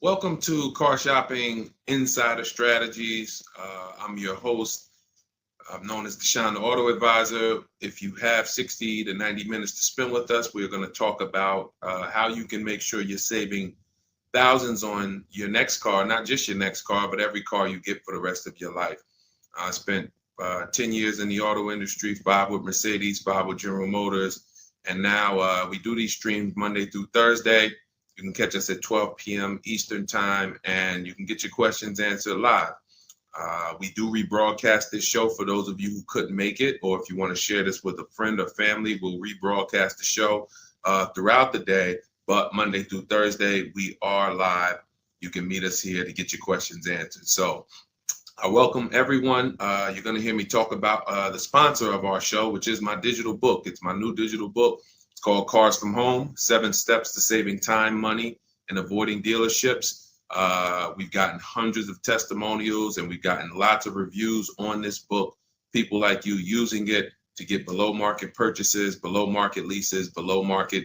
Welcome to Car Shopping Insider Strategies. I'm your host. I'm known as Deshone the Auto Advisor. If you have 60 to 90 minutes to spend with us, we're going to talk about how you can make sure you're saving thousands on your next car, not just your next car, but every car you get for the rest of your life. I spent 10 years in the auto industry, 5 with Mercedes, 5 with General Motors, and now we do these streams Monday through Thursday. You can catch us at 12 p.m. Eastern time, and you can get your questions answered live. We do rebroadcast this show for those of you who couldn't make it, or if you want to share this with a friend or family, we'll rebroadcast the show throughout the day. But Monday through Thursday, we are live. You can meet us here to get your questions answered. So I welcome everyone. You're going to hear me talk about the sponsor of our show, which is my digital book. It's my new digital book. It's called Cars from Home, 7 Steps to Saving Time, Money, and Avoiding Dealerships. We've gotten hundreds of testimonials and we've gotten lots of reviews on this book. People like you using it to get below market purchases, below market leases, below market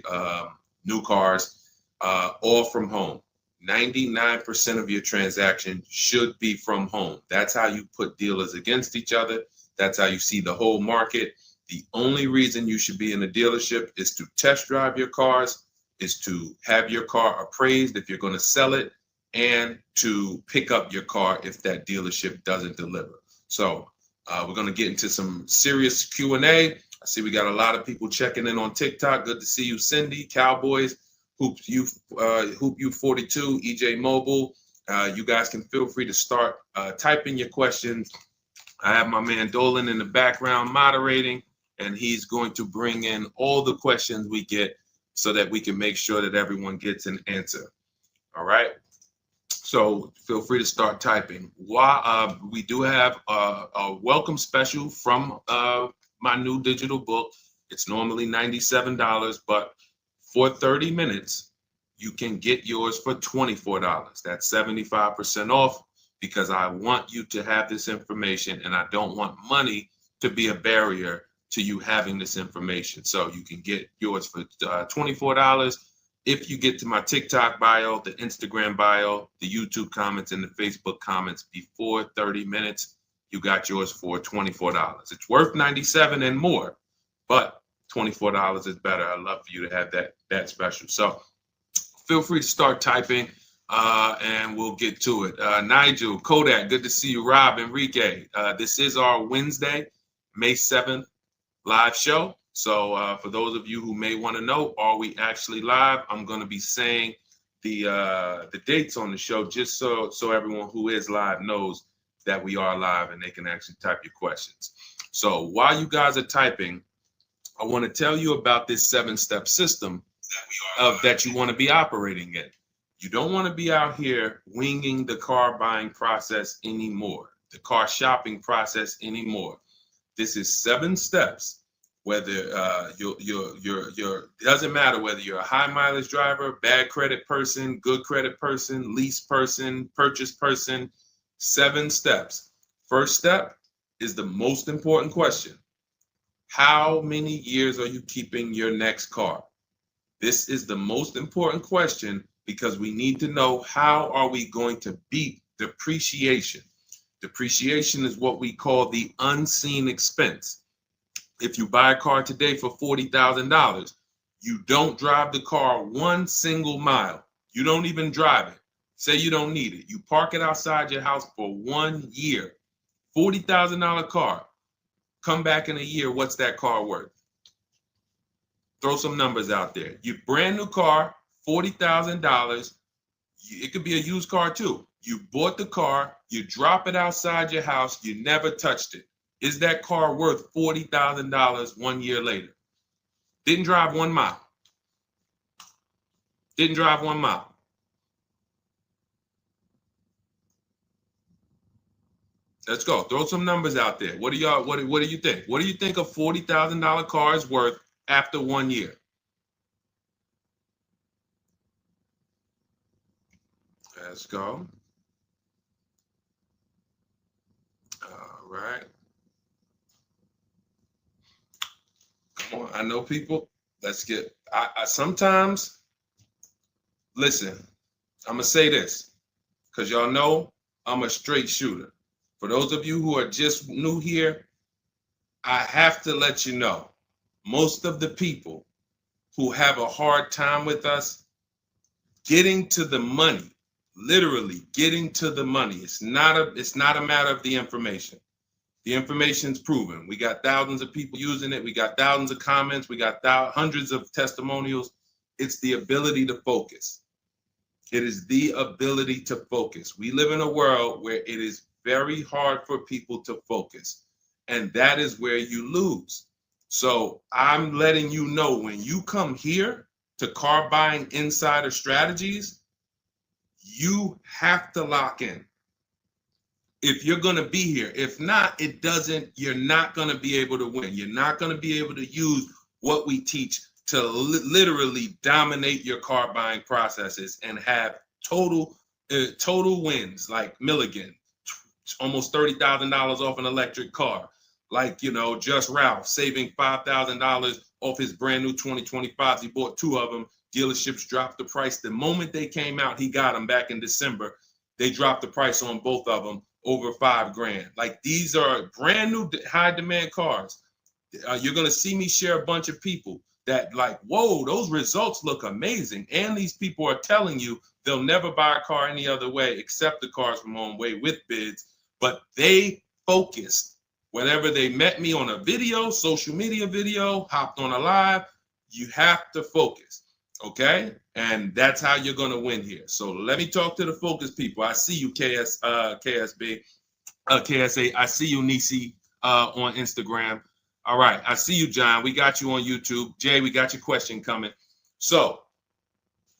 new cars, all from home. 99% of your transaction should be from home. That's how you put dealers against each other. That's how you see the whole market. The only reason you should be in a dealership is to test drive your cars, is to have your car appraised if you're going to sell it, and to pick up your car if that dealership doesn't deliver. So we're going to get into some serious Q&A. I see we got a lot of people checking in on TikTok. Good to see you, Cindy, Cowboys, Hoop U 42, EJ Mobile. You guys can feel free to start typing your questions. I have my man Dolan in the background moderating, and he's going to bring in all the questions we get so that we can make sure that everyone gets an answer. All right. So feel free to start typing. We do have a welcome special from my new digital book. It's normally $97, but for 30 minutes, you can get yours for $24. That's 75% off because I want you to have this information and I don't want money to be a barrier to you having this information. So you can get yours for $24. If you get to my TikTok bio, the Instagram bio, the YouTube comments, and the Facebook comments before 30 minutes, you got yours for $24. It's worth $97 and more, but $24 is better. I'd love for you to have that special. So feel free to start typing and we'll get to it. Nigel, Kodak, good to see you. Rob, Enrique, this is our Wednesday, May 7th live show. So for those of you who may want to know, are we actually live? I'm going to be saying the dates on the show just so everyone who is live knows that we are live and they can actually type your questions. So while you guys are typing, I want to tell you about this 7-step system that you want to be operating in. You don't want to be out here winging the car buying process anymore, the car shopping process anymore. This is 7 steps. Whether it doesn't matter whether you're a high mileage driver, bad credit person, good credit person, lease person, purchase person. 7 steps. First step is the most important question. How many years are you keeping your next car? This is the most important question because we need to know how are we going to beat depreciation. Depreciation is what we call the unseen expense. If you buy a car today for $40,000, you don't drive the car one single mile. You don't even drive it. Say you don't need it. You park it outside your house for 1 year. $40,000 car. Come back in a year, what's that car worth? Throw some numbers out there. Your brand new car, $40,000. It could be a used car too. You bought the car, you drop it outside your house, you never touched it. Is that car worth $40,000 1 year later? Didn't drive 1 mile. Didn't drive 1 mile. Let's go. Throw some numbers out there. What do you think? What do you think a $40,000 car is worth after 1 year? Let's go. All right. Come on. I know people. Let's get. I sometimes listen. I'm going to say this because y'all know I'm a straight shooter. For those of you who are just new here, I have to let you know, most of the people who have a hard time with us getting to the money, literally getting to the money. It's not a matter of the information. The information's proven. We got thousands of people using it. We got thousands of comments. We got hundreds of testimonials. It's the ability to focus. It is the ability to focus. We live in a world where it is very hard for people to focus, and that is where you lose. So I'm letting you know, when you come here to Car Buying Insider Strategies, you have to lock in. If you're going to be here, if not, you're not going to be able to win. You're not going to be able to use what we teach to literally dominate your car buying processes and have total wins, like Milligan, almost $30,000 off an electric car. Like, Just Ralph saving $5,000 off his brand new 2025s. He bought 2 of them. Dealerships dropped the price. The moment they came out, he got them back in December. They dropped the price on both of them over $5,000. Like, these are brand new high demand cars. You're going to see me share a bunch of people that like, whoa, those results look amazing. And these people are telling you they'll never buy a car any other way except the Cars from Home way with bids. But they focused. Whenever they met me on a video, social media video, hopped on a live, you have to focus, okay? And that's how you're going to win here. So let me talk to the focus people. I see you, KSA. I see you, Nisi, on Instagram. All right, I see you, John. We got you on YouTube. Jay, we got your question coming. So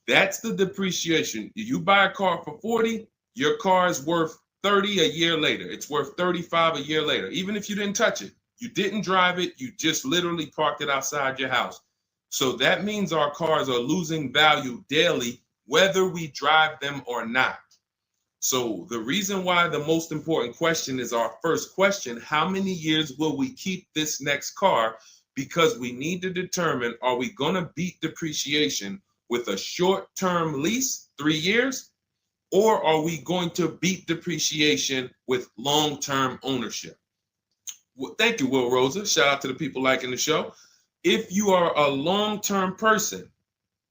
that's the depreciation. If you buy a car for 40, your car is worth 30 a year later. It's worth 35 a year later. Even if you didn't touch it, you didn't drive it, you just literally parked it outside your house. So that means our cars are losing value daily, whether we drive them or not. So the reason why the most important question is our first question: how many years will we keep this next car? Because we need to determine, are we going to beat depreciation with a short-term lease, 3 years, or are we going to beat depreciation with long-term ownership? Well, thank you, Will Rosa. Shout out to the people liking the show. If you are a long-term person,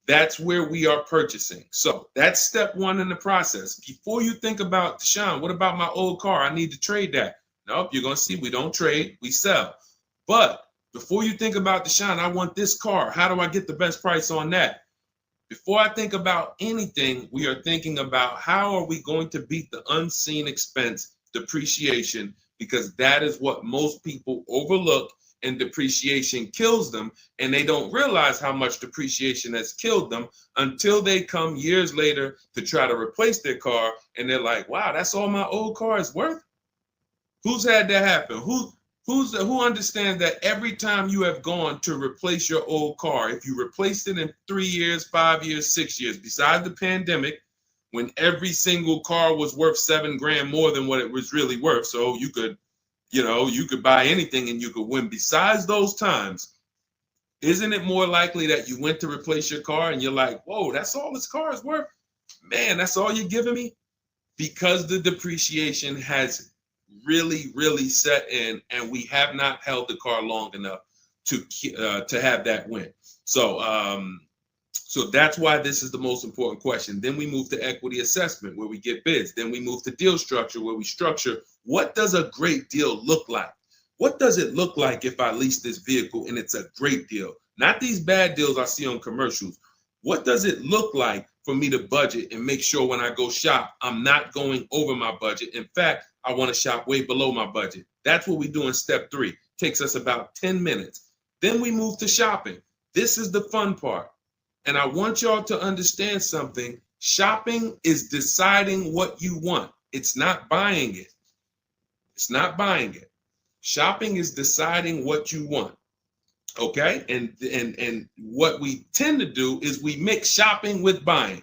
that's where we are purchasing. So that's step 1 in the process. Before you think about, Deshaun, what about my old car? I need to trade that. Nope, you're going to see we don't trade, we sell. But before you think about, Deshaun, I want this car. How do I get the best price on that? Before I think about anything, we are thinking about how are we going to beat the unseen expense, depreciation, because that is what most people overlook, and depreciation kills them, and they don't realize how much depreciation has killed them until they come years later to try to replace their car, and they're like, wow, that's all my old car is worth? Who's had that happen? Who understands that every time you have gone to replace your old car, if you replaced it in 3 years, 5 years, 6 years, besides the pandemic, when every single car was worth $7,000 more than what it was really worth, so you could buy anything and you could win. Besides those times, isn't it more likely that you went to replace your car and you're like, whoa, that's all this car is worth? Man, that's all you're giving me? Because the depreciation has really, really set in, and we have not held the car long enough to have that win. So that's why this is the most important question. Then we move to equity assessment, where we get bids. Then we move to deal structure, where we structure, what does a great deal look like? What does it look like if I lease this vehicle and it's a great deal? Not these bad deals I see on commercials. What does it look like for me to budget and make sure when I go shop, I'm not going over my budget? In fact, I want to shop way below my budget. That's what we do in step 3. Takes us about 10 minutes. Then we move to shopping. This is the fun part. And I want y'all to understand something. Shopping is deciding what you want. It's not buying it. It's not buying it. Shopping is deciding what you want. Okay? And what we tend to do is we mix shopping with buying.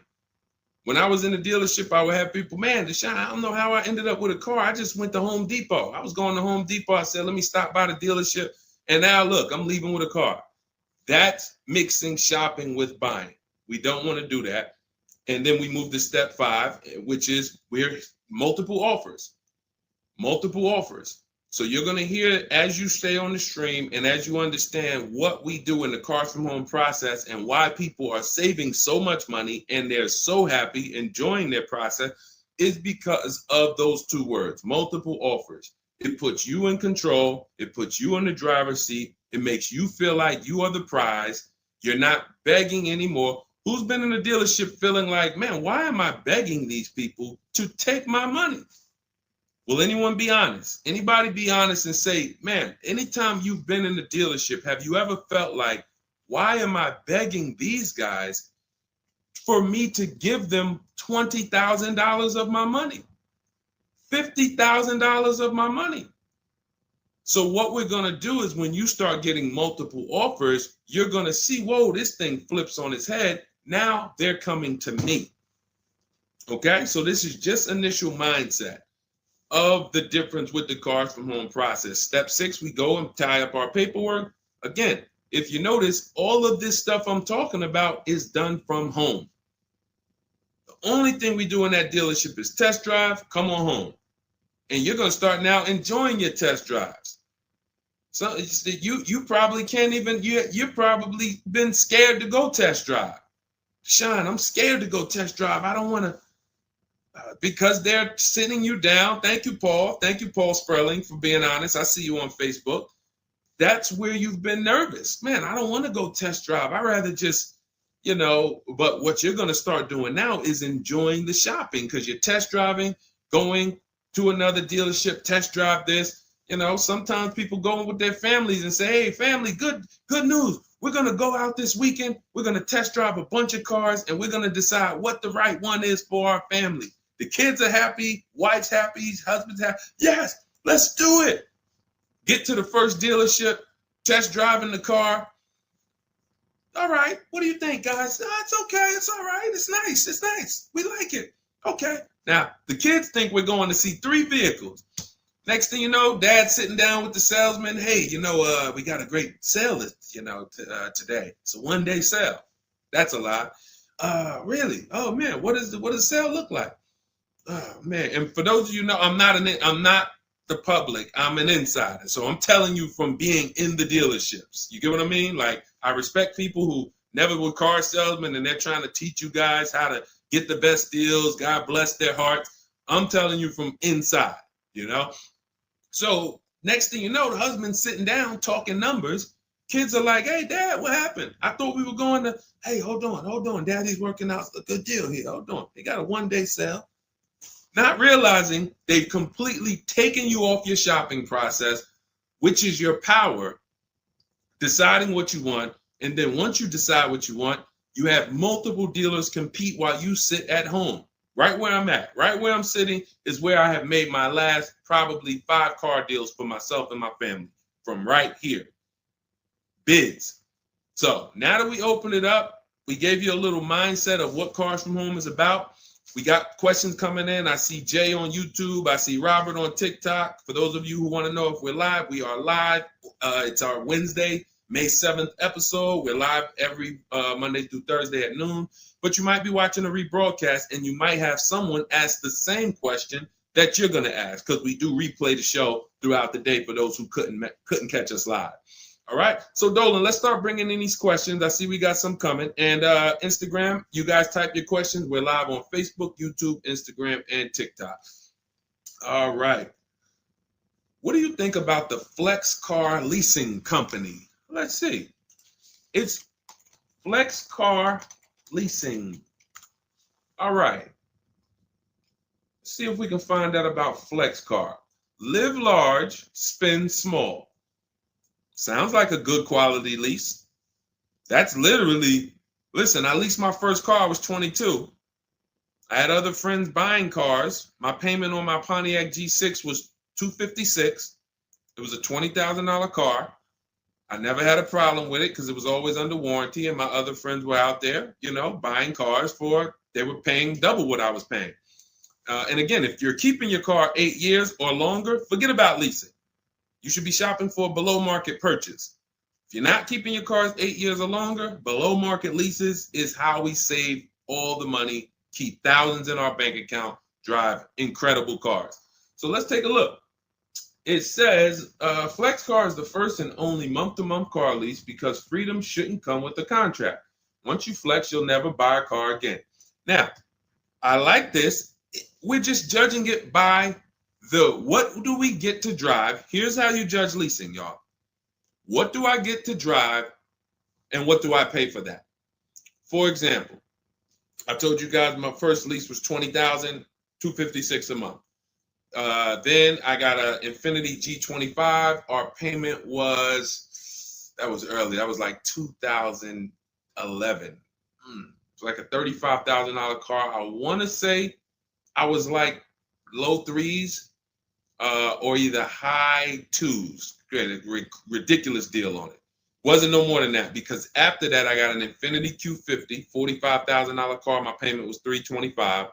When I was in the dealership, I would have people, man, Deshaun, I don't know how I ended up with a car. I just went to Home Depot. I was going to Home Depot. I said, let me stop by the dealership. And now look, I'm leaving with a car. That's mixing shopping with buying. We don't want to do that. And then we move to step 5, which is we're multiple offers. Multiple offers. So you're going to hear as you stay on the stream and as you understand what we do in the Cars from Home process and why people are saving so much money and they're so happy enjoying their process is because of those 2 words, multiple offers. It puts you in control. It puts you in the driver's seat. It makes you feel like you are the prize. You're not begging anymore. Who's been in a dealership feeling like, man, why am I begging these people to take my money? Will anyone be honest? Anybody be honest and say, man, anytime you've been in the dealership, have you ever felt like, why am I begging these guys for me to give them $20,000 of my money, $50,000 of my money? So what we're going to do is when you start getting multiple offers, you're going to see, whoa, this thing flips on its head. Now they're coming to me. Okay, so this is just initial mindset of the difference with the Cars from Home process. Step 6, we go and tie up our paperwork. Again, if you notice, all of this stuff I'm talking about is done from home. The only thing we do in that dealership is test drive, come on home. And you're going to start now enjoying your test drives. So you probably can't even, you've probably been scared to go test drive. Sean, I'm scared to go test drive. I don't want to, because they're sitting you down. Thank you, Paul. Thank you, Paul Sperling, for being honest. I see you on Facebook. That's where you've been nervous. Man, I don't want to go test drive. I'd rather just, but what you're going to start doing now is enjoying the shopping because you're test driving, going to another dealership, test drive this. Sometimes people go with their families and say, hey, family, good news. We're going to go out this weekend. We're going to test drive a bunch of cars and we're going to decide what the right one is for our family. The kids are happy, wife's happy, husband's happy. Yes, let's do it. Get to the first dealership, test driving the car. All right, what do you think, guys? Oh, it's okay, it's all right, it's nice, we like it. Okay, now the kids think we're going to see 3 vehicles. Next thing you know, Dad's sitting down with the salesman. Hey, we got a great sale, today. It's a 1-day sale. That's a lie. Really? Oh man, what does the sale look like? Oh man, and for those of you know, I'm not the public. I'm an insider, so I'm telling you from being in the dealerships. You get what I mean? Like I respect people who never were car salesmen and they're trying to teach you guys how to get the best deals. God bless their hearts. I'm telling you from inside. So next thing you know, the husband's sitting down talking numbers. Kids are like, hey, Dad, what happened? I thought we were going to, hey, hold on. Daddy's working out a good deal here. Hold on. They got a 1-day sale. Not realizing they've completely taken you off your shopping process, which is your power, deciding what you want. And then once you decide what you want, you have multiple dealers compete while you sit at home. Right where I'm at, right where I'm sitting is where I have made my last probably 5 car deals for myself and my family from right here. Bids. So now that we open it up, we gave you a little mindset of what Cars from Home is about. We got questions coming in. I see Jay on YouTube. I see Robert on TikTok. For those of you who want to know if we're live, we are live. It's our Wednesday, May 7th episode. We're live every Monday through Thursday at noon. But you might be watching a rebroadcast and you might have someone ask the same question that you're going to ask because we do replay the show throughout the day for those who couldn't catch us live. All right. So Dolan, let's start bringing in these questions. I see we got some coming. And Instagram, you guys type your questions. We're live on Facebook, YouTube, Instagram, and TikTok. All right. What do you think about the Flex Car Leasing Company? Let's see. It's Flex Car Leasing. All right. Let's see if we can find out about Flex Car. Live large, spend small. Sounds like a good quality lease. That's literally, listen, I leased my first car, I was 22. I had other friends buying cars. My payment on my Pontiac G6 was $256. It was a $20,000 car. I never had a problem with it because it was always under warranty and my other friends were out there, buying cars they were paying double what I was paying. And again, if you're keeping your car 8 years or longer, forget about leasing. You should be shopping for a below market purchase. If you're not keeping your cars 8 years or longer, below market leases is how we save all the money keep thousands in our bank account, drive incredible cars. So let's take a look. It says Flex Car is the first and only month-to-month car lease because freedom shouldn't come with a contract. Once you flex, you'll never buy a car again. Now, I like this. We're just judging it by what do we get to drive? Here's how you judge leasing, y'all. What do I get to drive and what do I pay for that? For example, I told you guys my first lease was $20,256 a month. Then I got an Infiniti G25. Our payment was, that was early. That was like 2011. It's like a $35,000 car. I want to say I was like low threes or either high twos. Ridiculous deal on it. Wasn't no more than that because after that I got an Infiniti Q50, $45,000 car. My payment was $325.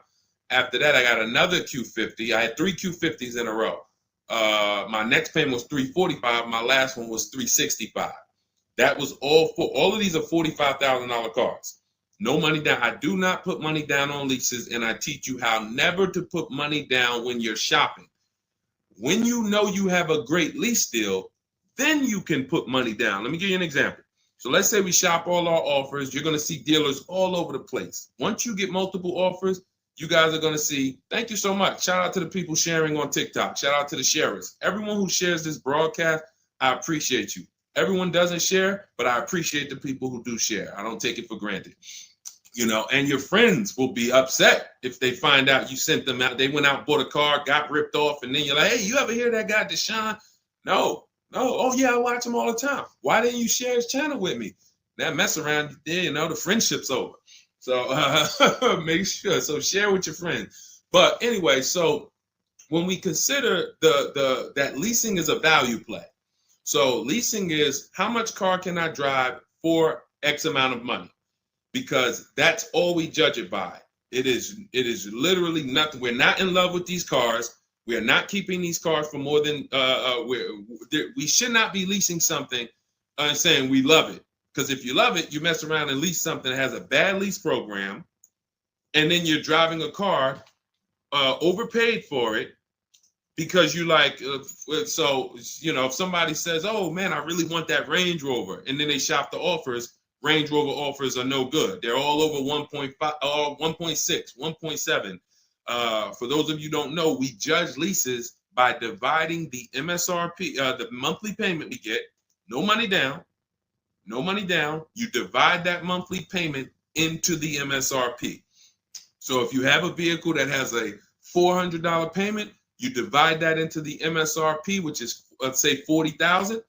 After that I got another Q50. I had 3 Q50s in a row. My next payment was $345. My last one was $365. That was all of these are $45,000 cars. No money down. I do not put money down on leases, and I teach you how never to put money down when you're shopping. When you know you have a great lease deal, then you can put money down. Let me give you an example. So let's say we shop all our offers. You're going to see dealers all over the place. Once you get multiple offers, you guys are going to see, thank you so much. Shout out to the people sharing on TikTok. Shout out to the sharers. Everyone who shares this broadcast, I appreciate you. Everyone doesn't share, but I appreciate the people who do share. I don't take it for granted. You know, and your friends will be upset if they find out you sent them out. They went out, bought a car, got ripped off, and then you're like, hey, you ever hear that guy, Deshone? No. Oh, yeah, I watch him all the time. Why didn't you share his channel with me? That mess around, you know, the friendship's over. So make sure. So share with your friends. But anyway, so when we consider that leasing is a value play. So leasing is how much car can I drive for X amount of money? Because that's all we judge it by. It is literally nothing. We're not in love with these cars. We are not keeping these cars for more than we should not be leasing something and saying we love it. Because if you love it, you mess around and lease something that has a bad lease program, and then you're driving a car overpaid for it because you like. So you know, if somebody says, "Oh man, I really want that Range Rover," and then they shop the offers. Range Rover offers are no good. They're all over 1.5, 1.6, 1.7. For those of you who don't know, we judge leases by dividing the MSRP, the monthly payment we get, no money down. You divide that monthly payment into the MSRP. So if you have a vehicle that has a $400 payment, you divide that into the MSRP, which is, let's say, $40,000.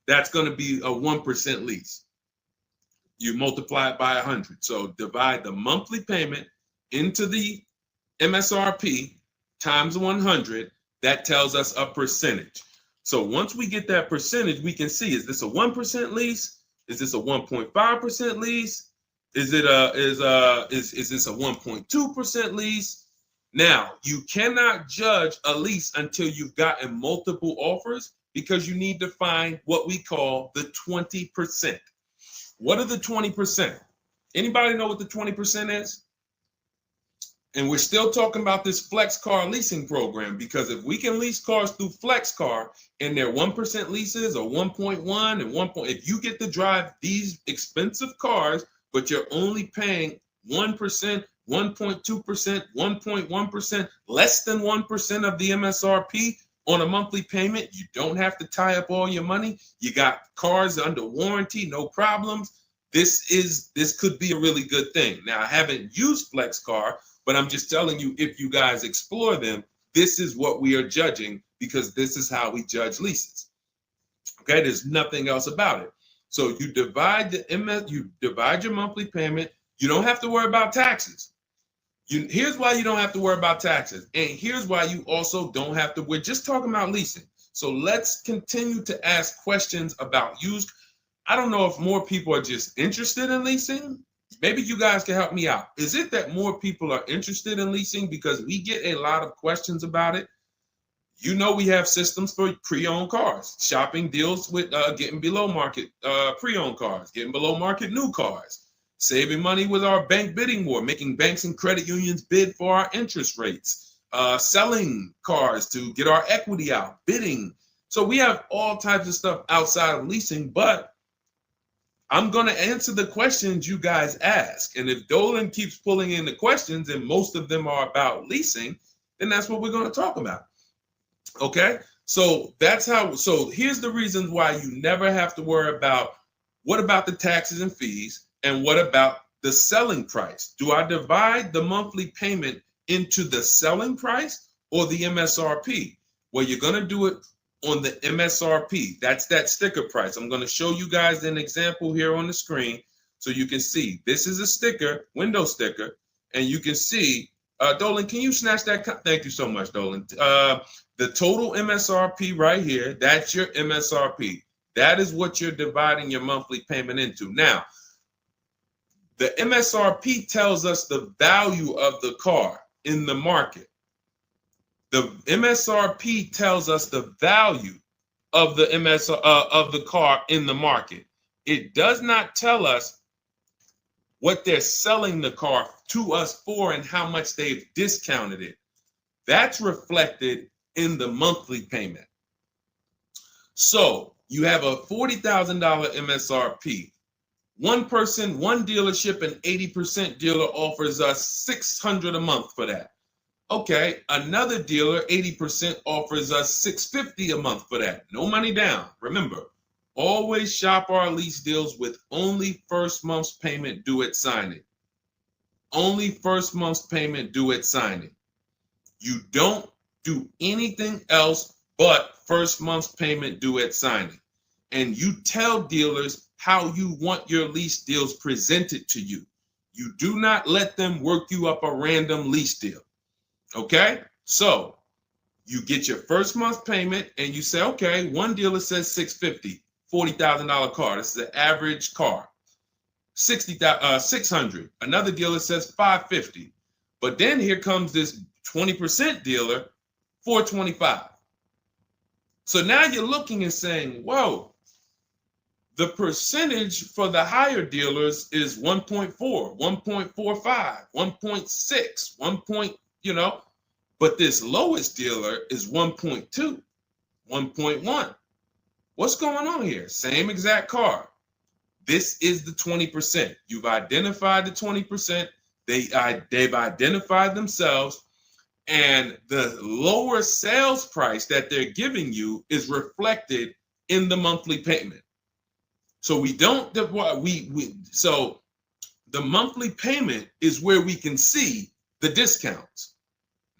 That's going to be a 1% lease. You multiply it by 100. So divide the monthly payment into the MSRP times 100. That tells us a percentage. So once we get that percentage, we can see, is this a 1% lease? Is this a 1.5% lease? Is this a 1.2% lease? Now, you cannot judge a lease until you've gotten multiple offers because you need to find what we call the 20%. What are the 20%? Anybody know what the 20% is? And we're still talking about this Flex Car leasing program because if we can lease cars through Flex Car and they're 1% leases or 1.1 and 1. If you get to drive these expensive cars, but you're only paying 1%, 1.2%, 1.1%, less than 1% of the MSRP on a monthly payment, you don't have to tie up all your money. You got cars under warranty, no problems. This could be a really good thing. Now, I haven't used Flex Car, but I'm just telling you, if you guys explore them, this is what we are judging because this is how we judge leases. Okay, there's nothing else about it. So you divide your monthly payment. You don't have to worry about taxes. Here's why you don't have to worry about taxes. And here's why you also don't have to. We're just talking about leasing. So let's continue to ask questions about used. I don't know if more people are just interested in leasing. Maybe you guys can help me out. Is it that more people are interested in leasing because we get a lot of questions about it? You know, we have systems for pre-owned cars. Shopping deals with getting below market pre-owned cars, getting below market new cars. saving money with our bank bidding war, making banks and credit unions bid for our interest rates, selling cars to get our equity out, bidding. So we have all types of stuff outside of leasing, but I'm going to answer the questions you guys ask. And if Dolan keeps pulling in the questions and most of them are about leasing, then that's what we're going to talk about. Okay? So so here's the reasons why you never have to worry about what about the taxes and fees and what about the selling price? Do I divide the monthly payment into the selling price or the MSRP? Well, you're going to do it on the MSRP. That's that sticker price. I'm going to show you guys an example here on the screen so you can see. This is a sticker, window sticker, and you can see, Dolan, can you snatch that? Thank you so much, Dolan. The total MSRP right here, that's your MSRP. That is what you're dividing your monthly payment into. Now, the MSRP tells us the value of the car in the market. The MSRP tells us the value of the of the car in the market. It does not tell us what they're selling the car to us for and how much they've discounted it. That's reflected in the monthly payment. So you have a $40,000 MSRP. One person, one dealership, an 80% dealer offers us $600 a month for that. Okay, another dealer, 80% offers us $650 a month for that. No money down. Remember, always shop our lease deals with only first month's payment due at signing. Only first month's payment due at signing. You don't do anything else but first month's payment due at signing. And you tell dealers how you want your lease deals presented to you. You do not let them work you up a random lease deal. Okay? So you get your first month payment and you say, okay, one dealer says $650, $40,000 car. This is an average car. $600. Another dealer says $550. But then here comes this 20% dealer, $425. So now you're looking and saying, whoa, the percentage for the higher dealers is 1.4, 1.45, 1.6, but this lowest dealer is 1.2, 1.1. What's going on here? Same exact car. This is the 20%. You've identified the 20%. They've identified themselves. And the lower sales price that they're giving you is reflected in the monthly payment. So so the monthly payment is where we can see the discounts,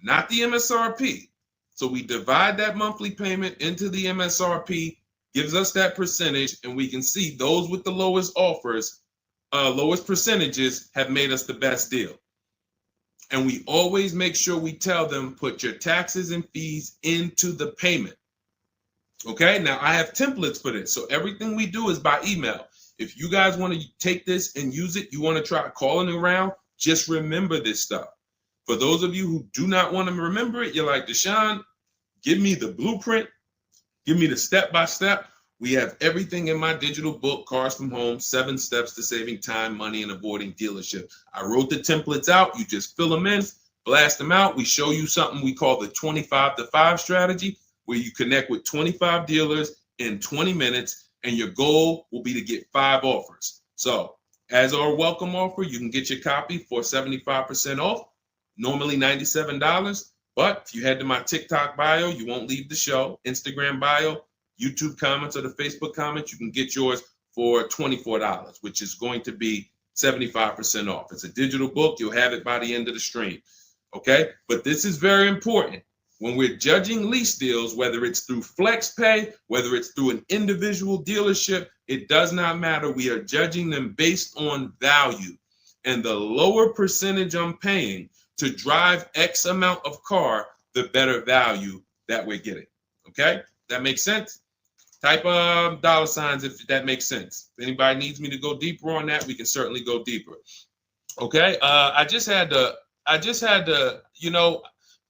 not the MSRP. So we divide that monthly payment into the MSRP, gives us that percentage, and we can see those with the lowest offers, lowest percentages have made us the best deal. And we always make sure we tell them, put your taxes and fees into the payment. Okay, now I have templates for this. So everything we do is by email. If you guys want to take this and use it, you want to try calling around, just remember this stuff. For those of you who do not want to remember it, you're like, Deshone, give me the blueprint, give me the step-by-step. We have everything in my digital book, Cars from Home, 7 Steps to Saving Time, Money, and Avoiding Dealership. I wrote the templates out. You just fill them in, blast them out. We show you something we call the 25-to-5 strategy, where you connect with 25 dealers in 20 minutes, and your goal will be to get 5 offers. So as our welcome offer, you can get your copy for 75% off, normally $97. But if you head to my TikTok bio, you won't leave the show, Instagram bio, YouTube comments, or the Facebook comments, you can get yours for $24, which is going to be 75% off. It's a digital book. You'll have it by the end of the stream. Okay? But this is very important. When we're judging lease deals, whether it's through FlexPay, whether it's through an individual dealership, it does not matter. We are judging them based on value. And the lower percentage I'm paying to drive X amount of car, the better value that we're getting. Okay? That makes sense? Type $signs if that makes sense. If anybody needs me to go deeper on that, we can certainly go deeper. Okay? I just had to,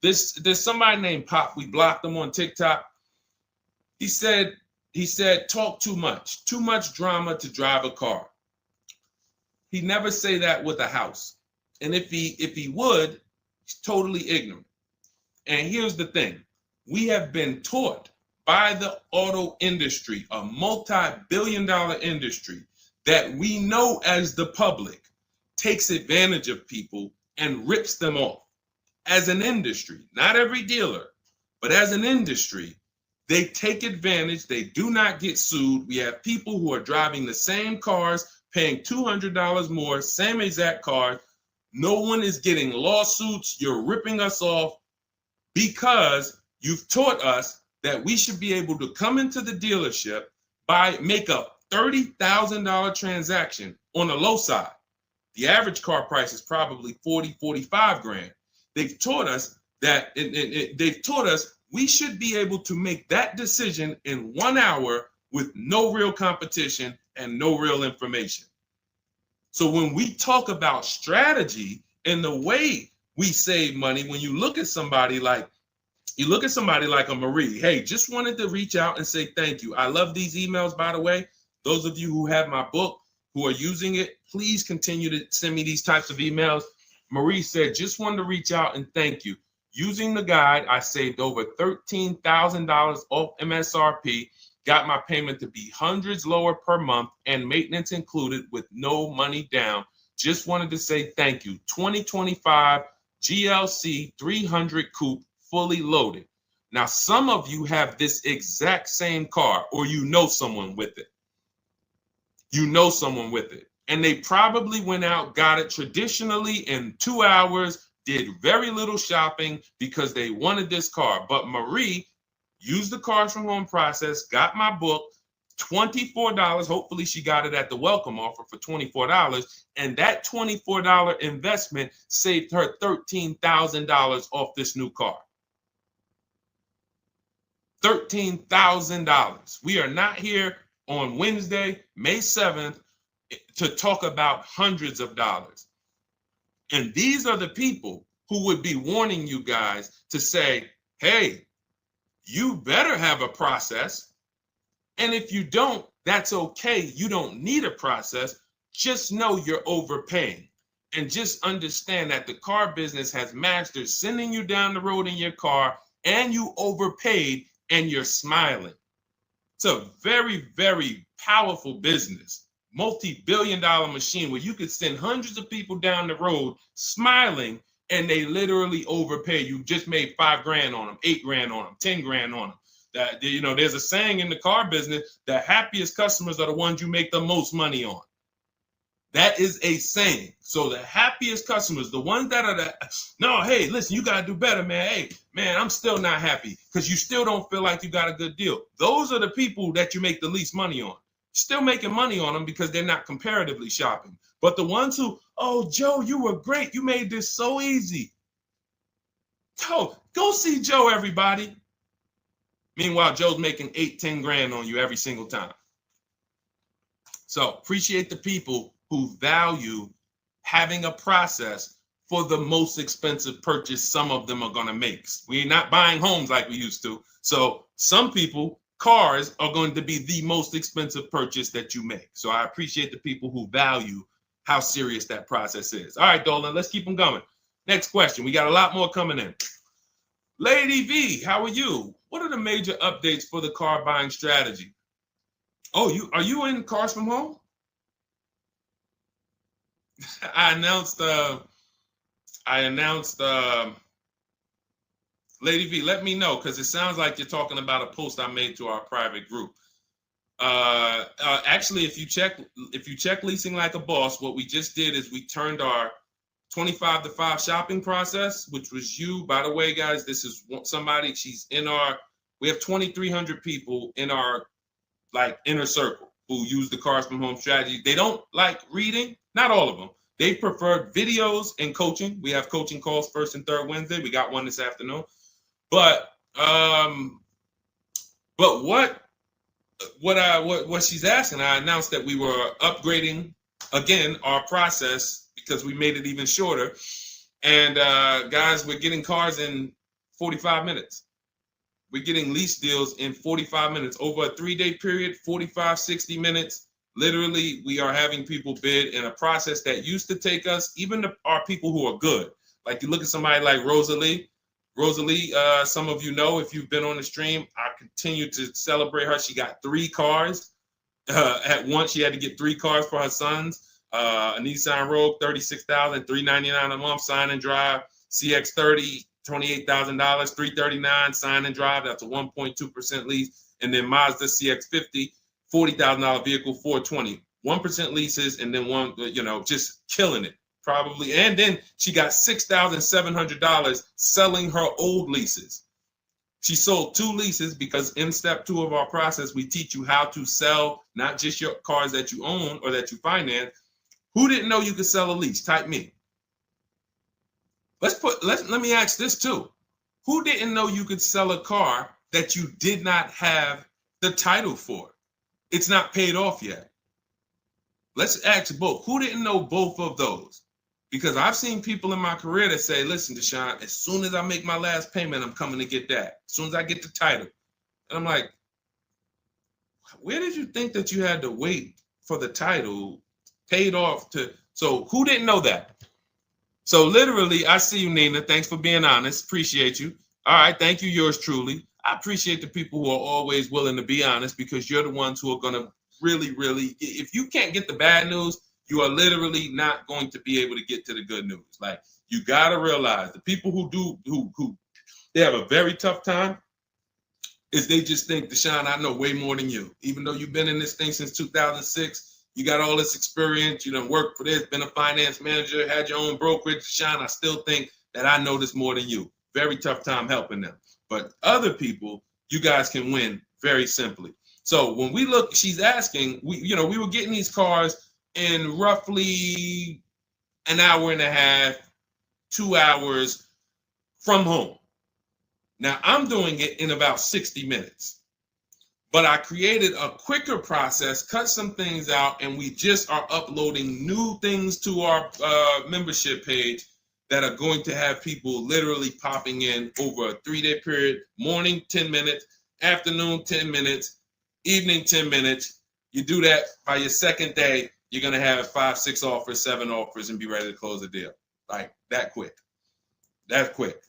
there's somebody named Pop. We blocked him on TikTok. He said, talk too much drama to drive a car. He never say that with a house. And if he would, he's totally ignorant. And here's the thing. We have been taught by the auto industry, a multi-billion-dollar industry, that we know as the public takes advantage of people and rips them off. As an industry, not every dealer, but as an industry, they take advantage. They do not get sued. We have people who are driving the same cars, paying $200 more, same exact car. No one is getting lawsuits. You're ripping us off because you've taught us that we should be able to come into the dealership, make a $30,000 transaction on the low side. The average car price is probably 40, 45 grand. They've taught us that they've taught us we should be able to make that decision in 1 hour with no real competition and no real information. So when we talk about strategy and the way we save money, when you look at somebody like a Marie, hey, just wanted to reach out and say thank you. I love these emails, by the way. Those of you who have my book, who are using it, please continue to send me these types of emails. Marie said, just wanted to reach out and thank you. Using the guide, I saved over $13,000 off MSRP, got my payment to be hundreds lower per month and maintenance included with no money down. Just wanted to say thank you. 2025 GLC 300 coupe, fully loaded. Now, some of you have this exact same car, or you know someone with it. You know someone with it. And they probably went out, got it traditionally in 2 hours, did very little shopping because they wanted this car. But Marie used the cars from home process, got my book, $24. Hopefully she got it at the welcome offer for $24. And that $24 investment saved her $13,000 off this new car. $13,000. We are not here on Wednesday, May 7th, to talk about hundreds of dollars. And these are the people who would be warning you guys to say, hey, you better have a process. And if you don't, that's okay. You don't need a process. Just know you're overpaying. And just understand that the car business has mastered sending you down the road in your car and you overpaid and you're smiling. It's a very, very powerful business, multi-billion-dollar machine where you could send hundreds of people down the road smiling and they literally overpay. You just made $5,000 on them, $8,000 on them, $10,000 on them. That, you know, there's a saying in the car business, the happiest customers are the ones you make the most money on. That is a saying. So the happiest customers, the ones that are no, hey, listen, you got to do better, man. Hey, man, I'm still not happy because you still don't feel like you got a good deal. Those are the people that you make the least money on. Still making money on them because they're not comparatively shopping. But the ones who, oh, Joe, you were great. You made this so easy. Go see Joe, everybody. Meanwhile, Joe's making $8,000-$10,000 on you every single time. So appreciate the people who value having a process for the most expensive purchase some of them are going to make. We're not buying homes like we used to. So some people, cars are going to be the most expensive purchase that you make. So I appreciate the people who value how serious that process is. All right, Dolan, let's keep them going. Next question. We got a lot more coming in. Lady V, how are you? What are the major updates for the car buying strategy? Oh, are you in Cars from Home? I announced Lady V, let me know, because it sounds like you're talking about a post I made to our private group. Actually, if you check Leasing Like a Boss, what we just did is we turned our 25 to 5 shopping process, which was you. By the way, guys, this is somebody, we have 2,300 people in our inner circle who use the Cars from Home strategy. They don't like reading, not all of them. They prefer videos and coaching. We have coaching calls first and third Wednesday. We got one this afternoon. But what she's asking, I announced that we were upgrading again our process because we made it even shorter. And guys, we're getting cars in 45 minutes. We're getting lease deals in 45 minutes over a 3-day period, 45, 60 minutes. Literally, we are having people bid in a process that used to take us, even our people who are good. Like you look at somebody like Rosalie. Rosalie, some of you know if you've been on the stream, I continue to celebrate her. She got 3 cars. At once, she had to get 3 cars for her sons. A Nissan Rogue, $36,000, $399 a month, sign and drive. CX-30, $28,000, $339 sign and drive. That's a 1.2% lease. And then Mazda CX-50, $40,000 vehicle, $420. 1% leases, and then one, just killing it. Probably. And then she got $6,700 selling her old leases. She sold 2 leases because in step 2 of our process, we teach you how to sell not just your cars that you own or that you finance. Who didn't know you could sell a lease? Type me. Let me ask this too. Who didn't know you could sell a car that you did not have the title for? It's not paid off yet. Let's ask both. Who didn't know both of those? Because I've seen people in my career that say, listen, Deshone, as soon as I make my last payment, I'm coming to get that. As soon as I get the title. And I'm like, where did you think that you had to wait for the title paid off to? So who didn't know that? So literally, I see you, Nina. Thanks for being honest. Appreciate you. All right. Thank you, yours truly. I appreciate the people who are always willing to be honest, because you're the ones who are going to really, if you can't get the bad news, you are literally not going to be able to get to the good news. Like, you got to realize the people who they have a very tough time is they just think, Deshone, I know way more than you. Even though you've been in this thing since 2006, you got all this experience, you done worked for this, been a finance manager, had your own brokerage. Deshone, I still think that I know this more than you. Very tough time helping them. But other people, you guys can win very simply. So when we look, she's asking, we were getting these cars in roughly an hour and a half, 2 hours from home. Now I'm doing it in about 60 minutes, but I created a quicker process, cut some things out, and we just are uploading new things to our membership page that are going to have people literally popping in over a 3-day period. Morning, 10 minutes, afternoon, 10 minutes, evening, 10 minutes. You do that by your second day, you're going to have 5, 6 offers, 7 offers, and be ready to close the deal. Like that quick. That quick.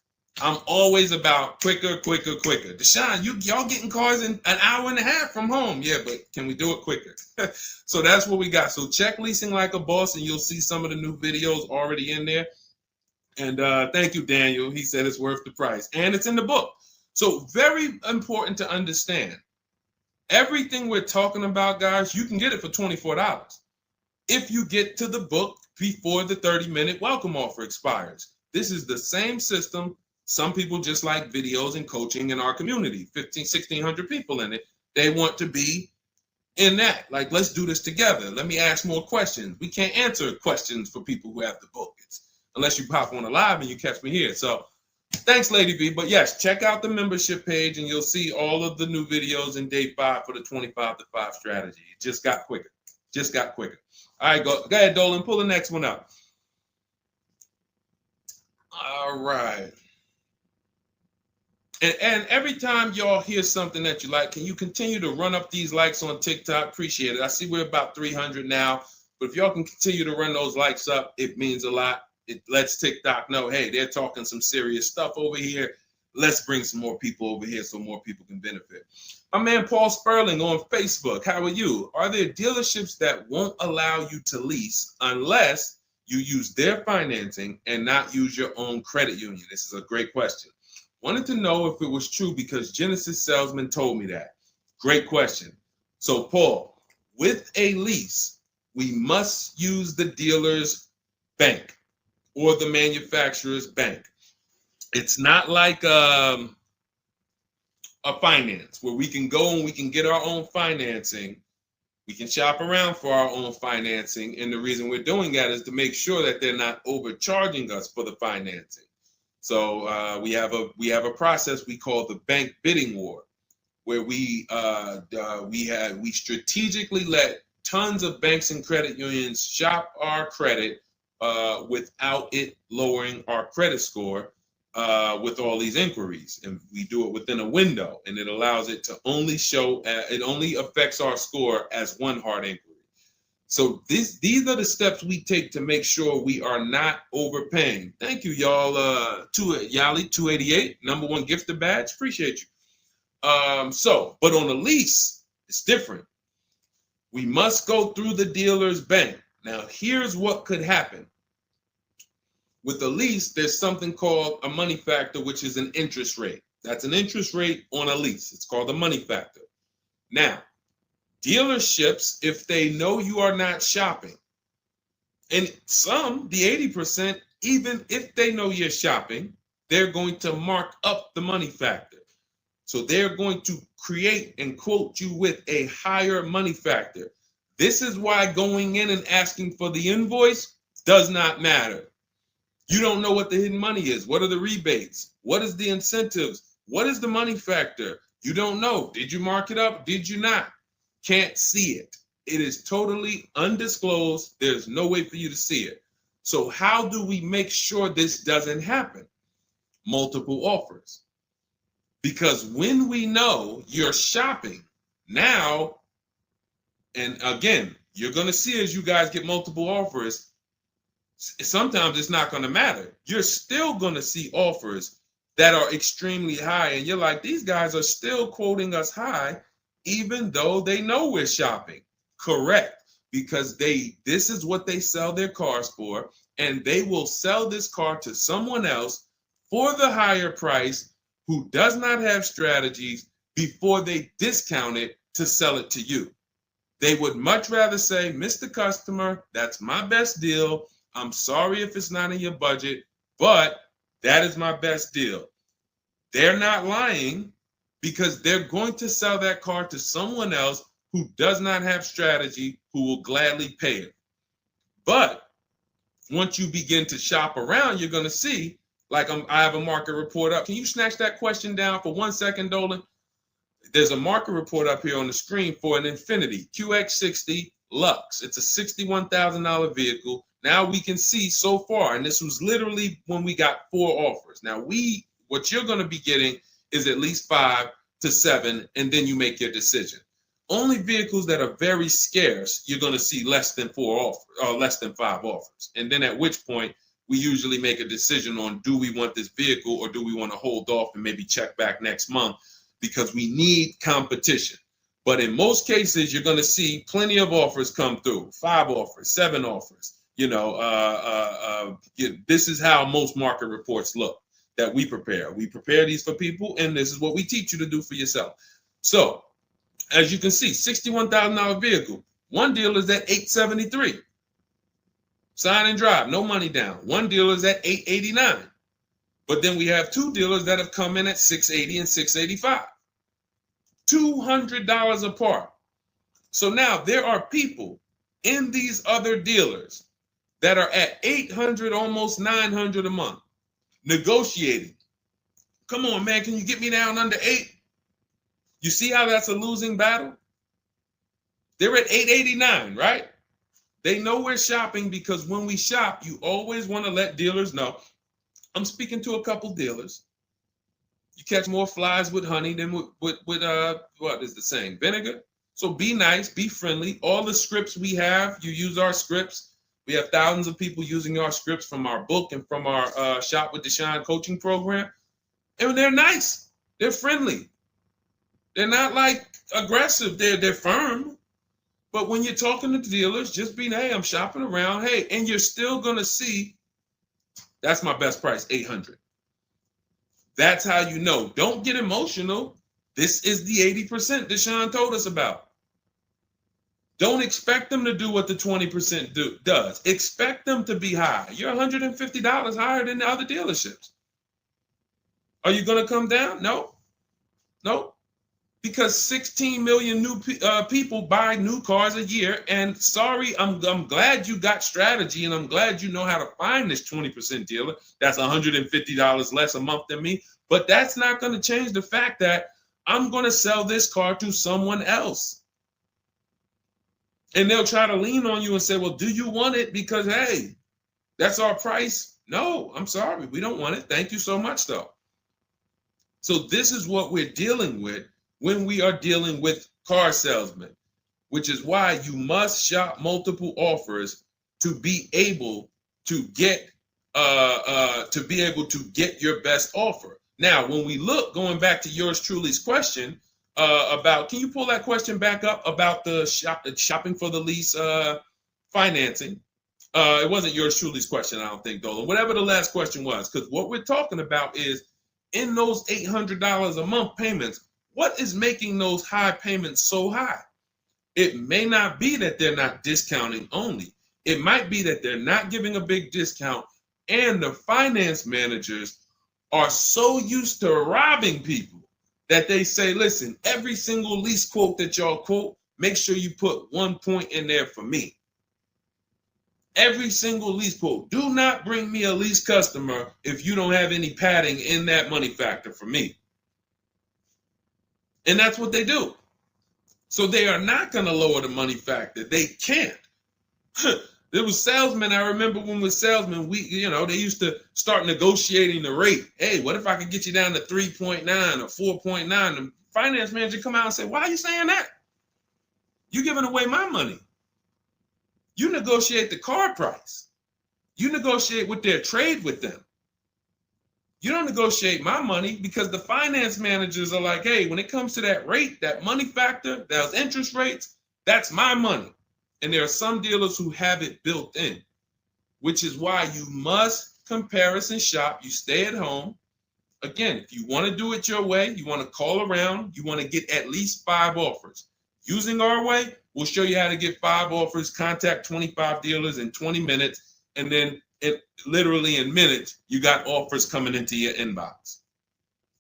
I'm always about quicker. Deshone, y'all getting cars in an hour and a half from home. Yeah, but can we do it quicker? So that's what we got. So check Leasing Like a Boss, and you'll see some of the new videos already in there. And thank you, Daniel. He said it's worth the price. And it's in the book. So very important to understand. Everything we're talking about, guys, you can get it for $24. If you get to the book before the 30-minute welcome offer expires. This is the same system. Some people just like videos and coaching in our community, 1,600 people in it. They want to be in that. Like, let's do this together. Let me ask more questions. We can't answer questions for people who have the book. Unless you pop on a live and you catch me here. So thanks, Lady V. But yes, check out the membership page and you'll see all of the new videos in day 5 for the 25 to 5 strategy. It just got quicker. All right, go ahead, Dolan. Pull the next one up. All right. And every time y'all hear something that you like, can you continue to run up these likes on TikTok? Appreciate it. I see we're about 300 now. But if y'all can continue to run those likes up, it means a lot. It lets TikTok know, hey, they're talking some serious stuff over here. Let's bring some more people over here so more people can benefit. My man Paul Sperling on Facebook. How are you? Are there dealerships that won't allow you to lease unless you use their financing and not use your own credit union? This is a great question. Wanted to know if it was true because Genesis salesman told me that. Great question. So Paul, with a lease, we must use the dealer's bank or the manufacturer's bank. It's not like a finance where we can go and we can get our own financing. We can shop around for our own financing. And the reason we're doing that is to make sure that they're not overcharging us for the financing. So we have a process we call the bank bidding war, where we strategically let tons of banks and credit unions shop our credit without it lowering our credit score with all these inquiries. And we do it within a window, and it allows it to only show, it only affects our score as one hard inquiry. So these are the steps we take to make sure we are not overpaying. Thank you, y'all. Yali 288, #1 gifted badge. Appreciate you. But on a lease, it's different. We must go through the dealer's bank. Now, here's what could happen. With a lease, there's something called a money factor, which is an interest rate. That's an interest rate on a lease. It's called a money factor. Now, dealerships, if they know you are not shopping, and some, the 80%, even if they know you're shopping, they're going to mark up the money factor. So they're going to create and quote you with a higher money factor. This is why going in and asking for the invoice does not matter. You don't know what the hidden money is. What are the rebates? What is the incentives? What is the money factor? You don't know. Did you mark it up? Did you not? Can't see it. It is totally undisclosed. There's no way for you to see it. So how do we make sure this doesn't happen? Multiple offers. Because when we know you're shopping now, and again, you're going to see as you guys get multiple offers, sometimes it's not going to matter. You're still going to see offers that are extremely high. And you're like, these guys are still quoting us high, even though they know we're shopping. Correct. Because this is what they sell their cars for. And they will sell this car to someone else for the higher price who does not have strategies before they discount it to sell it to you. They would much rather say, Mr. Customer, that's my best deal. I'm sorry if it's not in your budget, but that is my best deal. They're not lying because they're going to sell that car to someone else who does not have strategy, who will gladly pay it. But once you begin to shop around, you're going to see, like I have a market report up. Can you snatch that question down for 1 second, Dolan? There's a market report up here on the screen for an Infiniti QX60 Lux. It's a $61,000 vehicle. Now we can see so far, and this was literally when we got 4 offers. Now what you're going to be getting is at least 5 to 7, and then you make your decision. Only vehicles that are very scarce, you're going to see less than 4 offers or less than 5 offers. And then at which point we usually make a decision on, do we want this vehicle or do we want to hold off and maybe check back next month, because we need competition. But in most cases, you're going to see plenty of offers come through, 5 offers, 7 offers. This is how most market reports look that we prepare. We prepare these for people, and this is what we teach you to do for yourself. So, as you can see, $61,000 vehicle. One dealer is at $873. Sign and drive, no money down. One dealer is at $889. But then we have 2 dealers that have come in at $680 and $685. $200 apart. So now there are people in these other dealers that are at $800, almost $900 a month, negotiating. Come on, man, can you get me down under 8? You see how that's a losing battle? They're at $889, right? They know we're shopping, because when we shop, you always want to let dealers know. I'm speaking to a couple dealers. You catch more flies with honey than with what is the saying? Vinegar. So be nice, be friendly. All the scripts we have, you use our scripts. We have thousands of people using our scripts from our book and from our Shop with Deshone coaching program. And they're nice. They're friendly. They're not like aggressive. They're firm. But when you're talking to dealers, just be, hey, I'm shopping around. Hey, and you're still going to see, that's my best price, $800. That's how you know. Don't get emotional. This is the 80% Deshone told us about. Don't expect them to do what the 20% does. Expect them to be high. You're $150 higher than the other dealerships. Are you going to come down? No. Because 16 million new people buy new cars a year. And sorry, I'm glad you got strategy, and I'm glad you know how to find this 20% dealer that's $150 less a month than me. But that's not going to change the fact that I'm going to sell this car to someone else. And they'll try to lean on you and say, well, do you want it? Because, hey, that's our price. No, I'm sorry. We don't want it. Thank you so much, though. So this is what we're dealing with when we are dealing with car salesmen. which is why you must shop multiple offers to be able to get your best offer. Now, when we look, going back to yours truly's question about, can you pull that question back up about the shopping for the lease financing? It wasn't yours truly's question, I don't think, Dolan. Whatever the last question was, because what we're talking about is in those $800 a month payments, what is making those high payments so high? It may not be that they're not discounting only. It might be that they're not giving a big discount, and the finance managers are so used to robbing people that they say, listen, every single lease quote that y'all quote, make sure you put 1 point in there for me. Every single lease quote. Do not bring me a lease customer if you don't have any padding in that money factor for me. And that's what they do. So they are not going to lower the money factor. They can't. There was salesmen. I remember when we were salesmen, they used to start negotiating the rate. Hey, what if I could get you down to 3.9 or 4.9? The finance manager come out and say, why are you saying that? You're giving away my money. You negotiate the car price. You negotiate with their trade with them. You don't negotiate my money, because the finance managers are like, hey, when it comes to that rate, that money factor, those interest rates, that's my money. And there are some dealers who have it built in, which is why you must comparison shop. You stay at home. Again, if you want to do it your way, you want to call around, you want to get at least 5 offers. Using our way, we'll show you how to get 5 offers, contact 25 dealers in 20 minutes, and then literally in minutes, you got offers coming into your inbox.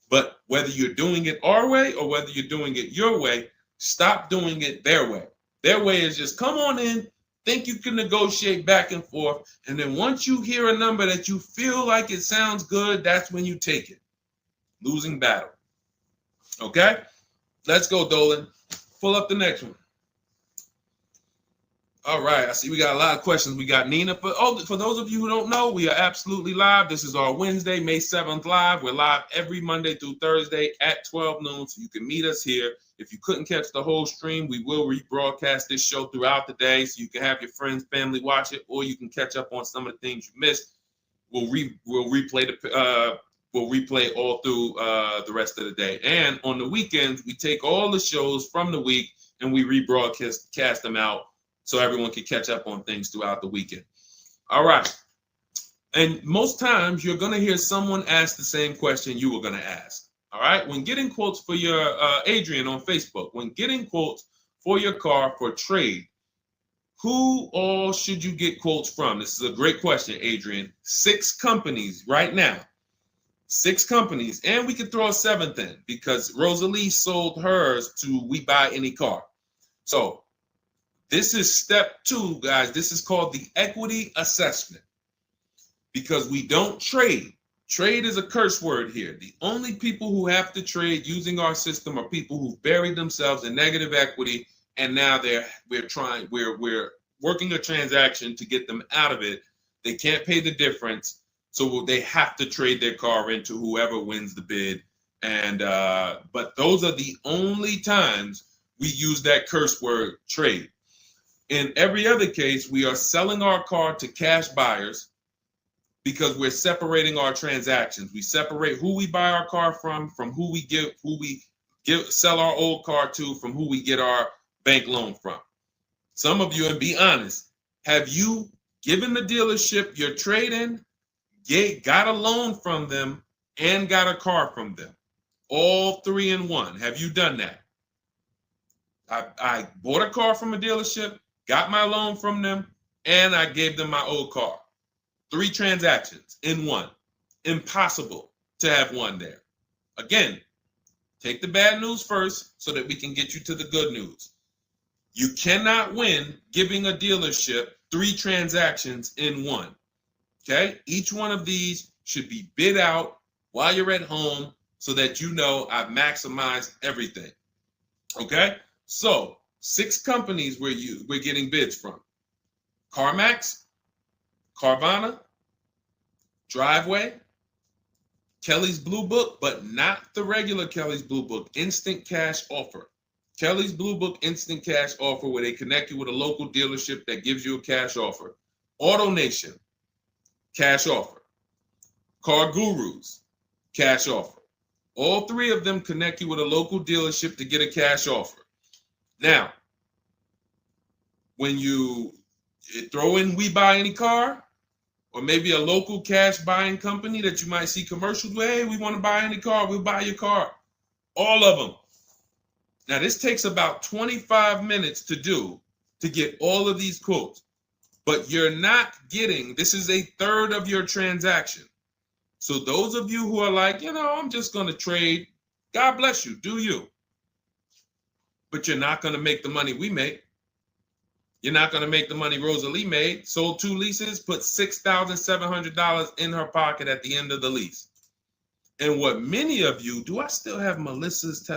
But whether you're doing it our way or whether you're doing it your way, stop doing it their way. Their way is just come on in, think you can negotiate back and forth, and then once you hear a number that you feel like it sounds good, that's when you take it. Losing battle. Okay? Let's go, Dolan. Pull up the next one. All right, I see we got a lot of questions. We got Nina. For those of you who don't know, we are absolutely live. This is our Wednesday, May 7th live. We're live every Monday through Thursday at 12 noon, so you can meet us here. If you couldn't catch the whole stream, we will rebroadcast this show throughout the day, so you can have your friends, family watch it, or you can catch up on some of the things you missed. We'll replay all through the rest of the day. And on the weekends, we take all the shows from the week and we rebroadcast them out, so everyone can catch up on things throughout the weekend. All right. And most times you're going to hear someone ask the same question you were going to ask. All right. When getting quotes for your, Adrian on Facebook, when getting quotes for your car for trade, who all should you get quotes from? This is a great question, Adrian. 6 companies right now. 6 companies. And we could throw a 7th in because Rosalie sold hers to We Buy Any Car. So this is step 2, guys. This is called the equity assessment, because we don't trade. Trade is a curse word here. The only people who have to trade using our system are people who've buried themselves in negative equity, and now we're working a transaction to get them out of it. They can't pay the difference, so they have to trade their car into whoever wins the bid. And but those are the only times we use that curse word, trade. In every other case, we are selling our car to cash buyers because we're separating our transactions. We separate who we buy our car from who we sell our old car to, from who we get our bank loan from. Some of you, and be honest, have you given the dealership your trade-in, got a loan from them, and got a car from them? All 3 in 1. Have you done that? I bought a car from a dealership, got my loan from them, and I gave them my old car. 3 transactions in 1. Impossible to have 1 there. Again, take the bad news first so that we can get you to the good news. You cannot win giving a dealership 3 transactions in 1. Okay? Each one of these should be bid out while you're at home so that you know I've maximized everything. Okay? So 6 companies we're getting bids from: CarMax, Carvana, Driveway, Kelly's Blue Book, but not the regular Kelly's Blue Book, Instant Cash Offer. Kelly's Blue Book Instant Cash Offer, where they connect you with a local dealership that gives you a cash offer. Auto Nation, cash offer. Car Gurus, cash offer. All three of them connect you with a local dealership to get a cash offer. Now, when you throw in We Buy Any Car, or maybe a local cash buying company that you might see commercials with, hey, we want to buy any car, we'll buy your car. All of them. Now, this takes about 25 minutes to do to get all of these quotes, but you're not getting, this is a third of your transaction. So those of you who are like, I'm just going to trade, God bless you, do you. But you're not going to make the money we make. You're not going to make the money Rosalie made. Sold 2 leases, put $6,700 in her pocket at the end of the lease. And what many of you, do I still have Melissa's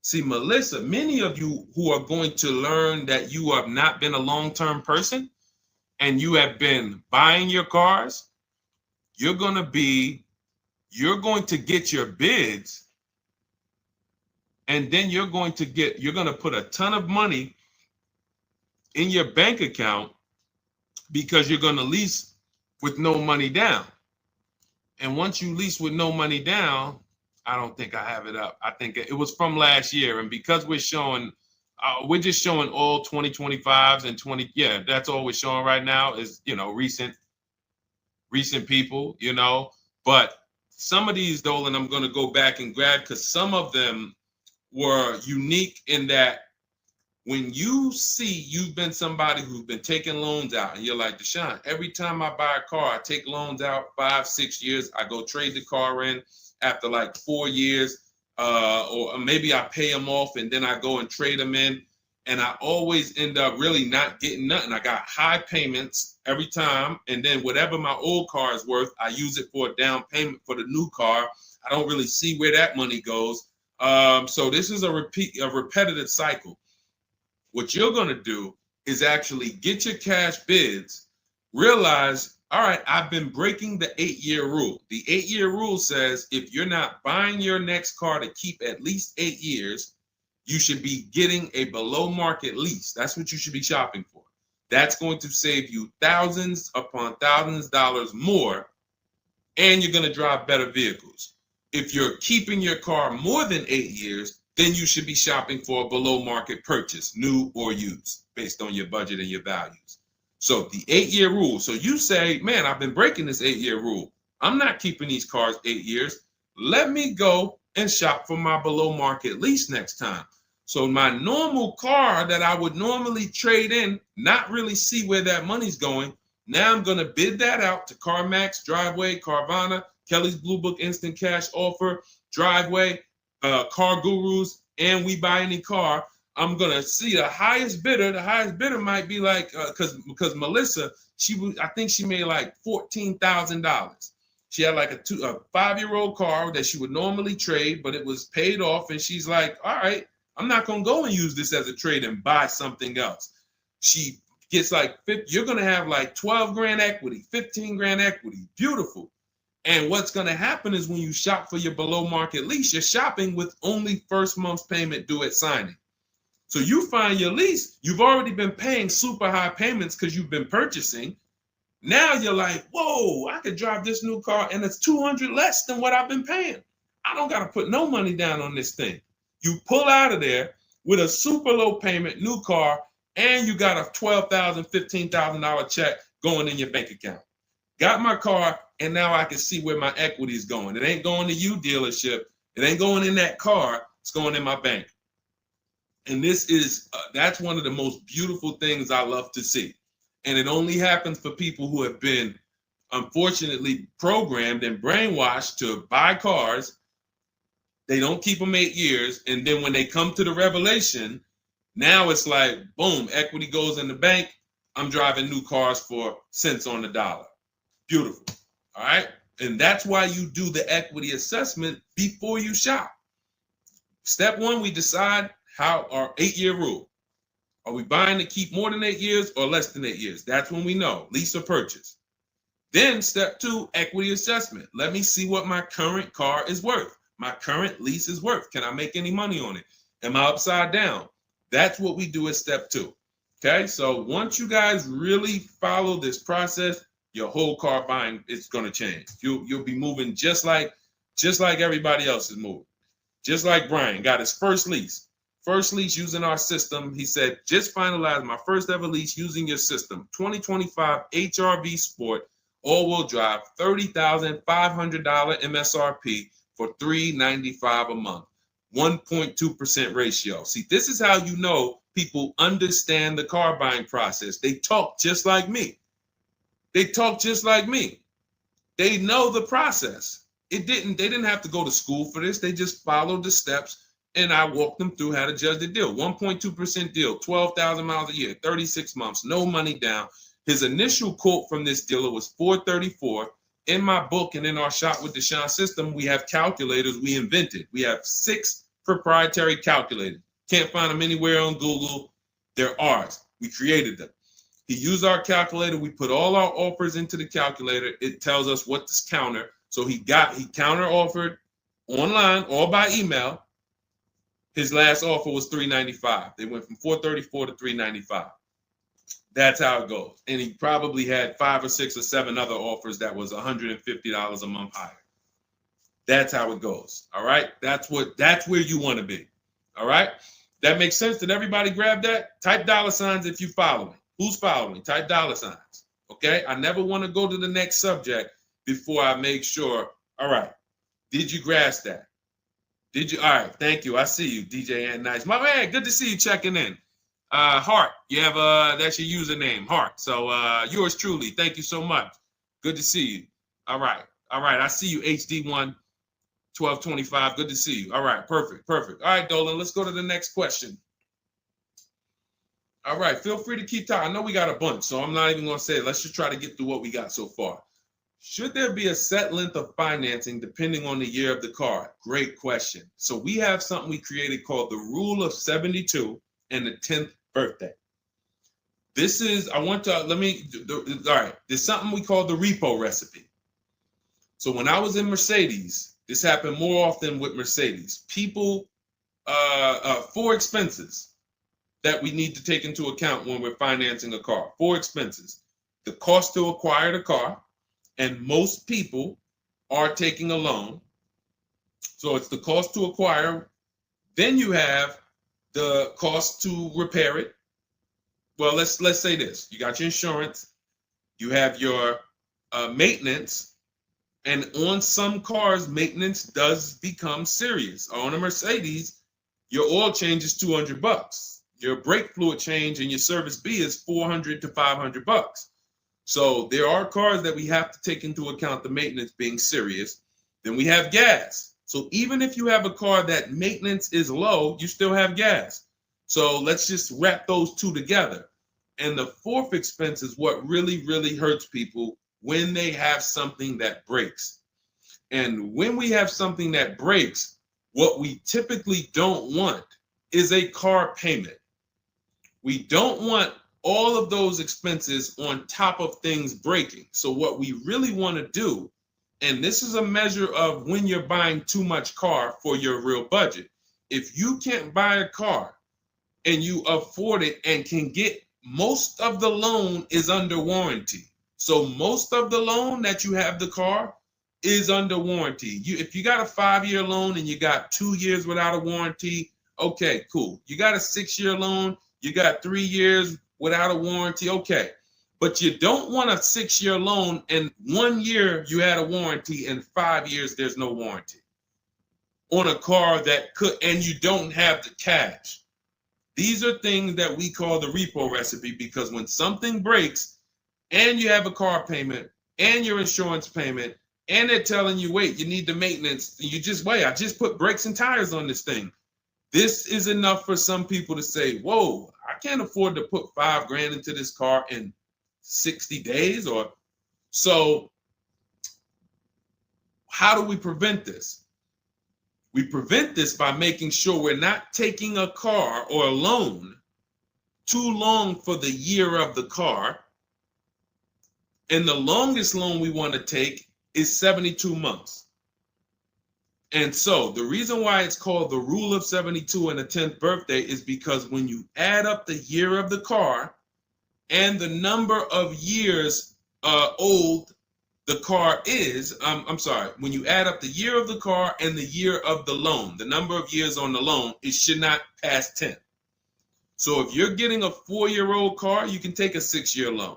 See, Melissa, many of you who are going to learn that you have not been a long-term person and you have been buying your cars, you're going to get your bids, and then you're going to put a ton of money in your bank account because you're going to lease with no money down. And once you lease with no money down, I don't think I have it up. I think it was from last year. And because we're just showing all 2025s and 20. Yeah, that's all we're showing right now is, recent people, But some of these, Dolan, I'm going to go back and grab because some of them were unique in that when you see you've been somebody who's been taking loans out and you're like, Deshone, every time I buy a car, I take loans out 5-6 years. I go trade the car in after like 4 years, or maybe I pay them off and then I go and trade them in. And I always end up really not getting nothing. I got high payments every time. And then whatever my old car is worth, I use it for a down payment for the new car. I don't really see where that money goes. So this is a repetitive cycle. What you're going to do is actually get your cash bids, realize, all right, I've been breaking the 8-year rule. The 8-year rule says if you're not buying your next car to keep at least 8 years, you should be getting a below market lease. That's what you should be shopping for. That's going to save you thousands upon thousands of dollars more, and you're going to drive better vehicles. If you're keeping your car more than 8 years, then you should be shopping for a below market purchase, new or used, based on your budget and your values. So the 8-year rule. So you say, man, I've been breaking this 8-year rule. I'm not keeping these cars 8 years. Let me go and shop for my below market lease next time. So my normal car that I would normally trade in, not really see where that money's going. Now I'm going to bid that out to CarMax, Driveway, Carvana, Kelly's Blue Book Instant Cash Offer, Driveway, Car Gurus, and We Buy Any Car. I'm gonna see the highest bidder. The highest bidder might be like because Melissa, I think she made like $14,000. She had like a 5-year-old car that she would normally trade, but it was paid off, and she's like, all right, I'm not gonna go and use this as a trade and buy something else. She gets like you're gonna have like 12 grand equity, 15 grand equity, beautiful. And what's going to happen is when you shop for your below market lease, you're shopping with only first month's payment due at signing. So you find your lease, you've already been paying super high payments because you've been purchasing. Now you're like, whoa, I could drive this new car and it's $200 less than what I've been paying. I don't got to put no money down on this thing. You pull out of there with a super low payment, new car, and you got a $12,000, $15,000 check going in your bank account. Got my car, and now I can see where my equity is going. It ain't going to you, dealership. It ain't going in that car. It's going in my bank. And this is, that's one of the most beautiful things I love to see. And it only happens for people who have been, unfortunately, programmed and brainwashed to buy cars. They don't keep them 8 years. And then when they come to the revelation, now it's like, boom, equity goes in the bank. I'm driving new cars for cents on the dollar. Beautiful. All right. And that's why you do the equity assessment before you shop. Step 1, we decide how our 8-year rule. Are we buying to keep more than 8 years or less than 8 years? That's when we know, lease or purchase. Then step 2, equity assessment. Let me see what my current car is worth. My current lease is worth. Can I make any money on it? Am I upside down? That's what we do at step 2. Okay, so once you guys really follow this process, your whole car buying is going to change. You'll be moving just like everybody else is moving. Just like Brian got his first lease. First lease using our system. He said, just finalized my first ever lease using your system. 2025 HRV Sport, all-wheel drive, $30,500 MSRP for $395 a month. 1.2% ratio. See, this is how you know people understand the car buying process. They talk just like me. They talk just like me. They know the process. They didn't have to go to school for this. They just followed the steps, and I walked them through how to judge the deal. 1.2% deal, 12,000 miles a year, 36 months, no money down. His initial quote from this dealer was $434. In my book and in our Shop with Deshone system, we have calculators we invented. We have 6 proprietary calculators. Can't find them anywhere on Google. They're ours. We created them. He used our calculator. We put all our offers into the calculator. It tells us what to counter. So he counter offered online or by email. His last offer was $395. They went from $434 to $395. That's how it goes. And he probably had 5 or 6 or 7 other offers that was $150 a month higher. That's how it goes. All right. That's where you want to be. All right. That makes sense. Did everybody grab that? Type $ if you follow me. Who's following? Type $. Okay. I never want to go to the next subject before I make sure. All right. Did you grasp that? Did you? All right. Thank you. I see you, DJ and Nice. My man, good to see you checking in. Hart, you have that's your username, Hart. So yours truly. Thank you so much. Good to see you. All right. I see you, HD1 1225. Good to see you. All right, perfect. All right, Dolan, let's go to the next question. All right, feel free to keep talking. I know we got a bunch, so I'm not even going to say it. Let's just try to get through what we got so far. Should there be a set length of financing depending on the year of the car? Great question. So we have something we created called the Rule of 72 and the 10th birthday. This is, all right, there's something we call the repo recipe. So when I was in Mercedes, this happened more often with Mercedes. People, 4 expenses that we need to take into account when we're financing a car. 4 expenses. The cost to acquire the car, and most people are taking a loan. So it's the cost to acquire. Then you have the cost to repair it. Well, let's say this. You got your insurance. You have your maintenance. And on some cars, maintenance does become serious. On a Mercedes, your oil change is $200. Your brake fluid change and your service B is $400 to $500. So there are cars that we have to take into account the maintenance being serious. Then we have gas. So even if you have a car that maintenance is low, you still have gas. So let's just wrap those 2 together. And the 4th expense is what really, really hurts people when they have something that breaks. And when we have something that breaks, what we typically don't want is a car payment. We don't want all of those expenses on top of things breaking. So what we really want to do, and this is a measure of when you're buying too much car for your real budget. If you can't buy a car and you afford it and can get, most of the loan is under warranty. So most of the loan that you have the car is under warranty. If you got a 5-year loan and you got 2 years without a warranty, okay, cool. You got a 6-year loan, you got 3 years without a warranty, okay. But you don't want a 6-year loan and 1 year you had a warranty and 5 years there's no warranty on a car that could, and you don't have the cash. These are things that we call the repo recipe, because when something breaks and you have a car payment and your insurance payment and they're telling you, wait, you need the maintenance, you just wait, I just put brakes and tires on this thing. This is enough for some people to say, whoa, I can't afford to put $5,000 into this car in 60 days. Or so how do we prevent this? We prevent this by making sure we're not taking a car or a loan too long for the year of the car. And the longest loan we want to take is 72 months. And so the reason why it's called the rule of 72 and the 10th birthday is because when you add up the year of the car and the number of years old the car is, I'm sorry, when you add up the year of the car and the year of the loan, the number of years on the loan, it should not pass 10. So if you're getting a 4-year-old car, you can take a 6-year loan.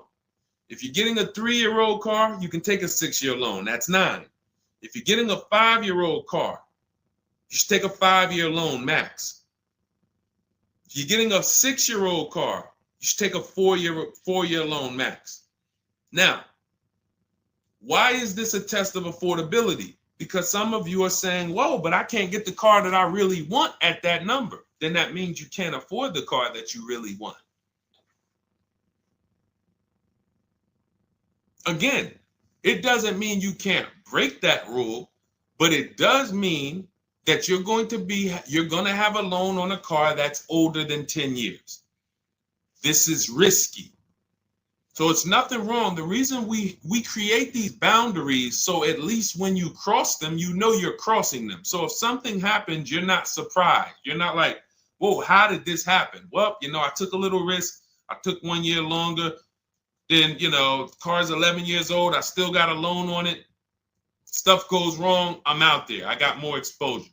If you're getting a 3-year-old car, you can take a 6-year loan. That's 9. If you're getting a 5-year-old car, you should take a 5-year loan max. If you're getting a 6-year-old car, you should take a 4-year loan max. Now, why is this a test of affordability? Because some of you are saying, whoa, but I can't get the car that I really want at that number. Then that means you can't afford the car that you really want. Again, it doesn't mean you can't break that rule, but it does mean that you're going to have a loan on a car that's older than 10 years. This is risky. So it's nothing wrong. The reason we create these boundaries, so at least when you cross them, you know you're crossing them. So if something happens, you're not surprised. You're not like, whoa, how did this happen? Well, I took a little risk. I took 1 year longer. Then, the car's 11 years old. I still got a loan on it. Stuff goes wrong. I'm out there. I got more exposure.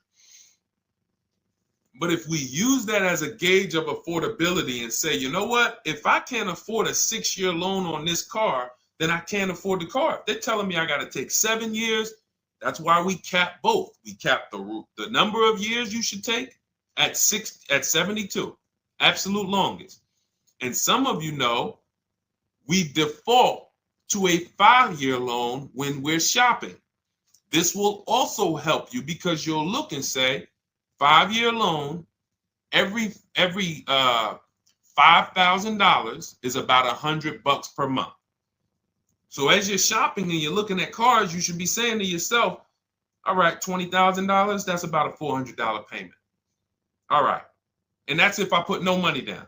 But if we use that as a gauge of affordability and say, you know what, if I can't afford a 6-year loan on this car, then I can't afford the car. If they're telling me I got to take 7 years, that's why we cap both. We cap the number of years you should take at 72, absolute longest. And some of you know we default to a 5-year loan when we're shopping. This will also help you because you'll look and say, 5-year loan, every $5,000 is about $100 per month. So as you're shopping and you're looking at cars, you should be saying to yourself, all right, $20,000, that's about a $400 payment. All right. And that's if I put no money down.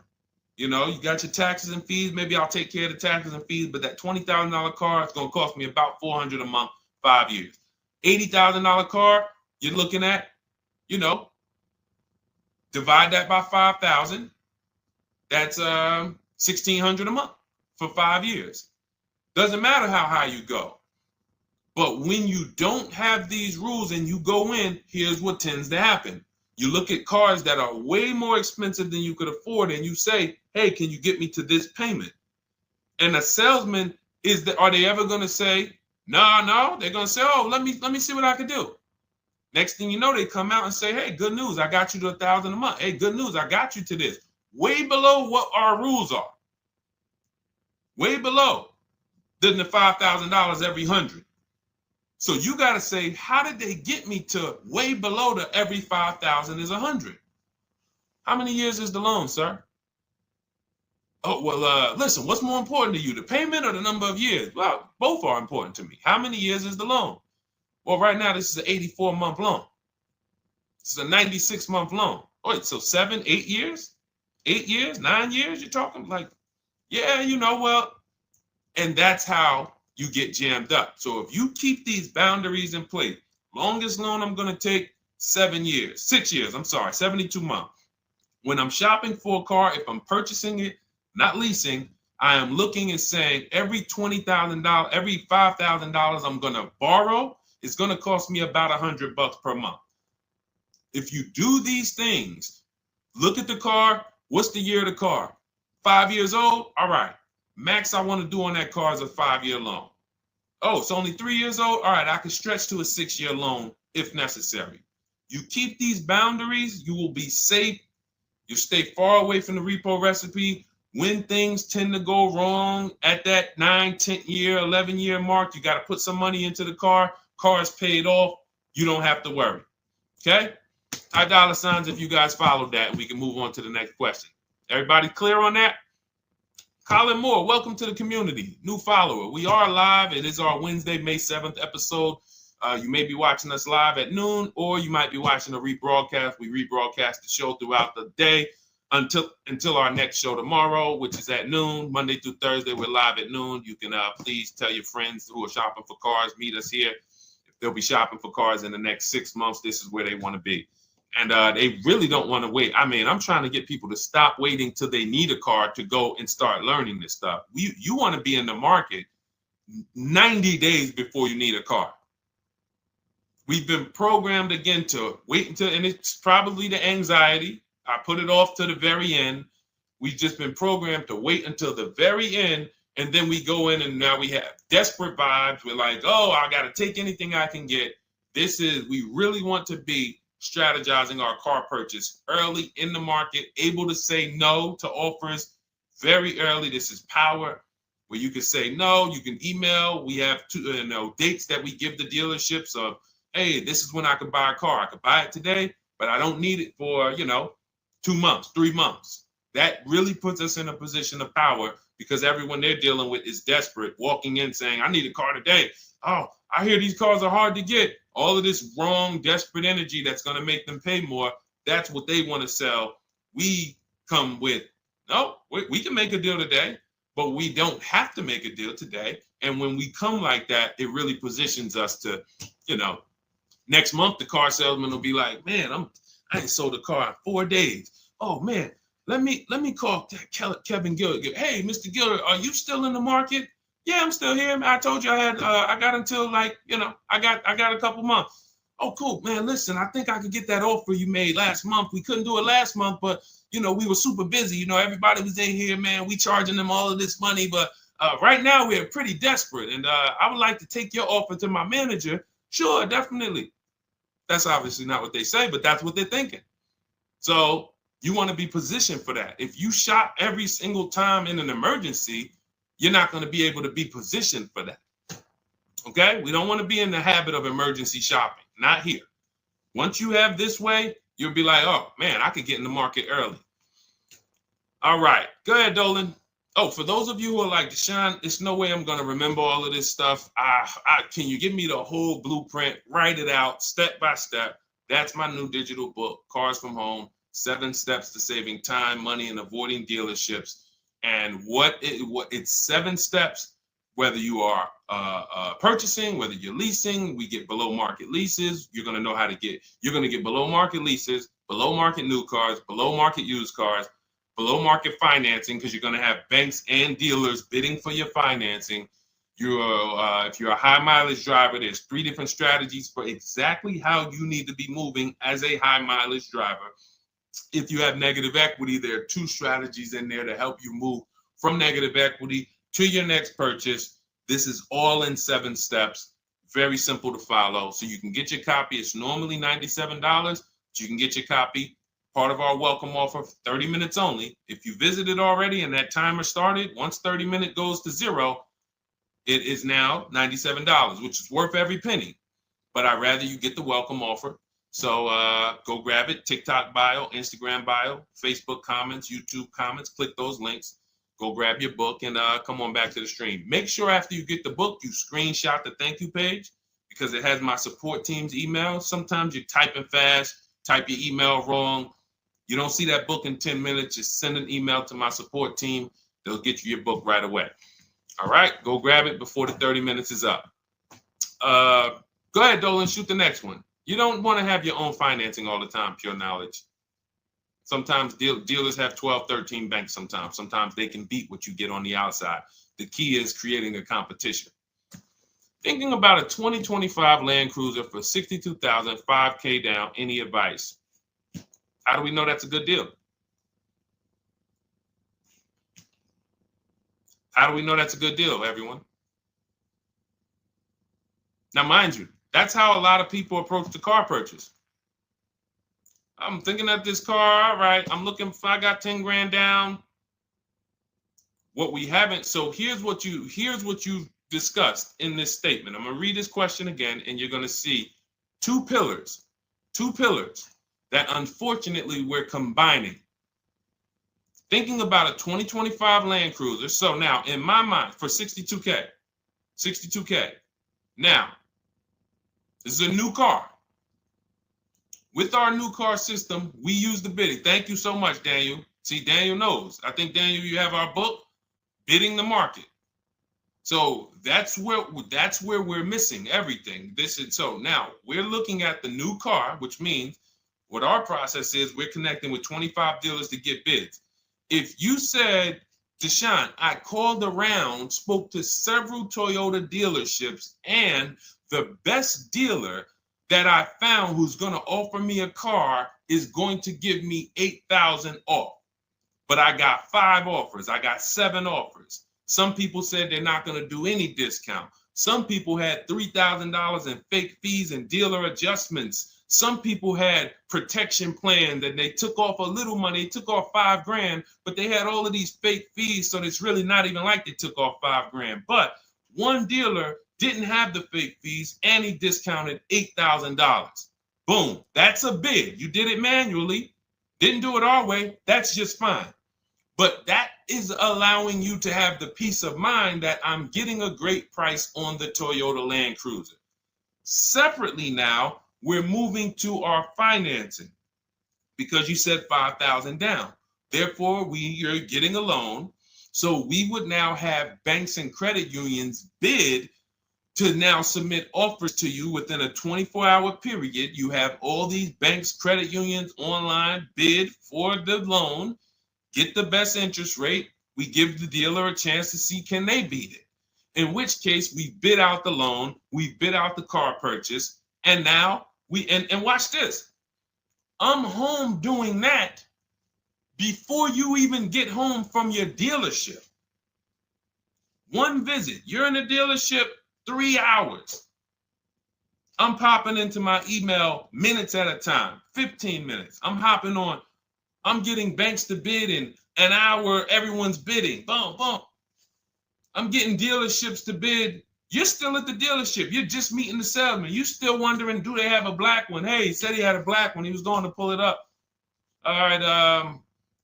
You got your taxes and fees. Maybe I'll take care of the taxes and fees, but that $20,000 car is going to cost me about $400 a month, 5 years. $80,000 car, you're looking at, divide that by 5,000. That's $1,600 a month for 5 years. Doesn't matter how high you go. But when you don't have these rules and you go in, here's what tends to happen. You look at cars that are way more expensive than you could afford, and you say, hey, can you get me to this payment? And a salesman, are they ever going to say, no? They're going to say, oh, let me see what I can do. Next thing you know, they come out and say, hey, good news, I got you to $1,000 a month. Hey, good news, I got you to this. Way below what our rules are. Way below than the $5,000 every 100. So you got to say, how did they get me to way below the every 5,000 is 100? How many years is the loan, sir? Oh, well, listen, what's more important to you, the payment or the number of years? Well, both are important to me. How many years is the loan? Well, right now, this is an 84-month loan. This is a 96-month loan. Wait, so 7, 8 years? 8 years, 9 years? You're talking like, yeah, well, and that's how you get jammed up. So if you keep these boundaries in place, longest loan I'm going to take 6 years, 72 months. When I'm shopping for a car, if I'm purchasing it, not leasing, I am looking and saying every $20,000, every $5,000 I'm going to borrow, it's going to cost me about $100 per month. If you do these things, look at the car. What's the year of the car? 5 years old? All right. Max I want to do on that car is a 5-year loan. Oh, it's only 3 years old? All right, I can stretch to a 6-year loan if necessary. You keep these boundaries, you will be safe. You stay far away from the repo recipe. When things tend to go wrong at that 9, 10 year, 11 year mark, you got to put some money into the car. Car is paid off. You don't have to worry. Okay? High dollar signs if you guys followed that. We can move on to the next question. Everybody clear on that? Colin Moore, welcome to the community. New follower. We are live. It is our Wednesday, May 7th episode. You may be watching us live at noon, or you might be watching a rebroadcast. We rebroadcast the show throughout the day until our next show tomorrow, which is at noon. Monday through Thursday, we're live at noon. You can please tell your friends who are shopping for cars, meet us here. If they'll be shopping for cars in the next 6 months. This is where they want to be. And they really don't want to wait. I mean, I'm trying to get people to stop waiting till they need a car to go and start learning this stuff. You want to be in the market 90 days before you need a car. We've been programmed again to wait until, and it's probably the anxiety. I put it off to the very end. We've just been programmed to wait until the very end, and then we go in and now we have desperate vibes. We're like, oh, I got to take anything I can get. We really want to be strategizing our car purchase early in the market, able to say no to offers very early. This is power, where you can say no. You can email. We have dates that we give the dealerships of, hey, this is when I can buy a car. I could buy it today, but I don't need it for 2 months, 3 months. That really puts us in a position of power, because everyone they're dealing with is desperate, walking in saying, I need a car today. Oh, I hear these cars are hard to get. All of this wrong, desperate energy that's going to make them pay more. That's what they want to sell. We come with, no, we can make a deal today, but we don't have to make a deal today. And when we come like that, it really positions us to, next month, the car salesman will be like, man, I ain't sold a car in 4 days. Oh man, let me call Kevin Gilder. Hey, Mr. Gilder, are you still in the market? Yeah, I'm still here. I told you I got until I got a couple months. Oh, cool, man. Listen, I think I could get that offer you made last month. We couldn't do it last month, but we were super busy. Everybody was in here, man. We charging them all of this money, but right now we're pretty desperate, and I would like to take your offer to my manager. Sure, definitely. That's obviously not what they say, but that's what they're thinking. So you want to be positioned for that. If you shop every single time in an emergency, you're not going to be able to be positioned for that. Okay? We don't want to be in the habit of emergency shopping. Not here. Once you have this way, you'll be like, oh, man, I could get in the market early. All right. Go ahead, Dolan. Oh, for those of you who are like, Deshone, there's no way I'm going to remember all of this stuff. Can you give me the whole blueprint? Write it out step by step. That's my new digital book, Cars from Home, 7 Steps to Saving Time, Money, and Avoiding Dealerships. And it's 7 steps, whether you are purchasing, whether you're leasing. We get below market leases. You're going to get below market leases, below market new cars, below market used cars, below market financing, because you're going to have banks and dealers bidding for your financing. If you're a high mileage driver, there's 3 different strategies for exactly how you need to be moving as a high mileage driver. If you have negative equity, there are 2 strategies in there to help you move from negative equity to your next purchase. This is all in 7 steps. Very simple to follow. So you can get your copy. It's normally $97, but you can get your copy. Part of our welcome offer, 30 minutes only. If you visited already and that timer started, once 30 minutes goes to 0, it is now $97, which is worth every penny. But I'd rather you get the welcome offer. So go grab it. TikTok bio, Instagram bio, Facebook comments, YouTube comments. Click those links. Go grab your book and come on back to the stream. Make sure after you get the book, you screenshot the thank you page, because it has my support team's email. Sometimes you're typing fast, type your email wrong. You don't see that book in 10 minutes. Just send an email to my support team. They'll get you your book right away. All right, go grab it before the 30 minutes is up. Go ahead, Dolan, shoot the next one. You don't want to have your own financing all the time, pure knowledge. Sometimes dealers have 12, 13 banks sometimes. Sometimes they can beat what you get on the outside. The key is creating a competition. Thinking about a 2025 Land Cruiser for $62,000, $5K down, any advice? How do we know that's a good deal? How do we know that's a good deal, everyone? Now, mind you, that's how a lot of people approach the car purchase. I'm thinking of this car. All right, I'm looking for, I got 10 grand down. What we haven't, so here's what you discussed in this statement. I'm going to read this question again, and you're going to see 2 pillars that unfortunately we're combining. Thinking about a 2025 Land Cruiser. So now in my mind, for 62K. Now, this is a new car. With our new car system, we use the bidding. Thank you so much, Daniel. See, Daniel knows. I think, Daniel, you have our book, Bidding the Market. So that's where we're missing everything. So now we're looking at the new car, which means what our process is, we're connecting with 25 dealers to get bids. If you said, Deshone, I called around, spoke to several Toyota dealerships, and the best dealer that I found who's going to offer me a car is going to give me $8,000 off. But I got 5 offers. I got 7 offers. Some people said they're not going to do any discount. Some people had $3,000 in fake fees and dealer adjustments. Some people had protection plans and they took off a little money, took off $5,000, but they had all of these fake fees. So it's really not even like they took off $5,000. But one dealer didn't have the fake fees and he discounted $8,000. Boom. That's a bid. You did it manually. Didn't do it our way. That's just fine. But that is allowing you to have the peace of mind that I'm getting a great price on the Toyota Land Cruiser. Separately now, we're moving to our financing because you said $5,000 down. Therefore, you're getting a loan. So we would now have banks and credit unions bid to now submit offers to you within a 24-hour period. You have all these banks, credit unions online bid for the loan. Get the best interest rate. We give the dealer a chance to see can they beat it. In which case we bid out the loan, we bid out the car purchase, and now and watch this. I'm home doing that before you even get home from your dealership. One visit, you're in the dealership 3 hours. I'm popping into my email minutes at a time, 15 minutes. I'm hopping on. I'm getting banks to bid in an hour. Everyone's bidding. Boom, boom. I'm getting dealerships to bid. You're still at the dealership. You're just meeting the salesman. You're still wondering, do they have a black one? Hey, he said he had a black one. He was going to pull it up. All right.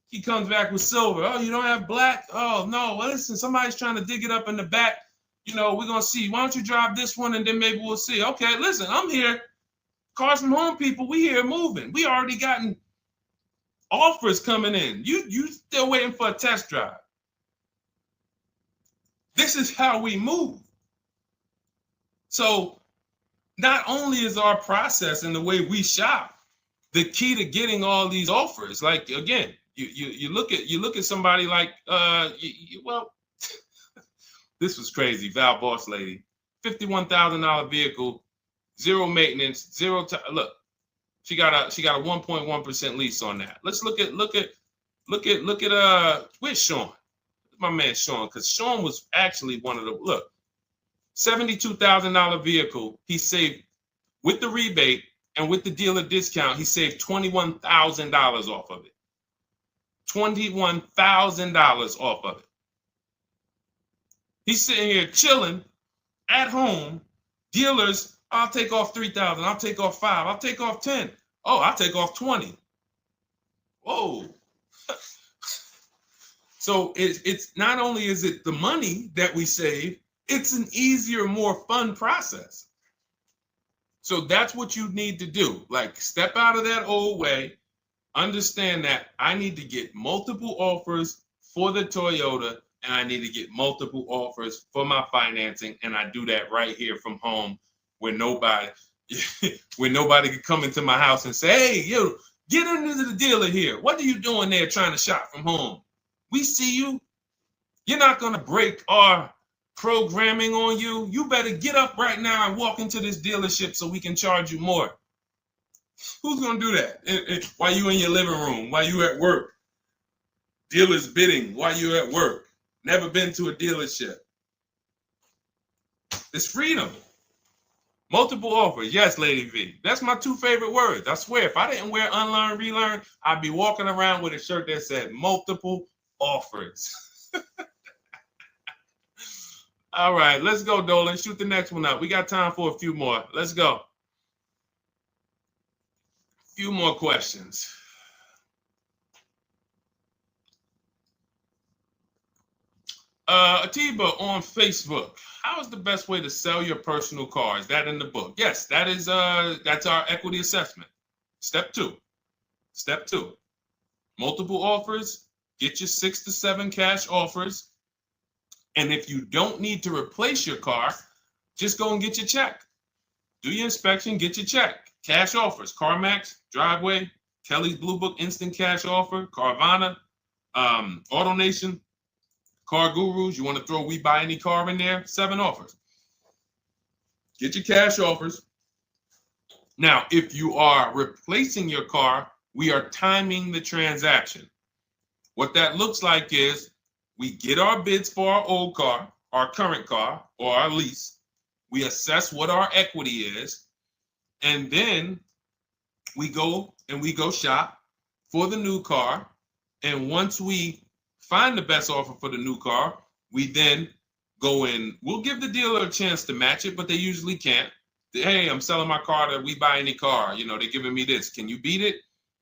He comes back with silver. Oh, you don't have black? Oh, no. Well, listen, somebody's trying to dig it up in the back. We're going to see. Why don't you drive this one and then maybe we'll see. Okay, listen, I'm here. Cars from home people, we here moving. We already gotten offers coming in. You still waiting for a test drive. This is how we move. So not only is our process and the way we shop the key to getting all these offers, like again, you look at somebody like this was crazy. Val Boss lady, $51,000 vehicle, zero maintenance, zero time. Look. She got a 1.1% lease on that. Let's look at where's Sean? My man Sean, because Sean was actually one of the $72,000 vehicle. He saved with the rebate and with the dealer discount. He saved $21,000 off of it. $21,000 off of it. He's sitting here chilling at home. Dealers, I'll take off 3,000. I'll take off 5. I'll take off 10. Oh, I'll take off 20. Whoa. So it's not only is it the money that we save, it's an easier, more fun process. So that's what you need to do. Like, step out of that old way. Understand that I need to get multiple offers for the Toyota, and I need to get multiple offers for my financing, and I do that right here from home, where nobody could come into my house and say, hey, yo, get into the dealer here. What are you doing there trying to shop from home? We see you. You're not going to break our programming on you. You better get up right now and walk into this dealership so we can charge you more. Who's going to do that? While you in your living room, while you at work? Dealers bidding while you at work. Never been to a dealership. It's freedom. Multiple offers. Yes, Lady V. That's my 2 favorite words. I swear, if I didn't wear unlearn, relearn, I'd be walking around with a shirt that said multiple offers. All right, let's go, Dolan. Shoot the next one up. We got time for a few more. Let's go. Few more questions. Atiba on Facebook. How is the best way to sell your personal car? Is that in the book? Yes, that's our equity assessment. Step 2. Step 2. Multiple offers. Get your 6 to 7 cash offers. And if you don't need to replace your car, just go and get your check. Do your inspection, get your check. Cash offers, CarMax, Driveway, Kelly's Blue Book Instant Cash Offer, Carvana, AutoNation, Car Gurus. You want to throw We Buy Any Car in there? 7 offers. Get your cash offers. Now, if you are replacing your car, we are timing the transaction. What that looks like is we get our bids for our old car, our current car, or our lease. We assess what our equity is, and then we go shop for the new car. And once we find the best offer for the new car, we then go in. We'll give the dealer a chance to match it, but they usually can't. Hey, I'm selling my car to We Buy Any Car. You know, they're giving me this. Can you beat it?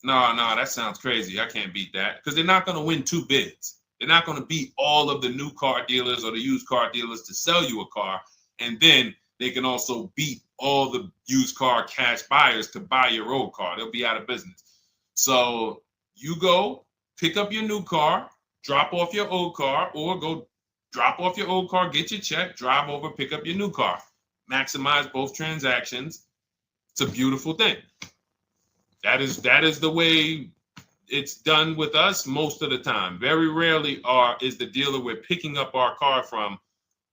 No, that sounds crazy. I can't beat that, because they're not going to win 2 bids. They're not going to beat all of the new car dealers or the used car dealers to sell you a car. And then they can also beat all the used car cash buyers to buy your old car. They'll be out of business. So you go pick up your new car, drop off your old car, or go drop off your old car, get your check, drive over, pick up your new car. Maximize both transactions. It's a beautiful thing. That is the way it's done with us most of the time. Very rarely is the dealer we're picking up our car from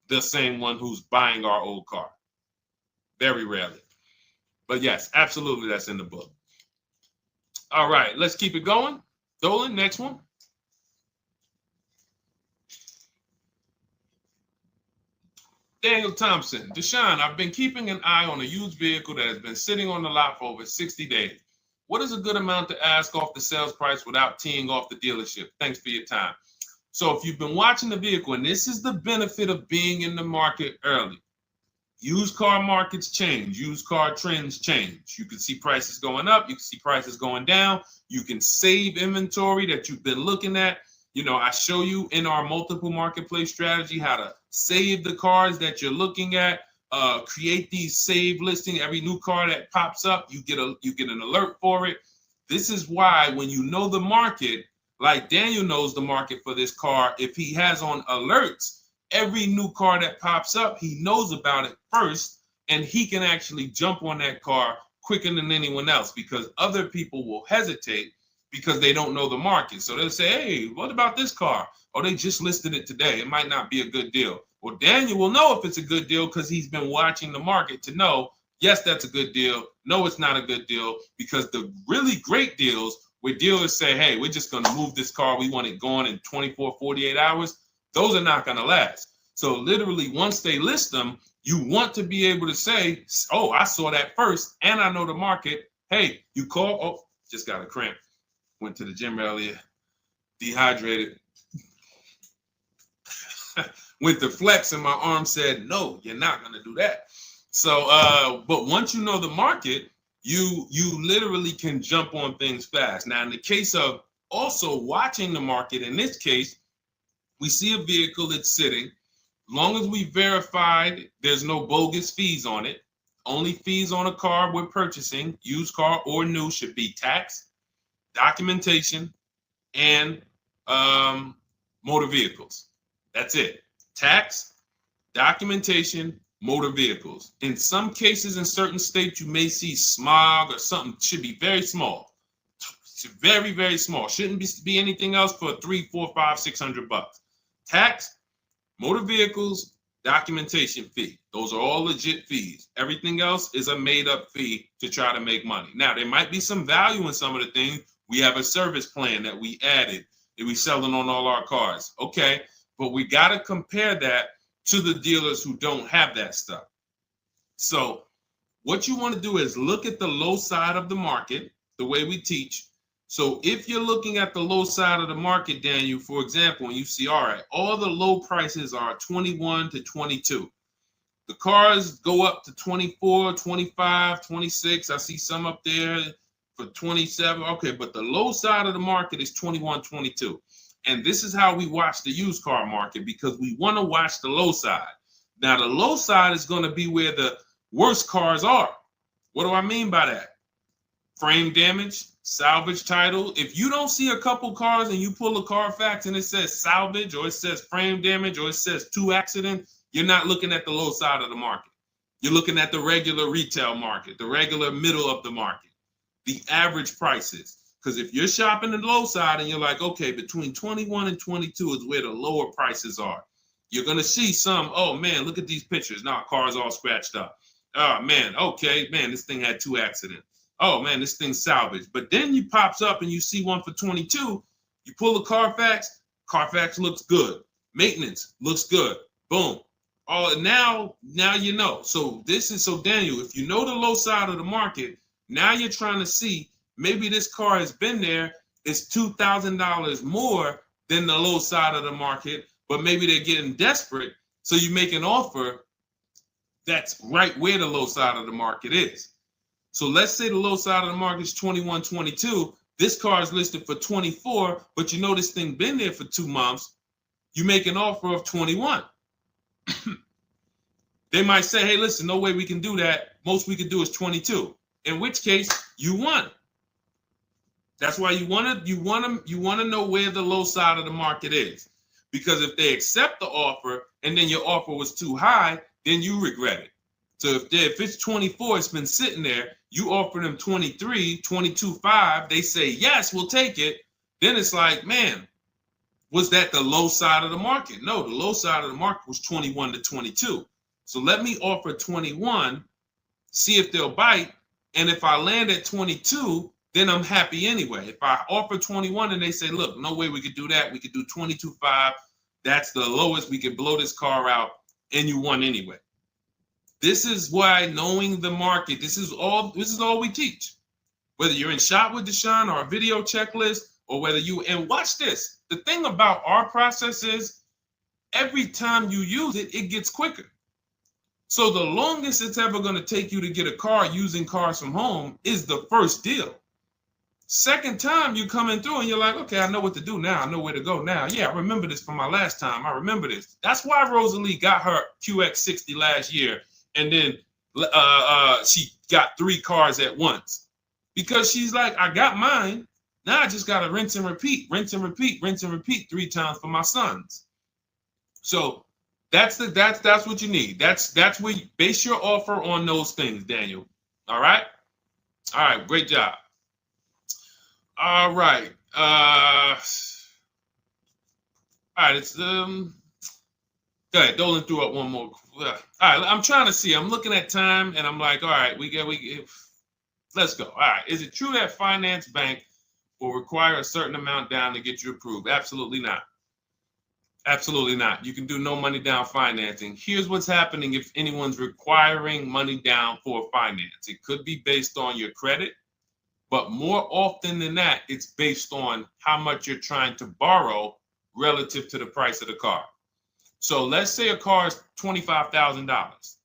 the same one who's buying our old car. Very rarely. But yes, absolutely, that's in the book. All right, let's keep it going. Dolan, next one. Daniel Thompson, Deshone, I've been keeping an eye on a used vehicle that has been sitting on the lot for over 60 days. What is a good amount to ask off the sales price without teeing off the dealership? Thanks for your time. So if you've been watching the vehicle, and this is the benefit of being in the market early, used car markets change, used car trends change. You can see prices going up, you can see prices going down, you can save inventory that you've been looking at. You know, I show you in our multiple marketplace strategy how to save the cars that you're looking at, create these save listing. Every new car that pops up, you get an alert for it. This is why when you know the market, like Daniel knows the market for this car, if he has on alerts, every new car that pops up, he knows about it first, and he can actually jump on that car quicker than anyone else, because other people will hesitate because they don't know the market. So they'll say, hey, what about this car? Oh, they just listed it today. It might not be a good deal. Well, Daniel will know if it's a good deal because he's been watching the market to know, yes, that's a good deal. No, it's not a good deal, because the really great deals where dealers say, hey, we're just going to move this car. We want it gone in 24, 48 hours. Those are not going to last. So literally, once they list them, you want to be able to say, oh, I saw that first and I know the market. Hey, you call, oh, just got a cramp. Went to the gym earlier, dehydrated. Went to flex and my arm said, no, you're not going to do that. So, but once you know the market, you literally can jump on things fast. Now, in the case of also watching the market, in this case, we see a vehicle that's sitting. As long as we verified there's no bogus fees on it, only fees on a car we're purchasing, used car or new, should be tax, documentation, and motor vehicles. That's it. Tax, documentation, motor vehicles. In some cases, in certain states, you may see smog or something. Should be very small. Very, very small. Shouldn't be anything else for $300, $400, $500, $600. Tax, motor vehicles, documentation fee. Those are all legit fees. Everything else is a made-up fee to try to make money. Now, there might be some value in some of the things. We have a service plan that we added that we selling on all our cars. Okay, but we got to compare that to the dealers who don't have that stuff. So what you want to do is look at the low side of the market, the way we teach. So if you're looking at the low side of the market, Daniel, for example, and you see, all right, all the low prices are 21 to 22. The cars go up to 24, 25, 26. I see some up there for 27. Okay, but the low side of the market is 21, 22. And this is how we watch the used car market, because we want to watch the low side. Now, the low side is going to be where the worst cars are. What do I mean by that? frame damage, salvage title. If you don't see a couple cars and you pull a Carfax and it says salvage or it says frame damage or it says 2 accident, you're not looking at the low side of the market. You're looking at the regular retail market, the regular middle of the market, the average prices. Because if you're shopping the low side and you're like, okay, between 21 and 22 is where the lower prices are, you're going to see some, oh man, look at these pictures. Now, car's all scratched up. Oh man, okay, man, this thing had 2 accidents. Oh man, this thing's salvaged. But then you pops up and you see one for 22. You pull the Carfax looks good. Maintenance looks good. Boom. Oh, now you know. So Daniel, if you know the low side of the market, now you're trying to see maybe this car has been there. It's $2,000 more than the low side of the market, but maybe they're getting desperate. So you make an offer that's right where the low side of the market is. So let's say the low side of the market is 21, 22. This car is listed for 24, but you know this thing been there for 2 months. You make an offer of 21. They might say, hey, listen, no way we can do that. Most we can do is 22. In which case, you won. That's why you want to know where the low side of the market is. Because if they accept the offer and then your offer was too high, then you regret it. So if it's 24, it's been sitting there, you offer them 23, 22.5, they say, yes, we'll take it. Then it's like, man, was that the low side of the market? No, the low side of the market was 21 to 22. So let me offer 21, see if they'll bite. And if I land at 22, then I'm happy anyway. If I offer 21 and they say, look, no way we could do that. We could do 22.5. That's the lowest. We could blow this car out and you won anyway. This is why knowing the market, this is all we teach. Whether you're in Shop with Deshone or a video checklist, or whether and watch this. The thing about our process is every time you use it, it gets quicker. So the longest it's ever going to take you to get a car using Cars from Home is the first deal. Second time you coming through and you're like, okay, I know what to do now. I know where to go now. Yeah, I remember this from my last time. I remember this. That's why Rosalie got her QX60 last year. And then she got 3 cars at once because she's like, I got mine. Now I just got to rinse and repeat 3 times for my sons. So that's what you need. That's where you base your offer on those things, Daniel. All right. Great job. All right. All right. It's Go ahead, Dolan threw up one more. All right, I'm trying to see. I'm looking at time, and I'm like, all right, let's go. All right, is it true that finance bank will require a certain amount down to get you approved? Absolutely not. Absolutely not. You can do no money down financing. Here's what's happening if anyone's requiring money down for finance. It could be based on your credit, but more often than that, it's based on how much you're trying to borrow relative to the price of the car. So let's say a car is $25,000.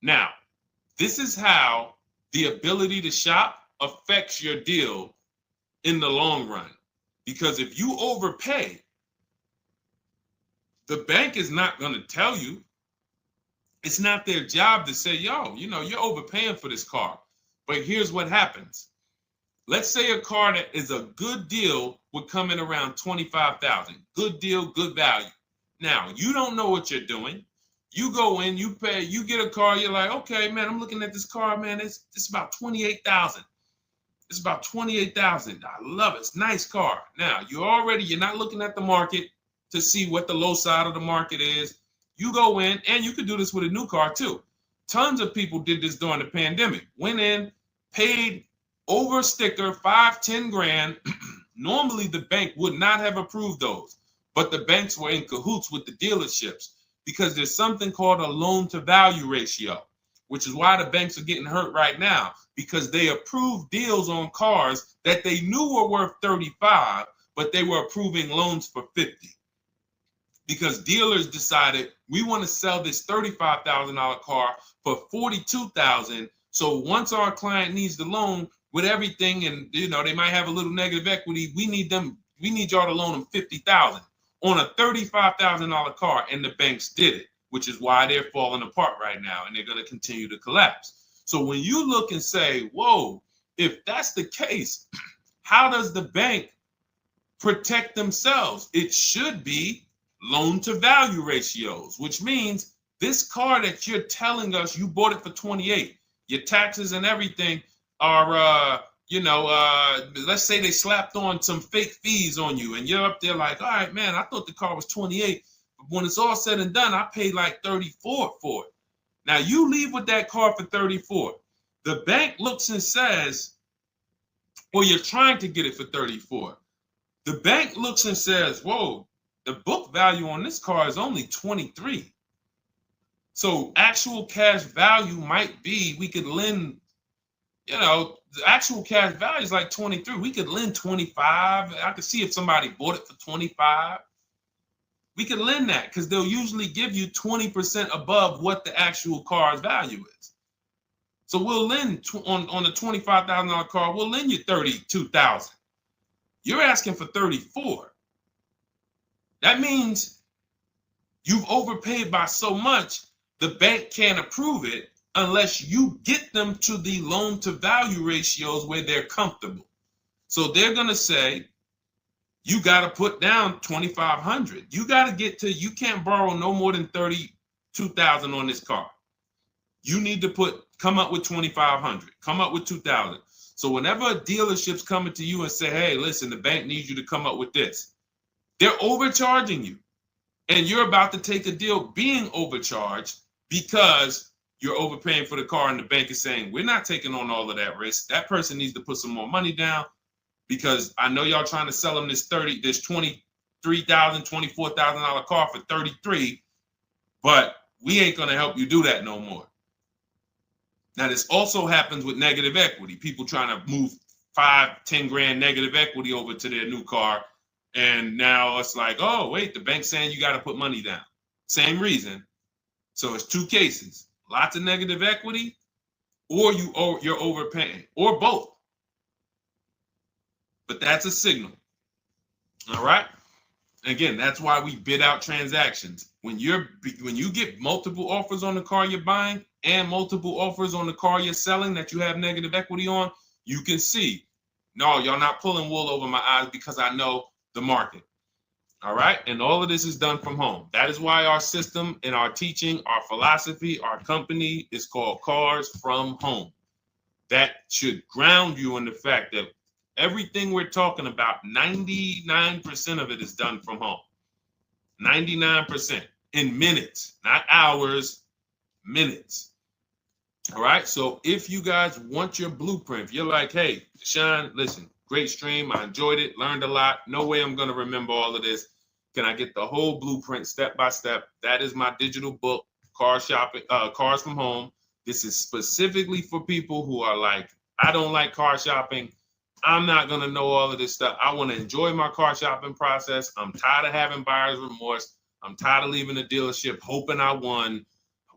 Now, this is how the ability to shop affects your deal in the long run. Because if you overpay, the bank is not going to tell you. It's not their job to say, yo, you're overpaying for this car. But here's what happens. Let's say a car that is a good deal would come in around $25,000. Good deal, good value. Now, you don't know what you're doing. You go in, you pay, you get a car, you're like, okay, man, I'm looking at this car, man, it's about $28,000. It's about $28,000. I love it. It's a nice car. Now, you're not looking at the market to see what the low side of the market is. You go in, and you could do this with a new car too. Tons of people did this during the pandemic. Went in, paid over sticker, 5-10 grand. Normally, the bank would not have approved those. But the banks were in cahoots with the dealerships because there's something called a loan to value ratio, which is why the banks are getting hurt right now because they approved deals on cars that they knew were worth 35, but they were approving loans for 50 because dealers decided we want to sell this $35,000 car for $42,000. So once our client needs the loan with everything and, they might have a little negative equity, we need y'all to loan them $50,000. On a $35,000 car, and the banks did it, which is why they're falling apart right now, and they're going to continue to collapse. So when you look and say, whoa, if that's the case, how does the bank protect themselves? It should be loan to value ratios, which means this car that you're telling us you bought it for 28, your taxes and everything are, let's say they slapped on some fake fees on you and you're up there like, all right, man, I thought the car was 28. But when it's all said and done, I paid like 34 for it. Now you leave with that car for 34. The bank looks and says, well, you're trying to get it for 34. The bank looks and says, whoa, the book value on this car is only 23. So actual cash value might be, we could lend, the actual cash value is like 23. We could lend 25. I could see if somebody bought it for 25. We could lend that because they'll usually give you 20% above what the actual car's value is. So we'll lend on a $25,000 car, we'll lend you $32,000. You're asking for 34. That means you've overpaid by so much, the bank can't approve it unless you get them to the loan to value ratios where they're comfortable. So they're going to say, you got to put down 2,500. You got to get to, you can't borrow no more than 32,000 on this car. You need to come up with 2,500, come up with 2,000. So whenever a dealership's coming to you and say, hey, listen, the bank needs you to come up with this, they're overcharging you. And you're about to take a deal being overcharged because you're overpaying for the car and the bank is saying, we're not taking on all of that risk. That person needs to put some more money down because I know y'all trying to sell them this $23,000, $24,000 car for 33, but we ain't going to help you do that no more. Now, this also happens with negative equity. People trying to move 5-10 grand negative equity over to their new car. And now it's like, oh, wait, the bank's saying you got to put money down. Same reason. So it's two cases, lots of negative equity, or you're overpaying, or both. But that's a signal. All right. Again, that's why we bid out transactions. When you get multiple offers on the car you're buying and multiple offers on the car you're selling that you have negative equity on, you can see, no, y'all not pulling wool over my eyes because I know the market. All right. And all of this is done from home. That is why our system and our teaching, our philosophy, our company is called Cars from Home. That should ground you in the fact that everything we're talking about, 99% of it is done from home. 99% in minutes, not hours, minutes. All right. So if you guys want your blueprint, if you're like, hey, Deshone, listen, great stream. I enjoyed it, learned a lot. No way I'm going to remember all of this. Can I get the whole blueprint step by step? That is my digital book, Cars from Home. This is specifically for people who are like, I don't like car shopping. I'm not going to know all of this stuff. I want to enjoy my car shopping process. I'm tired of having buyer's remorse. I'm tired of leaving the dealership hoping I won,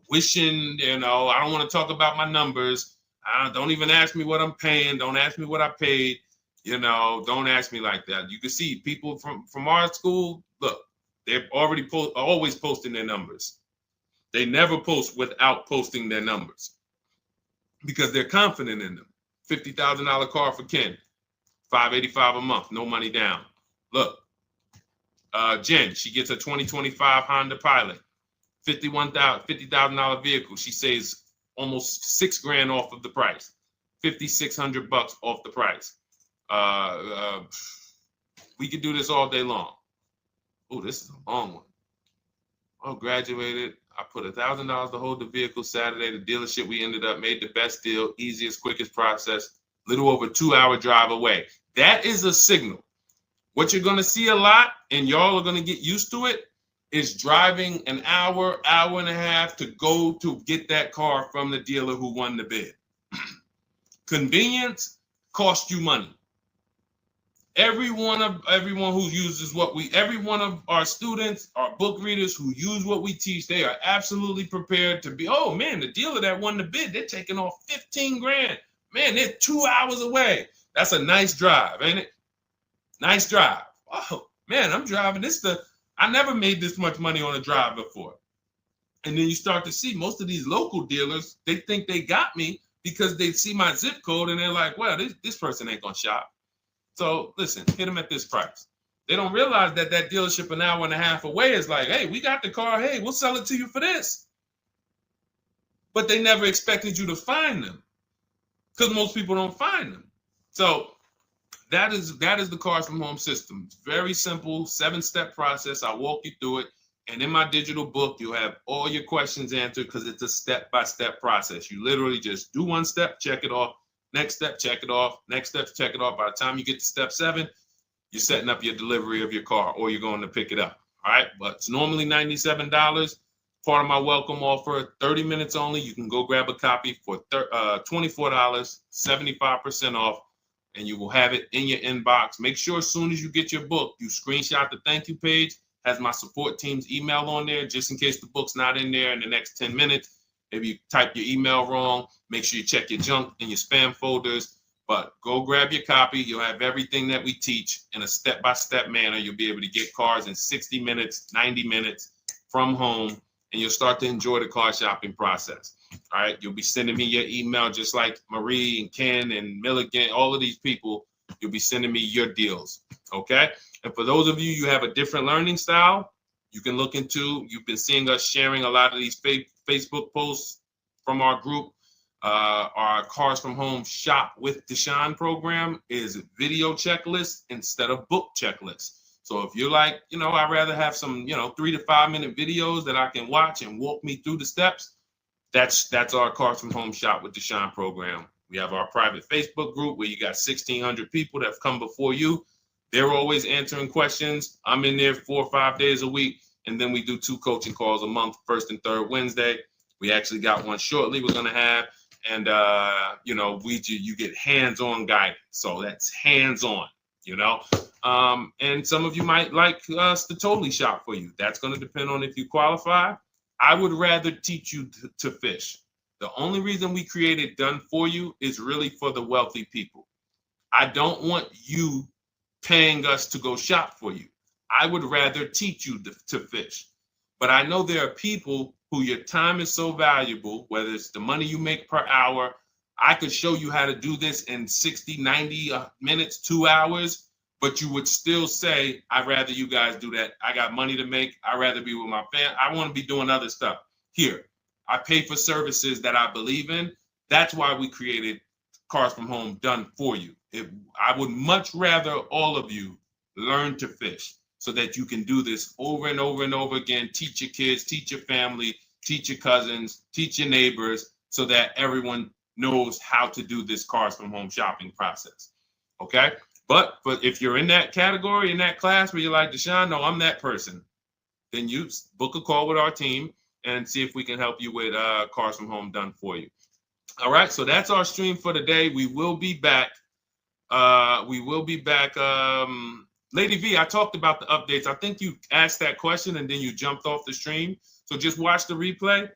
wishing, I don't want to talk about my numbers. Don't even ask me what I'm paying. Don't ask me what I paid. Don't ask me like that. You can see people from our school, look, they're already always posting their numbers. They never post without posting their numbers because they're confident in them. $50,000 car for Ken, $585 a month, no money down. Look, Jen, she gets a 2025 Honda Pilot, $50,000 vehicle. She saves almost $6,000 off of the price, $5,600 off the price. We could do this all day long. Oh, this is a long one. Oh, graduated. I put $1,000 to hold the vehicle Saturday. The dealership we ended up made the best deal, easiest, quickest process, little over 2-hour drive away. That is a signal. What you're going to see a lot, and y'all are going to get used to it, is driving an hour, hour and a half to go to get that car from the dealer who won the bid. Convenience costs you money. Every one of our students, our book readers who use what we teach, they are absolutely prepared to be, oh man, the dealer that won the bid, they're taking off $15,000. Man, they're 2 hours away. That's a nice drive, ain't it? Nice drive. Oh man, I'm driving I never made this much money on a drive before. And then you start to see most of these local dealers, they think they got me, because they see my zip code and they're like, well, this person ain't gonna shop. So listen, hit them at this price. They don't realize that that dealership an hour and a half away is like, hey, we got the car. Hey, we'll sell it to you for this. But they never expected you to find them because most people don't find them. So that is the Cars from Home system. It's very simple, 7-step process. I'll walk you through it. And in my digital book, you'll have all your questions answered because it's a step-by-step process. You literally just do one step, check it off. Next step, check it off. Next step, check it off. By the time you get to step 7, you're setting up your delivery of your car or you're going to pick it up. All right. But it's normally $97. Part of my welcome offer, 30 minutes only. You can go grab a copy for $24, 75% off, and you will have it in your inbox. Make sure as soon as you get your book, you screenshot the thank you page, has my support team's email on there, just in case the book's not in there in the next 10 minutes. Maybe you type your email wrong. Make sure you check your junk and your spam folders. But go grab your copy. You'll have everything that we teach in a step-by-step manner. You'll be able to get cars in 60 minutes, 90 minutes from home, and you'll start to enjoy the car shopping process. All right. You'll be sending me your email just like Marie and Ken and Milligan, all of these people. You'll be sending me your deals. Okay. And for those of you, you have a different learning style, you can look into, you've been seeing us sharing a lot of these Facebook posts from our group. Our Cars from Home Shop with Deshone program is video checklist instead of book checklist. So if you're like, I'd rather have some, 3 to 5 minute videos that I can watch and walk me through the steps, that's our Cars from Home Shop with Deshone program. We have our private Facebook group where you got 1,600 people that have come before you. They're always answering questions. I'm in there 4 or 5 days a week. And then we do 2 coaching calls a month, first and third Wednesday. We actually got one shortly we're going to have. And, you get hands-on guidance. So that's hands-on. And some of you might like us to totally shop for you. That's going to depend on if you qualify. I would rather teach you to fish. The only reason we created Done For You is really for the wealthy people. I don't want you paying us to go shop for you. I would rather teach you to fish. But I know there are people who your time is so valuable, whether it's the money you make per hour. I could show you how to do this in 60, 90 minutes, 2 hours, but you would still say, I'd rather you guys do that. I got money to make. I'd rather be with my family. I want to be doing other stuff. Here, I pay for services that I believe in. That's why we created Cars from Home Done For You. I would much rather all of you learn to fish so that you can do this over and over and over again. Teach your kids, teach your family, teach your cousins, teach your neighbors, so that everyone knows how to do this Cars from Home shopping process. Okay? But if you're in that category, in that class where you're like, Deshone, no, I'm that person, then you book a call with our team and see if we can help you with Cars from Home Done For You. All right, so that's our stream for today. We will be back. Lady V, I talked about the updates. I think you asked that question and then you jumped off the stream. So just watch the replay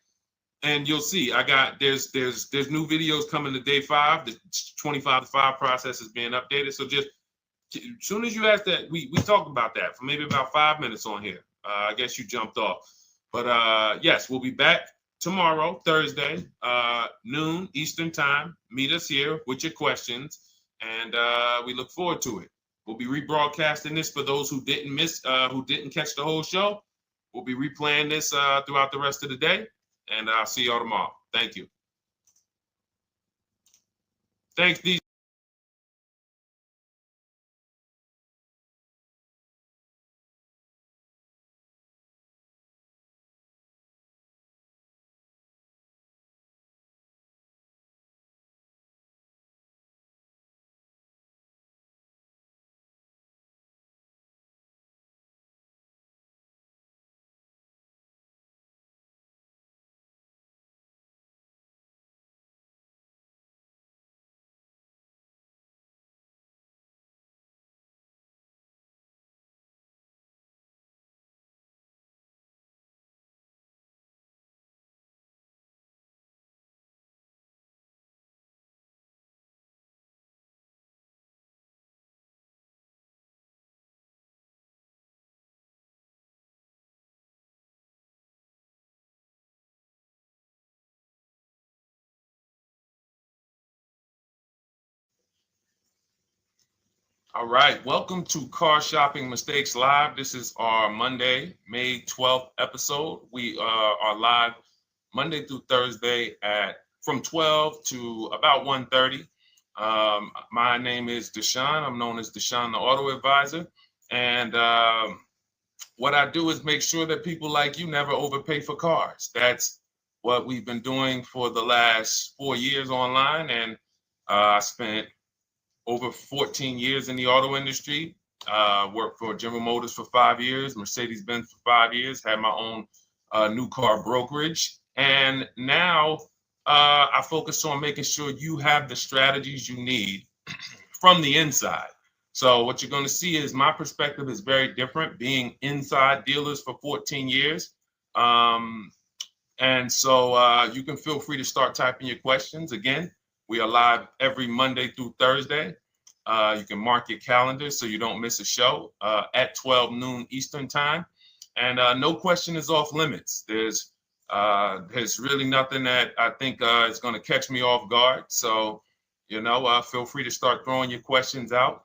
and you'll see. There's new videos coming to day 5. The 25 to 5 process is being updated. So just as soon as you asked that, we talked about that for maybe about 5 minutes on here. I guess you jumped off. But yes, we'll be back tomorrow, Thursday, noon Eastern time. Meet us here with your questions, and we look forward to it. We'll be rebroadcasting this for those who didn't catch the whole show. We'll be replaying this throughout the rest of the day, and I'll see y'all tomorrow. Thank you. Thanks, DJ. All right, welcome to Car Shopping Mistakes Live. This is our Monday, May 12th episode. We are live Monday through Thursday at from 12 to about 1:30. My name is Deshone. I'm known as Deshone the Auto Advisor. And what I do is make sure that people like you never overpay for cars. That's what we've been doing for the last 4 years online. And I spent over 14 years in the auto industry. Worked for General Motors for 5 years, Mercedes-Benz for 5 years, had my own new car brokerage. And now I focus on making sure you have the strategies you need from the inside. So what you're going to see is my perspective is very different, being inside dealers for 14 years. And so you can feel free to start typing your questions. Again, we are live every Monday through Thursday. You can mark your calendar so you don't miss a show at 12 noon Eastern time. And no question is off limits. There's really nothing that I think is going to catch me off guard. So, feel free to start throwing your questions out.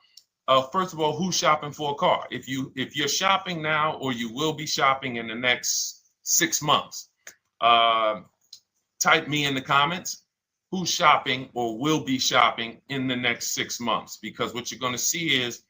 First of all, who's shopping for a car? If you're shopping now, or you will be shopping in the next 6 months, type me in the comments. Who's shopping or will be shopping in the next 6 months? Because what you're going to see is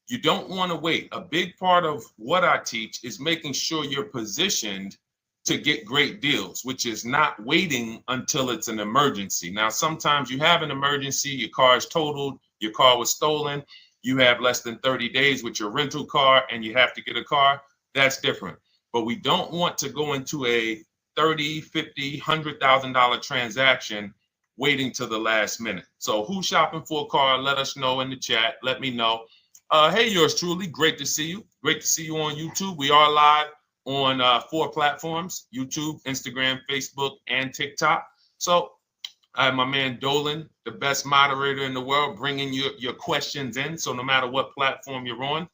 you don't want to wait. A big part of what I teach is making sure you're positioned to get great deals, which is not waiting until it's an emergency. Now, sometimes you have an emergency, your car is totaled, your car was stolen, you have less than 30 days with your rental car and you have to get a car. That's different. But we don't want to go into a $30,000, $50,000, $100,000 transaction waiting till the last minute. So who's shopping for a car? Let us know in the chat. Let me know. Hey, yours truly. Great to see you. Great to see you on YouTube. We are live on 4 platforms: YouTube, Instagram, Facebook, and TikTok. So I have my man Dolan, the best moderator in the world, bringing your questions in. So no matter what platform you're on,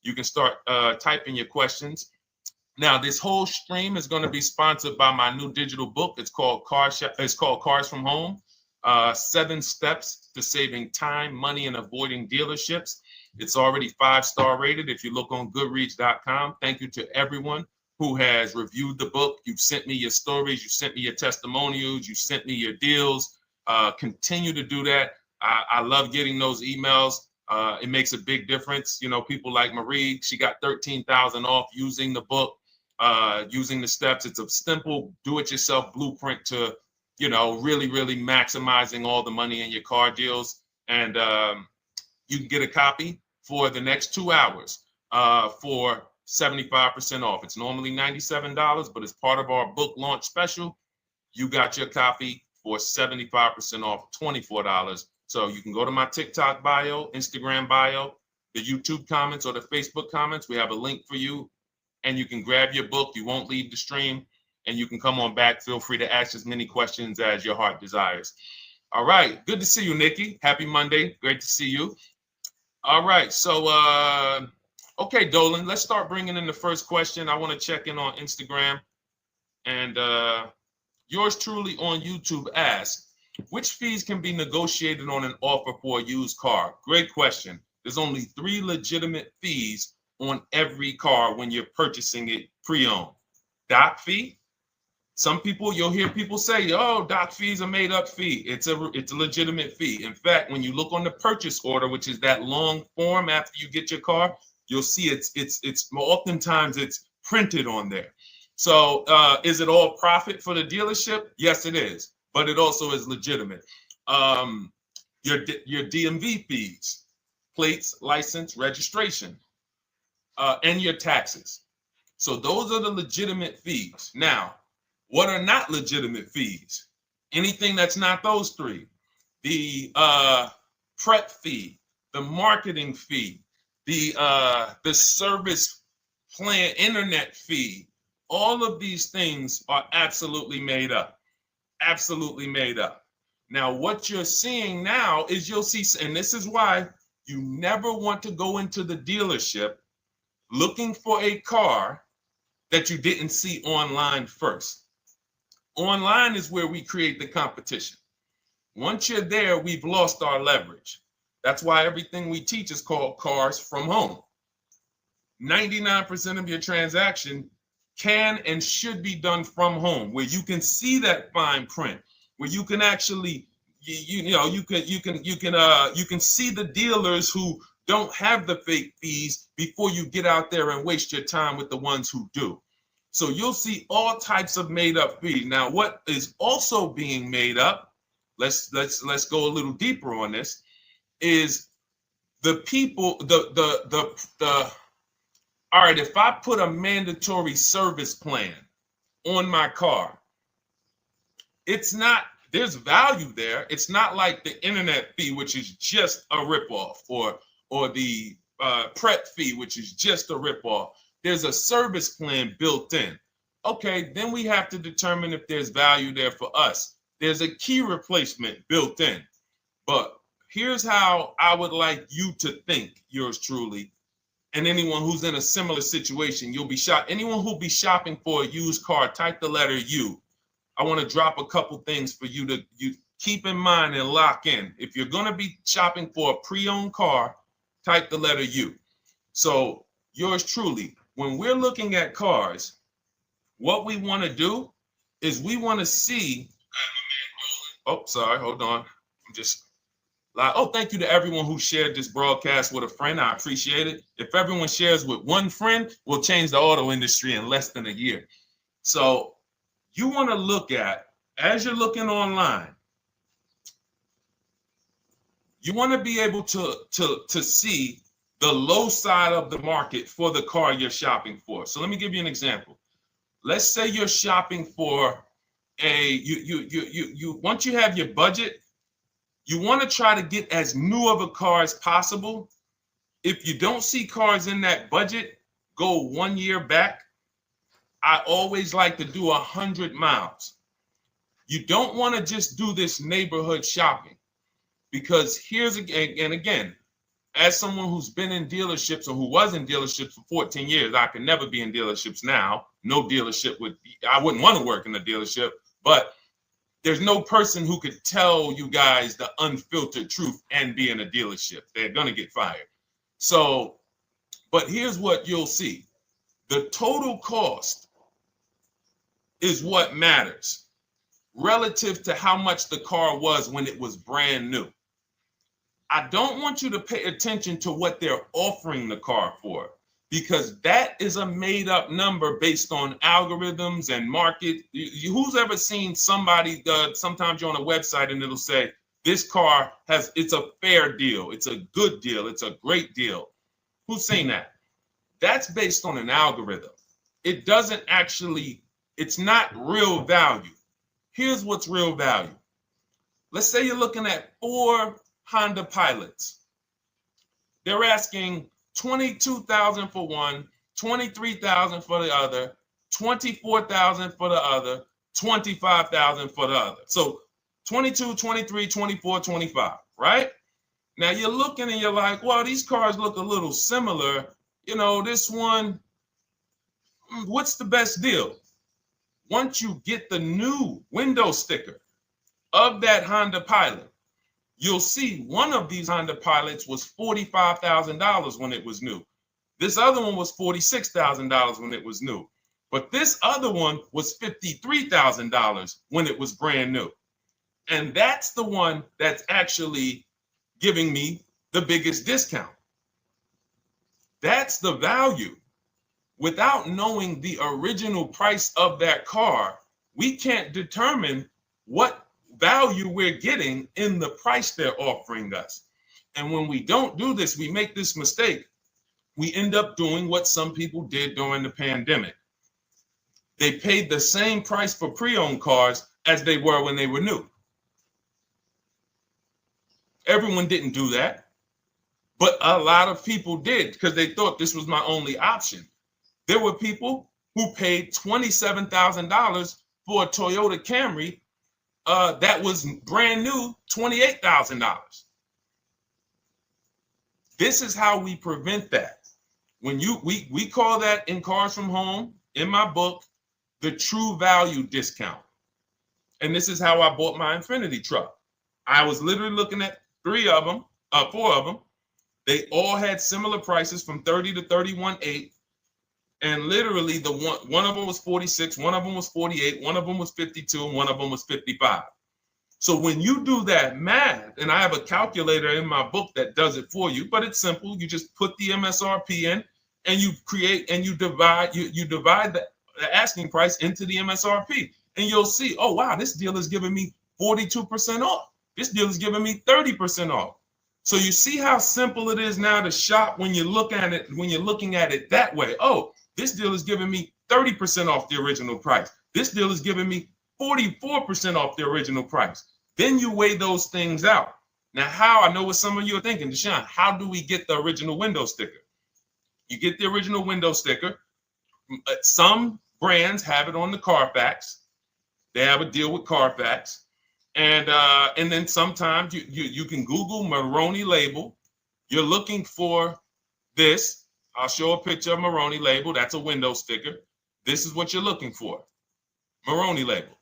you can start typing your questions. Now, this whole stream is going to be sponsored by my new digital book. It's called Cars from Home. 7 steps to saving time, money, and avoiding dealerships. It's already 5-star rated. If you look on goodreads.com, thank you to everyone who has reviewed the book. You've sent me your stories. You sent me your testimonials. You sent me your deals. Continue to do that. I love getting those emails. It makes a big difference. People like Marie, she got 13,000 off using the book, using the steps. It's a simple do-it-yourself blueprint to really, really maximizing all the money in your car deals. And you can get a copy for the next 2 hours for 75% off. It's normally $97, but as part of our book launch special, you got your copy for 75% off, $24. So you can go to my TikTok bio, Instagram bio, the YouTube comments, or the Facebook comments. We have a link for you, and you can grab your book. You won't leave the stream. And you can come on back. Feel free to ask as many questions as your heart desires. All right. Good to see you, Nikki. Happy Monday. Great to see you. All right. So, okay, Dolan, let's start bringing in the first question. I want to check in on Instagram. And yours truly on YouTube asks, which fees can be negotiated on an offer for a used car? Great question. There's only 3 legitimate fees on every car when you're purchasing it pre-owned. Doc fee. Some people, you'll hear people say, "Oh, doc fees are made up fee." It's a legitimate fee. In fact, when you look on the purchase order, which is that long form after you get your car, you'll see it's oftentimes it's printed on there. So is it all profit for the dealership? Yes, it is, but it also is legitimate. Your DMV fees, plates, license, registration, and your taxes. So those are the legitimate fees. Now, what are not legitimate fees? Anything that's not those 3. The prep fee, the marketing fee, the service plan, internet fee. All of these things are absolutely made up. Absolutely made up. Now, what you're seeing now is you'll see, and this is why you never want to go into the dealership looking for a car that you didn't see online first. Online is where we create the competition. Once you're there, we've lost our leverage. That's why everything we teach is called Cars from Home. 99% of your transaction can and should be done from home, where you can see that fine print, where you can actually you can see the dealers who don't have the fake fees before you get out there and waste your time with the ones who do. So you'll see all types of made up fees. Now, what is also being made up, let's go a little deeper on this, is the people, all right, if I put a mandatory service plan on my car, there's value there. It's not like the internet fee, which is just a ripoff, or the prep fee, which is just a ripoff. There's a service plan built in. Okay, then we have to determine if there's value there for us. There's a key replacement built in. But here's how I would like you to think, yours truly, and anyone who's in a similar situation. Anyone who'll be shopping for a used car, type the letter U. I want to drop a couple things for you to keep in mind and lock in. If you're going to be shopping for a pre-owned car, type the letter U. So yours truly, when we're looking at cars, what we want to do is we want to see. Oh, sorry, hold on. Thank you to everyone who shared this broadcast with a friend. I appreciate it. If everyone shares with one friend, we'll change the auto industry in less than a year. So you want to look at, as you're looking online, you want to be able to see the low side of the market for the car you're shopping for. So let me give you an example. Let's say you're shopping for once you have your budget, you want to try to get as new of a car as possible. If you don't see cars in that budget, go 1 year back. I always like to do 100 miles. You don't want to just do this neighborhood shopping, because again, as someone who's been in dealerships or who was in dealerships for 14 years, I can never be in dealerships now. No dealership I wouldn't want to work in a dealership, but there's no person who could tell you guys the unfiltered truth and be in a dealership. They're going to get fired. So, but here's what you'll see. The total cost is what matters relative to how much the car was when it was brand new. I don't want you to pay attention to what they're offering the car for, because that is a made up number based on algorithms and market. Who's ever seen somebody, sometimes you're on a website and it'll say, this car it's a fair deal, it's a good deal, it's a great deal. Who's seen that? That's based on an algorithm. It doesn't actually, it's not real value. Here's what's real value. Let's say you're looking at 4 Honda Pilots. They're asking $22,000 for one, $23,000 for the other, $24,000 for the other, $25,000 for the other. So 22, 23, 24, 25, right? Now you're looking and you're like, well, these cars look a little similar. You know, this one, what's the best deal? Once you get the new window sticker of that Honda Pilot, you'll see one of these Honda Pilots was $45,000 when it was new. This other one was $46,000 when it was new. But this other one was $53,000 when it was brand new. And that's the one that's actually giving me the biggest discount. That's the value. Without knowing the original price of that car, we can't determine what value we're getting in the price they're offering us. And when we don't do this, we make this mistake. We end up doing what some people did during the pandemic. They paid the same price for pre-owned cars as they were when they were new. Everyone didn't do that, but a lot of people did because they thought this was my only option. There were people who paid $27,000 for a Toyota Camry that was brand new, $28,000. This is how we prevent that. When we call that in Cars from Home, in my book, the true value discount. And this is how I bought my Infinity truck. I was literally looking at 3 of them. 4 of them. They all had similar prices from 30 to 31.8. And literally the one of them was 46, one of them was 48, one of them was 52, and one of them was 55. So when you do that math, and I have a calculator in my book that does it for you, but it's simple. You just put the MSRP in and you create and you divide the asking price into the MSRP. And you'll see, oh, wow, this deal is giving me 42% off. This deal is giving me 30% off. So you see how simple it is now to shop when you look at it, when you're looking at it that way. Oh, this deal is giving me 30% off the original price. This deal is giving me 44% off the original price. Then you weigh those things out. Now, how? I know what some of you are thinking, Deshone, how do we get the original window sticker? You get the original window sticker. Some brands have it on the Carfax. They have a deal with Carfax. And then sometimes you can Google Maroney label. You're looking for this. I'll show a picture of Maroney label. That's a window sticker. This is what you're looking for. Maroney label.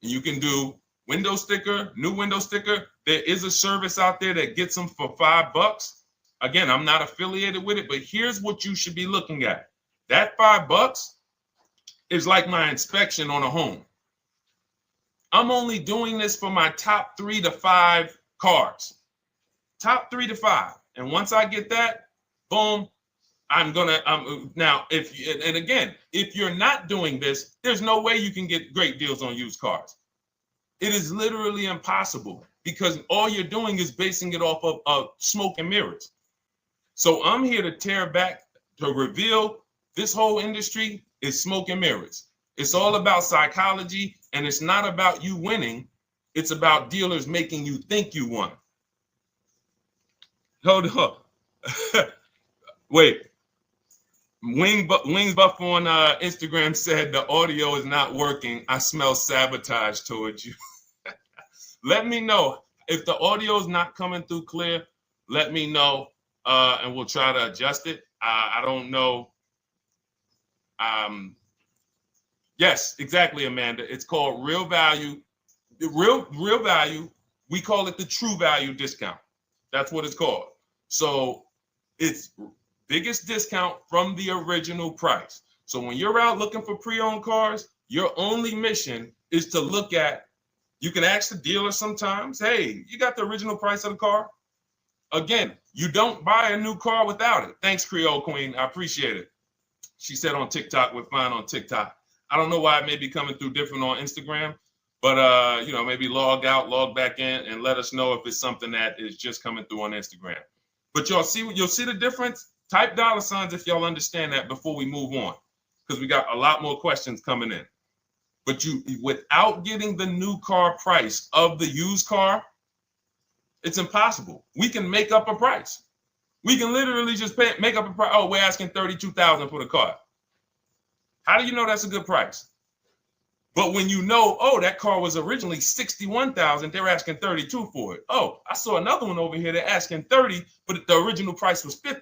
And you can do window sticker, new window sticker. There is a service out there that gets them for $5. Again, I'm not affiliated with it, but here's what you should be looking at. That $5 is like my inspection on a home. I'm only doing this for my top 3 to 5 cars. Top 3 to 5. And once I get that, boom, now, if you're not doing this, there's no way you can get great deals on used cars. It is literally impossible because all you're doing is basing it off of smoke and mirrors. So I'm here to tear back, to reveal this whole industry is smoke and mirrors. It's all about psychology, and it's not about you winning. It's about dealers making you think you won. Hold up. Wait. Wings Buff on Instagram said the audio is not working. I smell sabotage towards you. Let me know if the audio is not coming through clear. Let me know, and we'll try to adjust it. I don't know. Yes, exactly, Amanda. It's called real value. Real value. We call it the true value discount. That's what it's called. So it's biggest discount from the original price. So when you're out looking for pre-owned cars, your only mission is to look at, you can ask the dealer sometimes, hey, you got the original price of the car? Again, you don't buy a new car without it. Thanks, Creole Queen. I appreciate it. She said on TikTok, we're fine on TikTok. I don't know why it may be coming through different on Instagram, but maybe log out, log back in, and let us know if it's something that is just coming through on Instagram. But you'll see the difference. Type $ if y'all understand that before we move on, because we got a lot more questions coming in. But without getting the new car price of the used car, it's impossible. We can make up a price. We can literally just make up a price. Oh, we're asking $32,000 for the car. How do you know that's a good price? But when you know, oh, that car was originally $61,000, they're asking $32,000 for it. Oh, I saw another one over here, they're asking $30,000, but the original price was $50,000.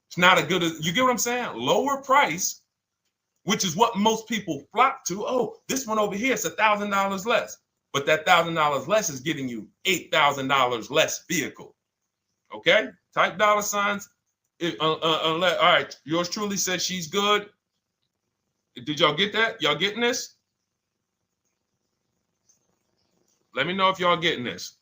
It's not a good, you get what I'm saying? Lower price, which is what most people flock to. Oh, this one over here is $1,000 less. But that $1,000 less is getting you $8,000 less vehicle. Okay? Type $. All right, yours truly said she's good. Did y'all get that? Y'all getting this? Let me know if y'all getting this.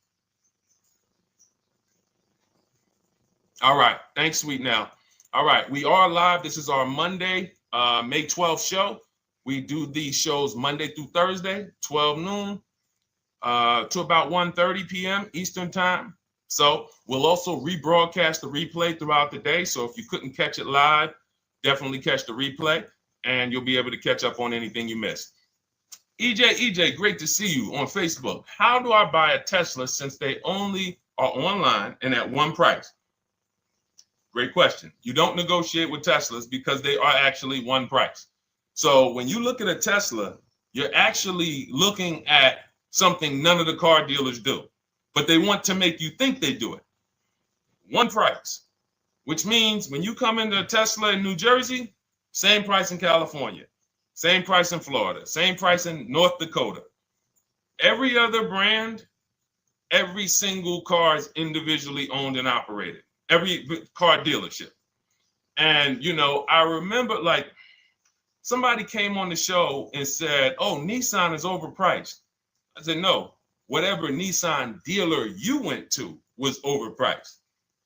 All right. Thanks, Sweet Now. All right. We are live. This is our Monday, May 12th show. We do these shows Monday through Thursday, 12 noon to about 1:30 p.m. Eastern time. So we'll also rebroadcast the replay throughout the day. So if you couldn't catch it live, definitely catch the replay, and you'll be able to catch up on anything you missed. EJ, great to see you on Facebook. How do I buy a Tesla since they only are online and at one price? Great question. You don't negotiate with Teslas because they are actually one price. So when you look at a Tesla, you're actually looking at something none of the car dealers do, but they want to make you think they do it. One price, which means when you come into a Tesla in New Jersey, same price in California, same price in Florida, same price in North Dakota. Every other brand Every single car is individually owned and operated. Every car dealership. And, you know, I remember like somebody came on the show and said, oh, Nissan is overpriced. I said, no, whatever Nissan dealer you went to was overpriced.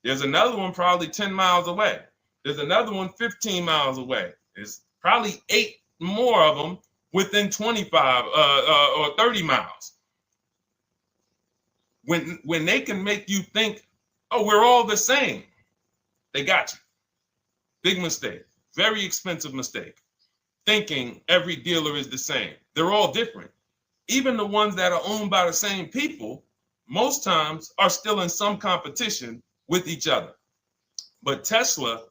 There's another one probably 10 miles away. There's another one 15 miles away. There's probably 8 more of them within 25 or 30 miles. When they can make you think, oh, we're all the same, they got you. Big mistake. Very expensive mistake. Thinking every dealer is the same. They're all different. Even the ones that are owned by the same people, most times are still in some competition with each other. But Tesla,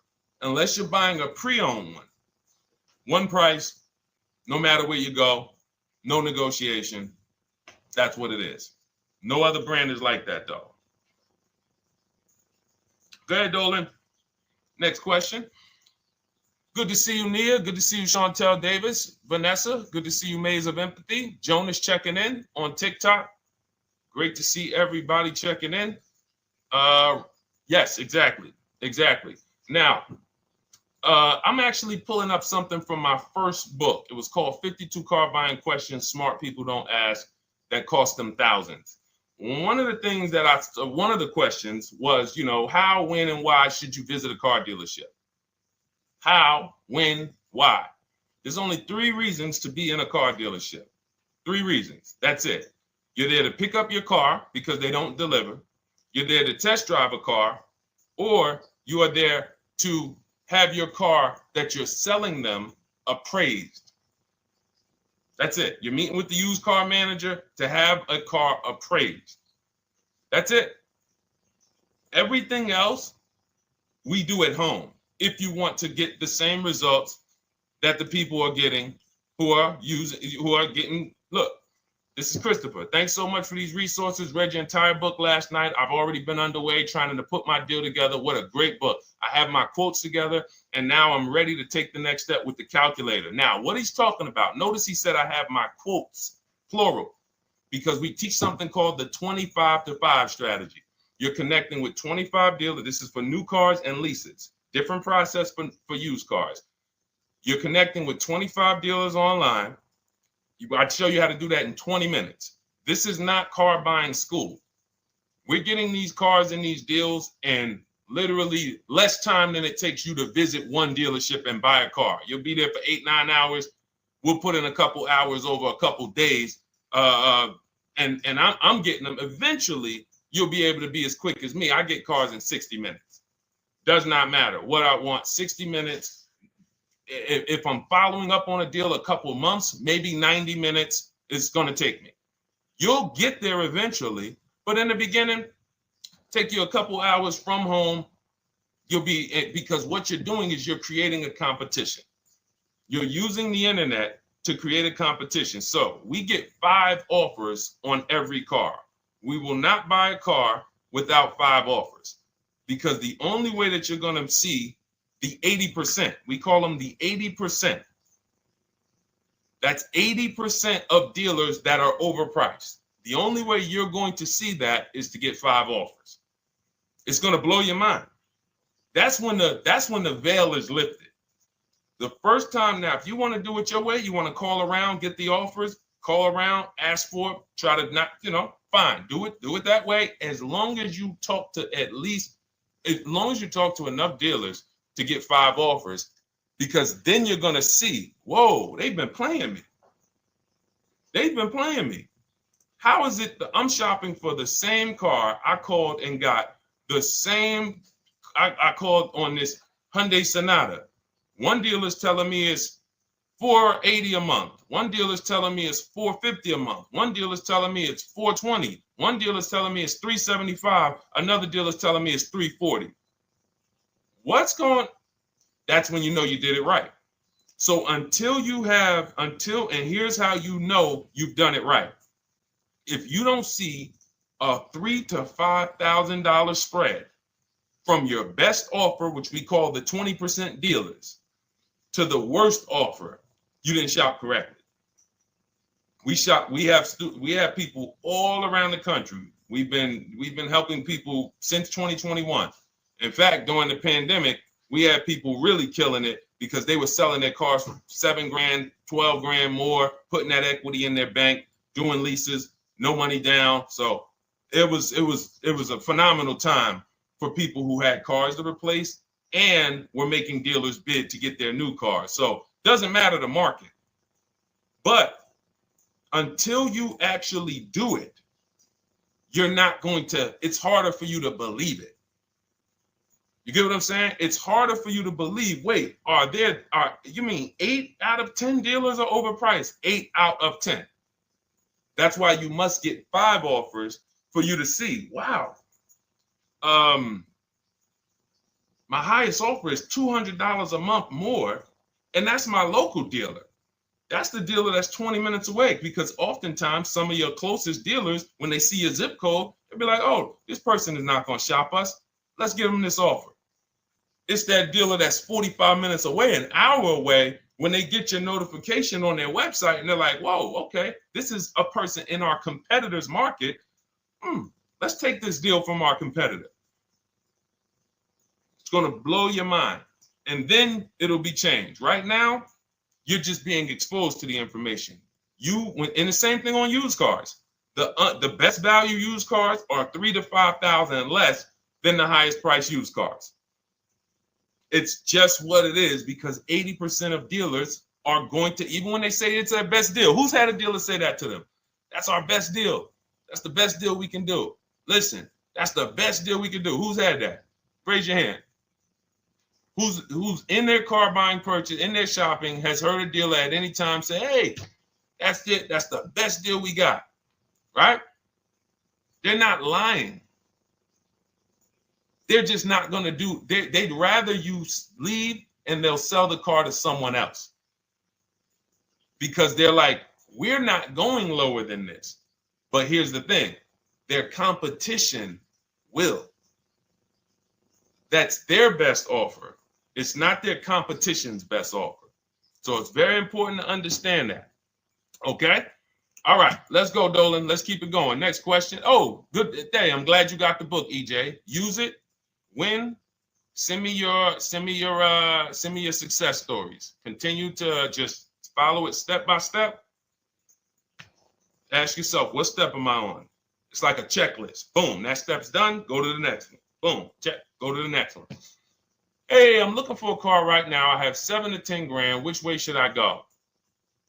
unless you're buying a pre-owned one price, no matter where you go, no negotiation. That's what it is. No other brand is like that, though. Go ahead, Dolan. Next question. Good to see you, Nia. Good to see you, Chantel Davis. Vanessa, good to see you, Maze of Empathy. Jonas checking in on TikTok. Great to see everybody checking in. Yes, exactly. Now, I'm actually pulling up something from my first book. It was called 52 Car Buying Questions Smart People Don't Ask that cost them thousands. One of the questions was, you know, how, when, and why should you visit a car dealership? How, when, why? There's only 3 reasons to be in a car dealership. 3 reasons. That's it. You're there to pick up your car because they don't deliver. You're there to test drive a car, or you are there to have your car that you're selling them appraised. That's it. You're meeting with the used car manager to have a car appraised. That's it. Everything else we do at home if you want to get the same results that the people are getting who are getting. Look, this is Christopher. Thanks so much for these resources. Read your entire book last night. I've already been underway trying to put my deal together. What a great book. I have my quotes together, and now I'm ready to take the next step with the calculator. Now, what he's talking about, notice he said I have my quotes, plural, because we teach something called the 25-to-5 strategy. You're connecting with 25 dealers. This is for new cars and leases. Different process for used cars. You're connecting with 25 dealers online. I'd show you how to do that in 20 minutes. This is not car buying school. We're getting these cars and these deals in literally less time than it takes you to visit one dealership and buy a car. You'll be there for 8-9 hours. We'll put in a couple hours over a couple days. And I'm getting them. Eventually, you'll be able to be as quick as me. I get cars in 60 minutes. Does not matter what I want. 60 minutes. If I'm following up on a deal a couple months, maybe 90 minutes is going to take me. You'll get there eventually, but in the beginning, take you a couple hours from home. Because what you're doing is you're creating a competition. You're using the internet to create a competition. So we get 5 offers on every car. We will not buy a car without 5 offers, because the only way that you're going to see the 80%, we call them the 80%. That's 80% of dealers that are overpriced. The only way you're going to see that is to get 5 offers. It's going to blow your mind. That's when the veil is lifted. The first time now, if you want to do it your way, you want to call around, get the offers, call around, ask for it, try to not, fine, do it that way. As long as you talk to enough dealers to get 5 offers, because then you're going to see, whoa, they've been playing me. How is it that I'm shopping for the same car? I called and got the same. I called on this Hyundai Sonata. One dealer's telling me it's $480 a month. One dealer's telling me it's $450 a month. One dealer's telling me it's $420. One dealer's telling me it's $375. Another dealer's telling me it's $340. That's when you know you did it right. So and here's how you know you've done it right. If you don't see a $3,000 to $5,000 spread from your best offer, which we call the 20% dealers, to the worst offer, you didn't shop correctly. We have people all around the country, We've been helping people since 2021. In fact, during the pandemic, we had people really killing it because they were selling their cars for 7 grand, 12 grand more, putting that equity in their bank, doing leases, no money down. So it was a phenomenal time for people who had cars to replace and were making dealers bid to get their new cars. So doesn't matter the market. But until you actually do it, you're not going to, it's harder for you to believe it. You get what I'm saying? It's harder for you to believe, wait, you mean 8 out of 10 dealers are overpriced? 8 out of 10. That's why you must get 5 offers for you to see, wow. My highest offer is $200 a month more, and that's my local dealer. That's the dealer that's 20 minutes away, because oftentimes some of your closest dealers, when they see your zip code, they'll be like, oh, this person is not going to shop us. Let's give them this offer. It's that dealer that's 45 minutes away, an hour away, when they get your notification on their website and they're like, whoa, okay, this is a person in our competitor's market. Let's take this deal from our competitor. It's going to blow your mind. And then it'll be changed. Right now, you're just being exposed to the information. And the same thing on used cars. The best value used cars are $3,000 to $5,000 less than the highest price used cars. It's just what it is, because 80% of dealers are going to, even when they say it's their best deal, who's had a dealer say that to them? That's our best deal. That's the best deal we can do. Listen, that's the best deal we can do. Who's had that? Raise your hand. Who's in their car buying purchase, in their shopping, has heard a dealer at any time say, hey, that's it. That's the best deal we got, right? They're not lying. They're just not going to do, they'd rather you leave and they'll sell the car to someone else. Because they're like, we're not going lower than this. But here's the thing, their competition will. That's their best offer. It's not their competition's best offer. So it's very important to understand that. Okay? All right, let's go, Dolan. Let's keep it going. Next question. Oh, good day. I'm glad you got the book, EJ. Use it. Win. Send me your success stories. Continue to just follow it step by step. Ask yourself, what step am I on? It's like a checklist. Boom, that step's done. Go to the next one. Boom, check. Go to the next one. Hey, I'm looking for a car right now. I have 7 to 10 grand. Which way should I go?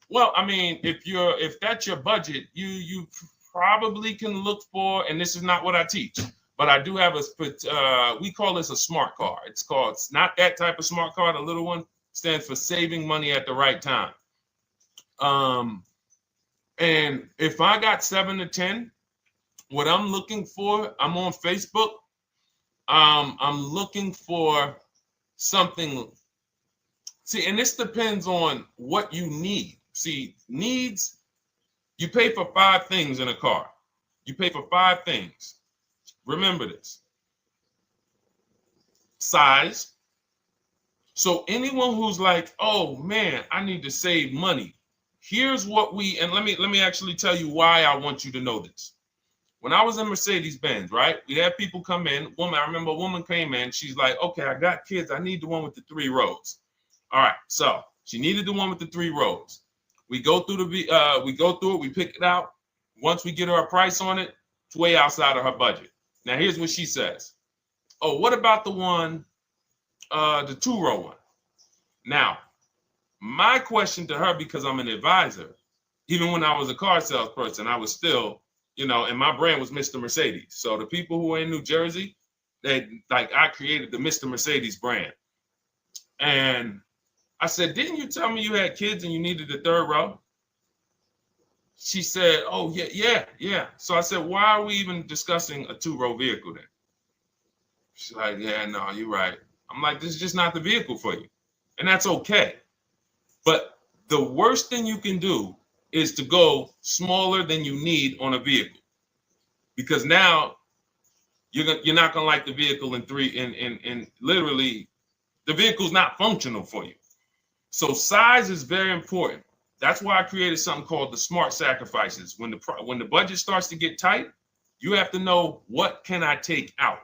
Well, I mean, if that's your budget, you probably can look for, and this is not what I teach, but I do have we call this a smart car. It's not that type of smart car. The little one stands for saving money at the right time. And if I got 7 to 10, what I'm looking for, I'm on Facebook. I'm looking for something. See, and this depends on what you need. See, needs, you pay for 5 things in a car. You pay for 5 things. Remember this. Size. So anyone who's like, oh man, I need to save money. Here's what and let me actually tell you why I want you to know this. When I was in Mercedes-Benz, right? We had people come in. I remember a woman came in. She's like, okay, I got kids. I need the one with the 3 rows. All right. So she needed the one with the 3 rows. We go through it. We pick it out. Once we get her a price on it, it's way outside of her budget. Now, here's what she says. Oh, what about the one, the 2-row one? Now, my question to her, because I'm an advisor, even when I was a car salesperson, I was still, and my brand was Mr. Mercedes. So the people who are in New Jersey, I created the Mr. Mercedes brand. And I said, didn't you tell me you had kids and you needed the 3rd row? She said, oh, yeah. So I said, why are we even discussing a 2-row vehicle then? She's like, yeah, no, you're right. I'm like, this is just not the vehicle for you. And that's okay. But the worst thing you can do is to go smaller than you need on a vehicle. Because now you're not going to like the vehicle in literally the vehicle's not functional for you. So size is very important. That's why I created something called the smart sacrifices. When the budget starts to get tight, You have to know, what can I take out?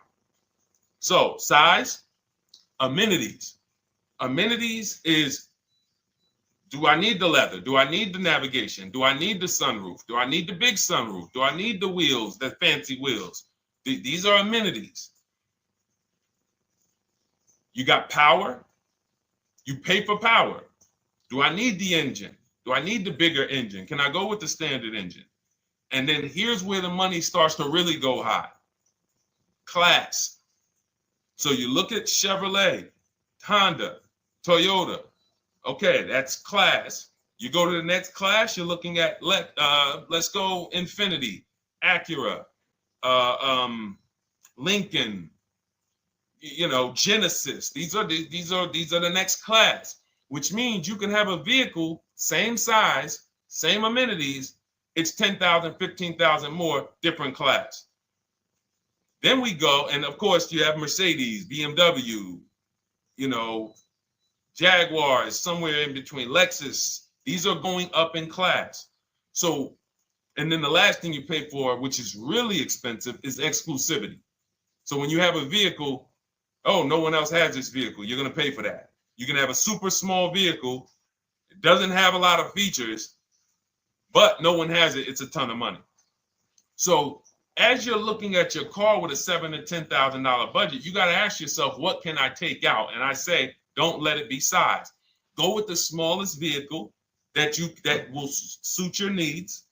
So size, amenities. Amenities is, do I need the leather? Do I need the navigation? Do I need the sunroof? Do I need the big sunroof? Do I need the wheels, the fancy wheels? These are amenities. You got power. You pay for power. Do I need the engine? Do I need the bigger engine? Can I go with the standard engine? And then here's where the money starts to really go high. Class. So you look at Chevrolet, Honda, Toyota. Okay, that's class. You go to the next class, you're looking at, let's go Infiniti, Acura, Lincoln, Genesis. These are the next class, which means you can have a vehicle, same size, same amenities. It's 10,000, 15,000 more, different class. Then we go, and of course you have Mercedes, BMW, Jaguars, somewhere in between, Lexus. These are going up in class. So, and then the last thing you pay for, which is really expensive, is exclusivity. So when you have a vehicle, oh, no one else has this vehicle, you're going to pay for that. You can have a super small vehicle. It doesn't have a lot of features, but no one has it. It's a ton of money. So as you're looking at your car with a $7,000 to $10,000 budget, you got to ask yourself, what can I take out? And I say, don't let it be size. Go with the smallest vehicle that will suit your needs,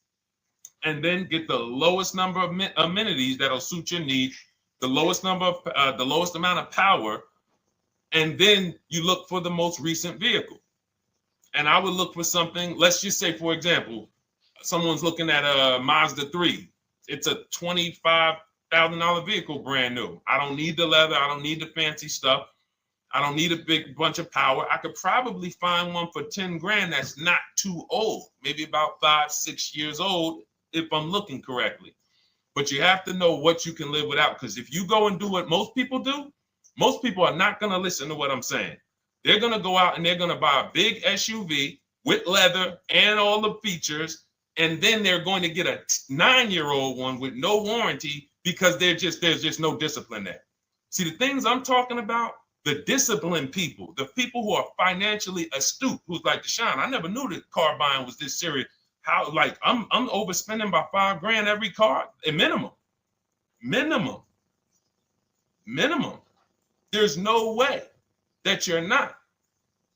and then get the lowest number of amenities that'll suit your needs, the lowest amount of power, and then you look for the most recent vehicle. And I would look for something, let's just say, for example, someone's looking at a Mazda 3. It's a $25,000 vehicle, brand new. I don't need the leather. I don't need the fancy stuff. I don't need a big bunch of power. I could probably find one for 10 grand that's not too old, maybe about 5-6 years old, if I'm looking correctly. But you have to know what you can live without, because if you go and do what most people do, most people are not going to listen to what I'm saying. They're going to go out and they're going to buy a big SUV with leather and all the features, and then they're going to get a 9-year-old one with no warranty because there's just no discipline there. See, the things I'm talking about, the disciplined people, the people who are financially astute, who's like, Deshone, I never knew that car buying was this serious. How, like, I'm overspending by $5 grand every car, a minimum. There's no way that you're not.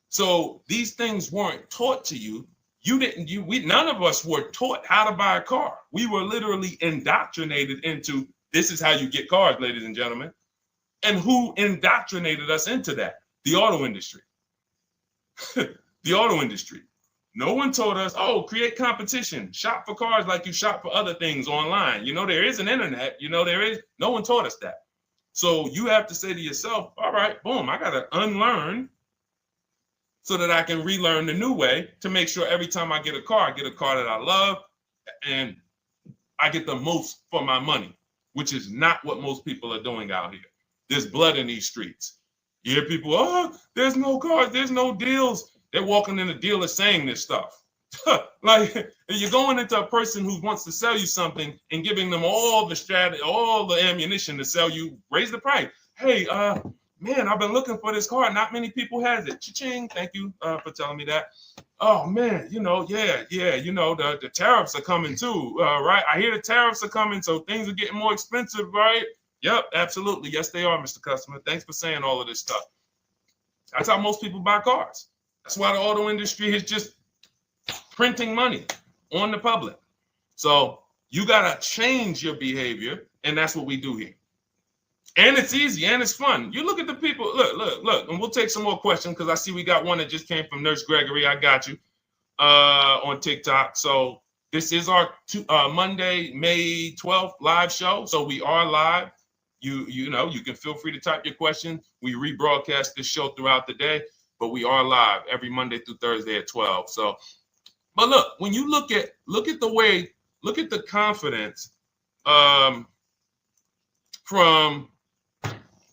So these things weren't taught to you. None of us were taught how to buy a car. We were literally indoctrinated into, this is how you get cars, ladies and gentlemen. And who indoctrinated us into that? The auto industry. The auto industry. No one told us, oh, create competition, shop for cars like you shop for other things online. There is an internet, there is. No one taught us that. So you have to say to yourself, all right, boom, I got to unlearn so that I can relearn the new way to make sure every time I get a car that I love and I get the most for my money, which is not what most people are doing out here. There's blood in these streets. You hear people, oh, there's no cars, there's no deals. They're walking in the dealer saying this stuff. Like, you're going into a person who wants to sell you something and giving them all the strategy, all the ammunition to sell you, raise the price. Hey, man, I've been looking for this car. Not many people has it. Cha-ching. Thank you for telling me that. Oh, man, the tariffs are coming too, right? I hear the tariffs are coming, so things are getting more expensive, right? Yep, absolutely. Yes, they are, Mr. Customer. Thanks for saying all of this stuff. That's how most people buy cars. That's why the auto industry is just printing money on the public. So you got to change your behavior, and that's what we do here. And it's easy, and it's fun. You look at the people. Look, and we'll take some more questions because I see we got one that just came from Nurse Gregory. I got you on TikTok. So this is our Monday, May 12th live show. So we are live. You can feel free to type your question. We rebroadcast this show throughout the day, but we are live every Monday through Thursday at 12. So, but look, when you look at the confidence from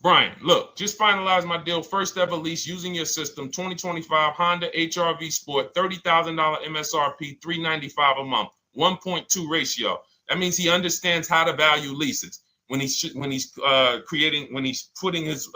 Brian. Look, just finalized my deal. First ever lease using your system. 2025 Honda HR-V Sport, $30,000 MSRP, $395 a month, 1.2 ratio. That means he understands how to value leases when he's putting his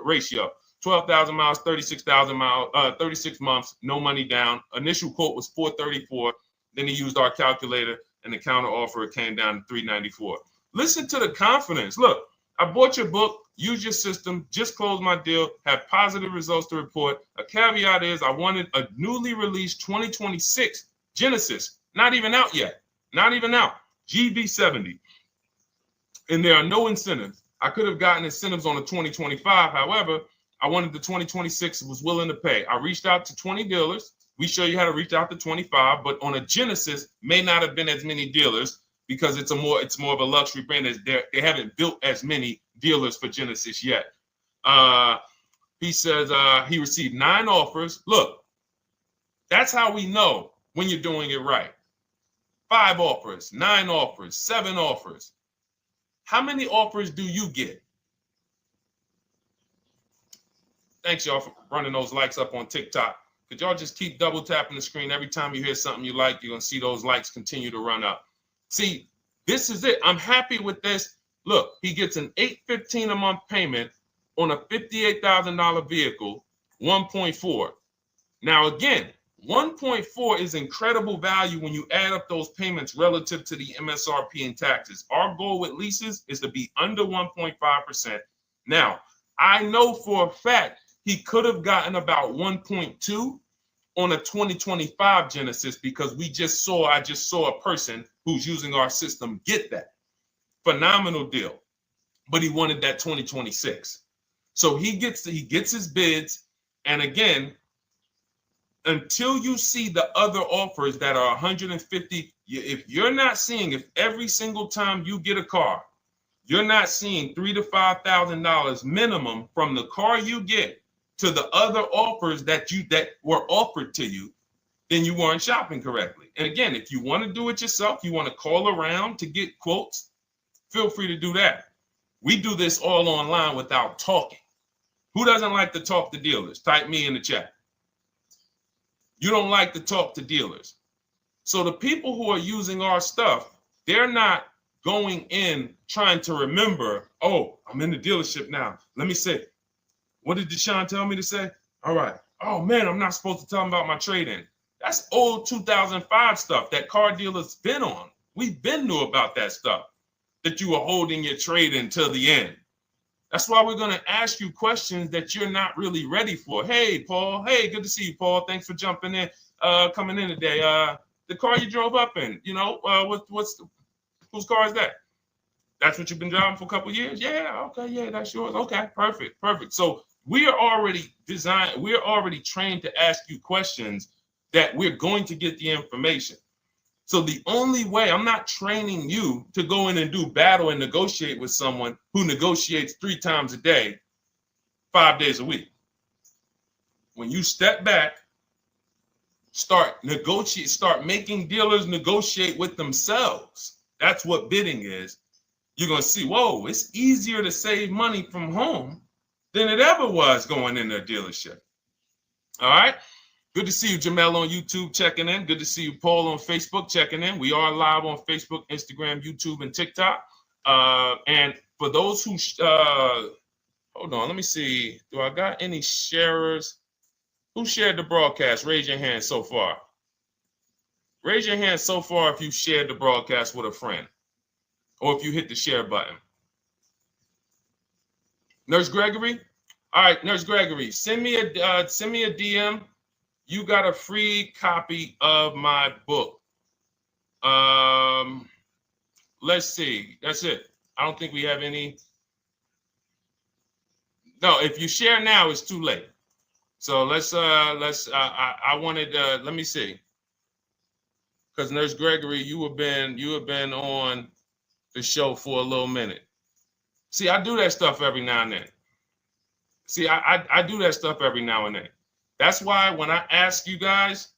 ratio. 12,000 miles, 36,000 miles, 36 months, no money down. Initial quote was 434. Then he used our calculator, and the counter offer came down to 394. Listen to the confidence. Look, I bought your book, use your system, just closed my deal, have positive results to report. A caveat is I wanted a newly released 2026 Genesis, not even out yet, not even out, GB70. And there are no incentives. I could have gotten incentives on the 2025. However, I wanted the 2026, was willing to pay. I reached out to 20 dealers. We show you how to reach out to 25, but on a Genesis, may not have been as many dealers because it's more of a luxury brand. They haven't built as many dealers for Genesis yet. He says he received 9 offers. Look, that's how we know when you're doing it right. 5 offers, 9 offers, 7 offers. How many offers do you get? Thanks, y'all, for running those likes up on TikTok. Could y'all just keep double tapping the screen every time you hear something you like? You're going to see those likes continue to run up. See, this is it. I'm happy with this. Look, he gets an $815 a month payment on a $58,000 vehicle, 1.4. Now, again, 1.4 is incredible value when you add up those payments relative to the MSRP and taxes. Our goal with leases is to be under 1.5%. Now, I know for a fact he could have gotten about 1.2 on a 2025 Genesis because I just saw a person who's using our system get that. Phenomenal deal. But he wanted that 2026. So he gets his bids. And again, until you see the other offers that are 150, if every single time you get a car, you're not seeing $3,000 to $5,000 minimum from the car you get to the other offers that were offered to you, then you weren't shopping correctly. And again, if you want to do it yourself, you want to call around to get quotes, feel free to do that. We do this all online without talking. Who doesn't like to talk to dealers? Type me in the chat. You don't like to talk to dealers. So the people who are using our stuff, they're not going in trying to remember, oh, I'm in the dealership now. Let me say, what did Deshone tell me to say? All right. Oh, man, I'm not supposed to tell him about my trade-in. That's old 2005 stuff that car dealers been on. We've been knew about that stuff, that you were holding your trade-in till the end. That's why we're going to ask you questions that you're not really ready for. Hey, Paul. Hey, good to see you, Paul. Thanks for jumping in, coming in today. The car you drove up in, whose car is that? That's what you've been driving for a couple of years? Yeah, okay, yeah, that's yours. Okay, perfect. So we are already trained to ask you questions that we're going to get the information. So the only way, I'm not training you to go in and do battle and negotiate with someone who negotiates 3 times a day, 5 days a week. When you step back, start making dealers negotiate with themselves. That's what bidding is. You're going to see, whoa, it's easier to save money from home than it ever was going in a dealership. All right. Good to see you, Jamel, on YouTube checking in. Good to see you, Paul, on Facebook checking in. We are live on Facebook, Instagram, YouTube, and TikTok. And for those who, hold on, let me see. Do I got any sharers? Who shared the broadcast? Raise your hand so far. Raise your hand so far if you shared the broadcast with a friend or if you hit the share button. Nurse Gregory? All right, Nurse Gregory, send me a DM. You got a free copy of my book. Let's see. That's it. I don't think we have any. No, if you share now, it's too late. So I wanted, let me see. Because Nurse Gregory, you have been on the show for a little minute. See, I do that stuff every now and then. I do that stuff every now and then. That's why when I ask you guys,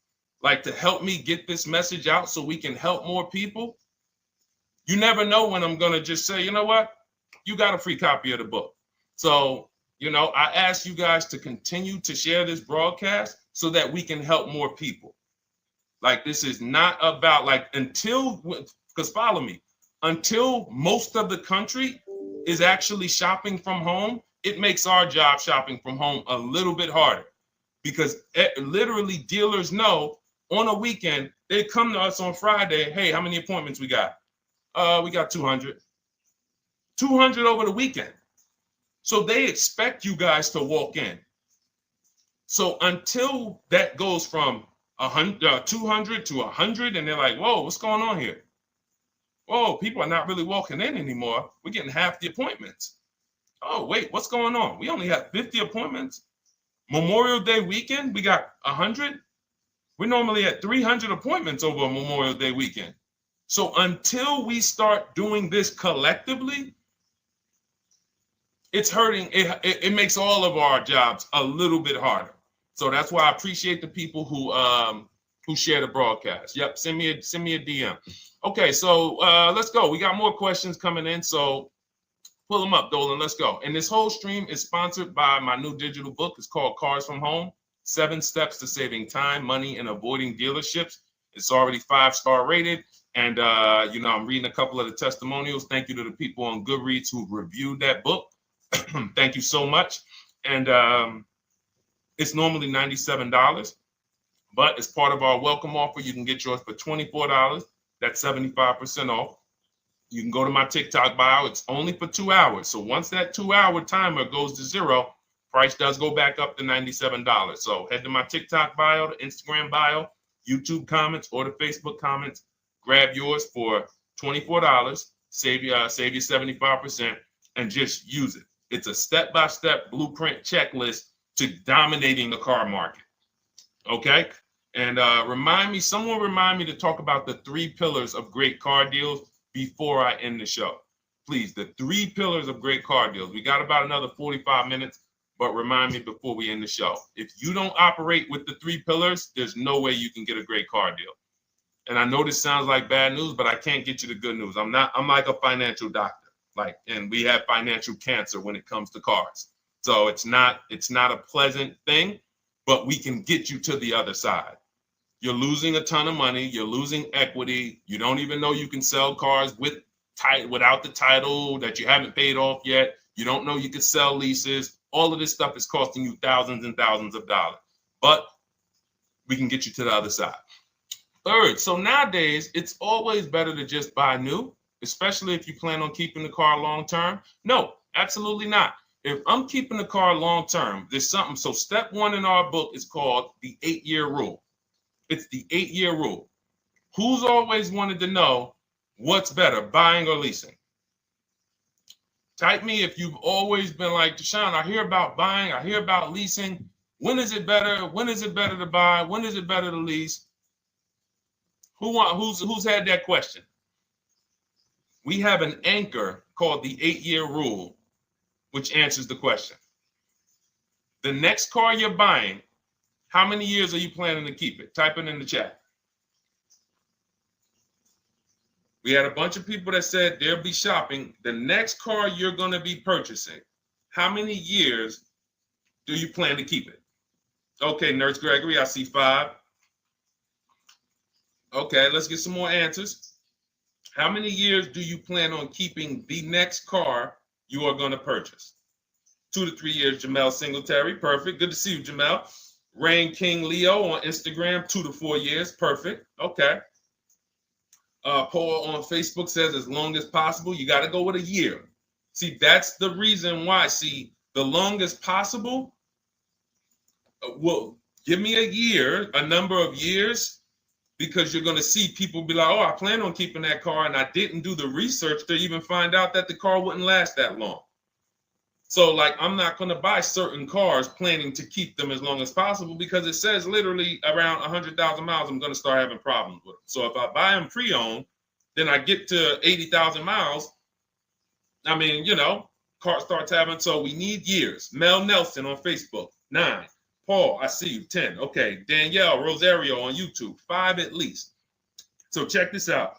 like, to help me get this message out so we can help more people, you never know when I'm going to just say, you know what? You got a free copy of the book. So, I ask you guys to continue to share this broadcast so that we can help more people. Like, this is not about, because follow me. until most of the country is actually shopping from home, it makes our job shopping from home a little bit harder, because literally dealers know on a weekend, they come to us on Friday, hey, how many appointments we got? We got 200. 200 over the weekend. So they expect you guys to walk in. So until that goes from 200 to 100, and they're like, whoa, what's going on here? Whoa, people are not really walking in anymore. We're getting half the appointments. Oh, wait, what's going on? We only have 50 appointments. Memorial Day weekend, we got 100. We're normally at 300 appointments over a Memorial Day weekend. So until we start doing this collectively, it's hurting. It makes all of our jobs a little bit harder. So that's why I appreciate the people who share the broadcast. Yep, send me a DM. Okay, so let's go. We got more questions coming in, so pull them up, Dolan. Let's go. And this whole stream is sponsored by my new digital book. It's called Cars from Home: 7 Steps to Saving Time, Money, and Avoiding Dealerships. It's already 5-star rated. And, I'm reading a couple of the testimonials. Thank you to the people on Goodreads who reviewed that book. Thank you so much. And it's normally $97, but as part of our welcome offer, you can get yours for $24. That's 75% off. You can go to my TikTok bio. It's only for 2 hours. So once that 2-hour timer goes to 0, price does go back up to $97. So head to my TikTok bio, the Instagram bio, YouTube comments, or the Facebook comments. Grab yours for $24. Save you 75%, and just use it. It's a step-by-step blueprint checklist to dominating the car market. Okay? And someone remind me to talk about the 3 pillars of great car deals before I end the show. Please, the 3 pillars of great car deals. We got about another 45 minutes, but remind me before we end the show. If you don't operate with the 3 pillars, there's no way you can get a great car deal. And I know this sounds like bad news, but I can't get you the good news. I'm like a financial doctor. And we have financial cancer when it comes to cars. So it's not a pleasant thing, but we can get you to the other side. You're losing a ton of money. You're losing equity. You don't even know you can sell cars without the title that you haven't paid off yet. You don't know you can sell leases. All of this stuff is costing you thousands and thousands of dollars, but we can get you to the other side. Third, so nowadays, it's always better to just buy new, especially if you plan on keeping the car long term. No, absolutely not. If I'm keeping the car long term, there's something. So step 1 in our book is called the 8-year rule. It's the 8-year rule. Who's always wanted to know what's better, buying or leasing? Type me if you've always been like, Deshone, I hear about buying, I hear about leasing. When is it better? When is it better to buy? When is it better to lease? Who's had that question? We have an anchor called the 8-year rule, which answers the question. The next car you're buying, how many years are you planning to keep it? Type it in the chat. We had a bunch of people that said they'll be shopping. The next car you're going to be purchasing, how many years do you plan to keep it? Okay, Nurse Gregory, I see 5. Okay, let's get some more answers. How many years do you plan on keeping the next car you are going to purchase? 2 to 3 years, Jamel Singletary. Perfect. Good to see you, Jamel. Rain King Leo on Instagram, 2 to 4 years. Perfect. Okay. Paul on Facebook says as long as possible. You got to go with a year. See, that's the reason why. See, the longest possible, well, give me a year, a number of years, because you're going to see people be like, oh, I plan on keeping that car, and I didn't do the research to even find out that the car wouldn't last that long. So, like, I'm not going to buy certain cars planning to keep them as long as possible, because it says literally around 100,000 miles, I'm going to start having problems with them. So if I buy them pre-owned, then I get to 80,000 miles. I mean, car starts having, so we need years. Mel Nelson on Facebook, 9. Paul, I see you, 10. Okay, Danielle Rosario on YouTube, 5 at least. So check this out.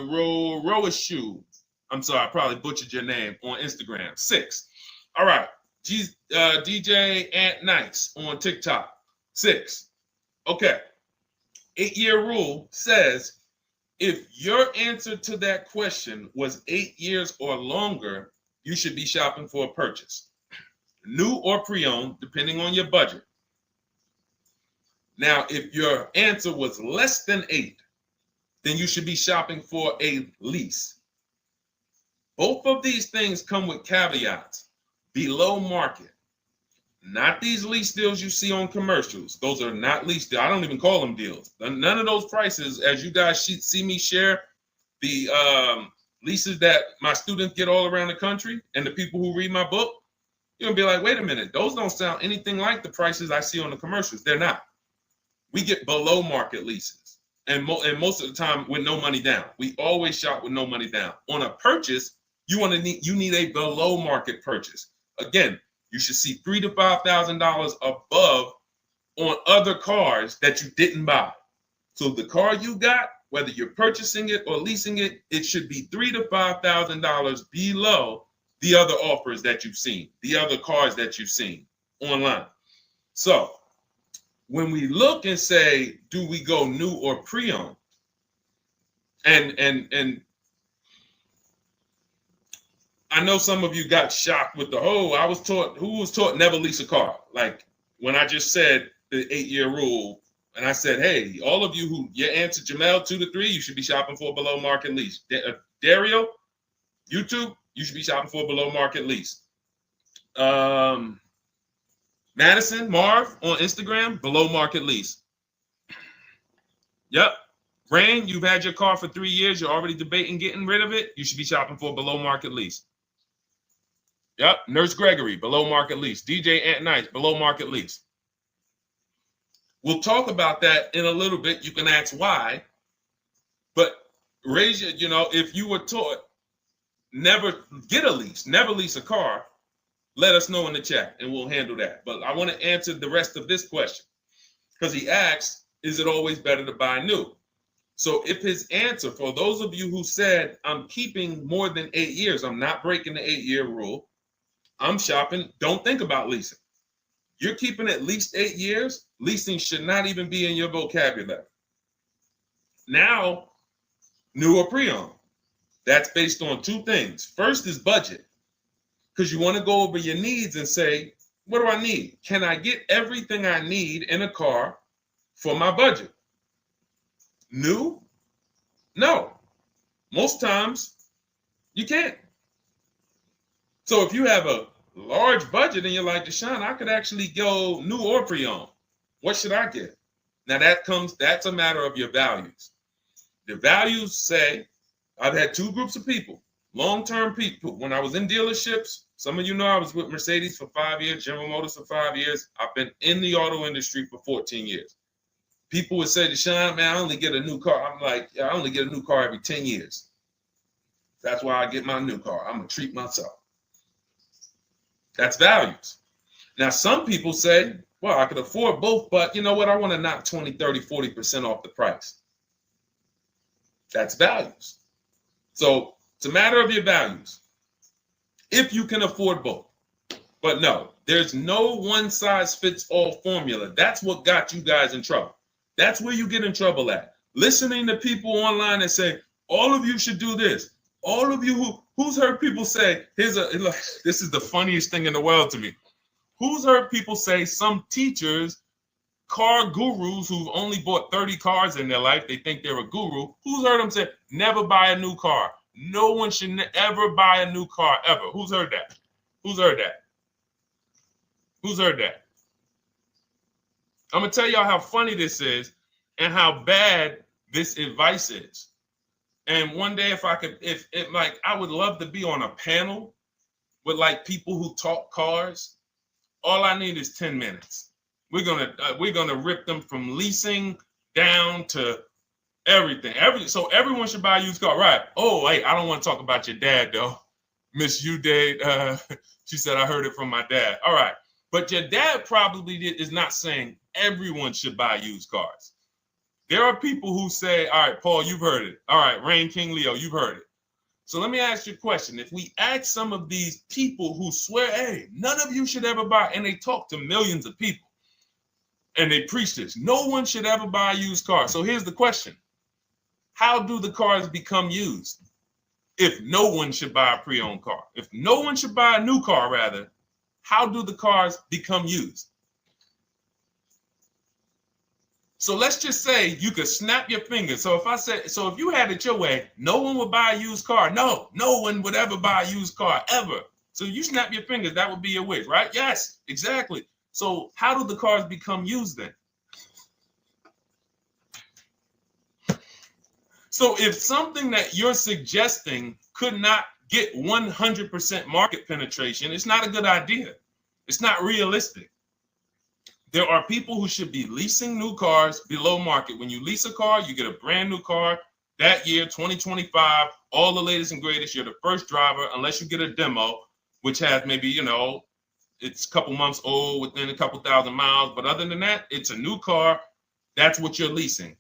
Roashu, I'm sorry, I probably butchered your name, on Instagram, 6. All right, DJ Ant Nice on TikTok, 6. Okay, 8-year rule says If your answer to that question was 8 years or longer, you should be shopping for a purchase, new or pre-owned, depending on your budget. Now, if your answer was less than 8, then you should be shopping for a lease. Both of these things come with caveats. Below market. Not these lease deals you see on commercials. Those are not lease deals. I don't even call them deals. None of those prices, as you guys see me share the leases that my students get all around the country and the people who read my book, you're going to be like, wait a minute. Those don't sound anything like the prices I see on the commercials. They're not. We get below market leases. And most of the time with no money down. We always shop with no money down. On a purchase, you need a below market purchase. Again, you should see $3,000 to $5,000 above on other cars that you didn't buy. So the car you got, whether you're purchasing it or leasing it, it should be $3,000 to $5,000 below the other offers that you've seen, the other cars that you've seen online. So when we look and say, do we go new or pre-owned? And I know some of you got shocked with who was taught never lease a car. Like when I just said the 8-year rule, and I said, hey, all of you who your answer Jamel 2 to 3, you should be shopping for a below market lease. Dario, YouTube, you should be shopping for a below market lease. Madison, Marv on Instagram, below market lease. Yep. Rain, you've had your car for 3 years. You're already debating getting rid of it. You should be shopping for a below market lease. Yep. Nurse Gregory, below market lease. DJ Ant Nice, below market lease. We'll talk about that in a little bit. You can ask why. But raise your, if you were taught never get a lease, never lease a car, let us know in the chat and we'll handle that. But I want to answer the rest of this question because he asks, is it always better to buy new? So if his answer, for those of you who said, I'm keeping more than 8 years, I'm not breaking the 8-year rule, I'm shopping, don't think about leasing. You're keeping at least 8 years, leasing should not even be in your vocabulary. Now, new or pre-owned, that's based on 2 things. First is budget, because you want to go over your needs and say, what do I need? Can I get everything I need in a car for my budget? New? No. Most times, you can't. So if you have a large budget and you're like, Deshone, I could actually go new or pre-owned. What should I get? Now that's a matter of your values. The values say, I've had 2 groups of people, long-term people. When I was in dealerships, some of you know I was with Mercedes for 5 years, General Motors for 5 years. I've been in the auto industry for 14 years. People would say, Deshone, man, I only get a new car. I'm like, I only get a new car every 10 years. That's why I get my new car. I'm going to treat myself. That's values. Now, some people say, well, I could afford both, but you know what? I want to knock 20, 30, 40% off the price. That's values. So it's a matter of your values. If you can afford both. But no, there's no one-size-fits-all formula. That's what got you guys in trouble. That's where you get in trouble at. Listening to people online and say, all of you should do this. All of you who's heard people say, this is the funniest thing in the world to me. Who's heard people say some teachers, car gurus who've only bought 30 cars in their life, they think they're a guru. Who's heard them say, never buy a new car? No one should ever buy a new car, ever. Who's heard that? Who's heard that? Who's heard that? I'm going to tell y'all how funny this is and how bad this advice is. And one day, I would love to be on a panel with like people who talk cars. All I need is 10 minutes. We're gonna rip them from leasing down to everything. So everyone should buy a used car, right? Oh, wait, I don't want to talk about your dad though. Miss you dad. She said I heard it from my dad. All right, but your dad probably is not saying everyone should buy used cars. There are people who say, all right, Paul, you've heard it. All right, Rain King Leo, you've heard it. So let me ask you a question. If we ask some of these people who swear, hey, none of you should ever buy, and they talk to millions of people, and they preach this, no one should ever buy a used car. So here's the question. how do the cars become used? If no one should buy a pre-owned car, if no one should buy a new car, rather, how do the cars become used? So let's just say you could snap your fingers. So if you had it your way, no one would buy a used car. No one would ever buy a used car, ever. So you snap your fingers, that would be your wish, right? Yes, exactly. So how do the cars become used then? So if something that you're suggesting could not get 100% market penetration, it's not a good idea. It's not realistic. There are people who should be leasing new cars below market. When you lease a car, you get a brand new car that year, 2025, all the latest and greatest. You're the first driver, unless you get a demo, which has maybe, it's a couple months old, within a couple thousand miles. But other than that, it's a new car. That's what you're leasing.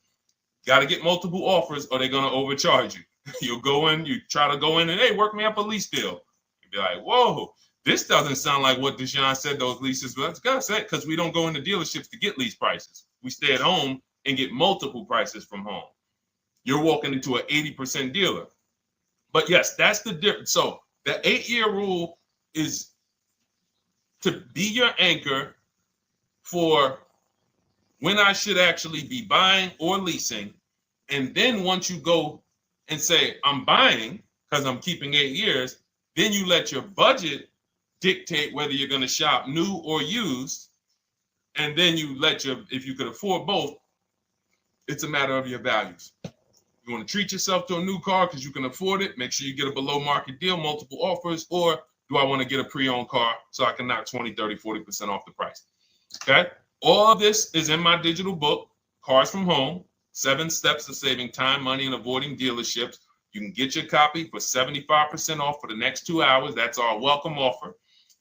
Got to get multiple offers or they're going to overcharge you. You'll go in, you try to go in and, hey, work me up a lease deal. You'll be like, whoa, this doesn't sound like what Deshone said those leases. But that's good, because we don't go into dealerships to get lease prices. We stay at home and get multiple prices from home. You're walking into an 80% dealer. But yes, that's the difference. So the 8-year rule is to be your anchor for when I should actually be buying or leasing. And then once you go and say, I'm buying because I'm keeping 8 years, then you let your budget dictate whether you're going to shop new or used. And then you if you could afford both, it's a matter of your values. You want to treat yourself to a new car because you can afford it, make sure you get a below market deal, multiple offers, or do I want to get a pre-owned car so I can knock 20, 30, 40% off the price? Okay. All of this is in my digital book, Cars from Home, 7 Steps to Saving Time, Money, and Avoiding Dealerships. You can get your copy for 75% off for the next 2 hours. That's our welcome offer.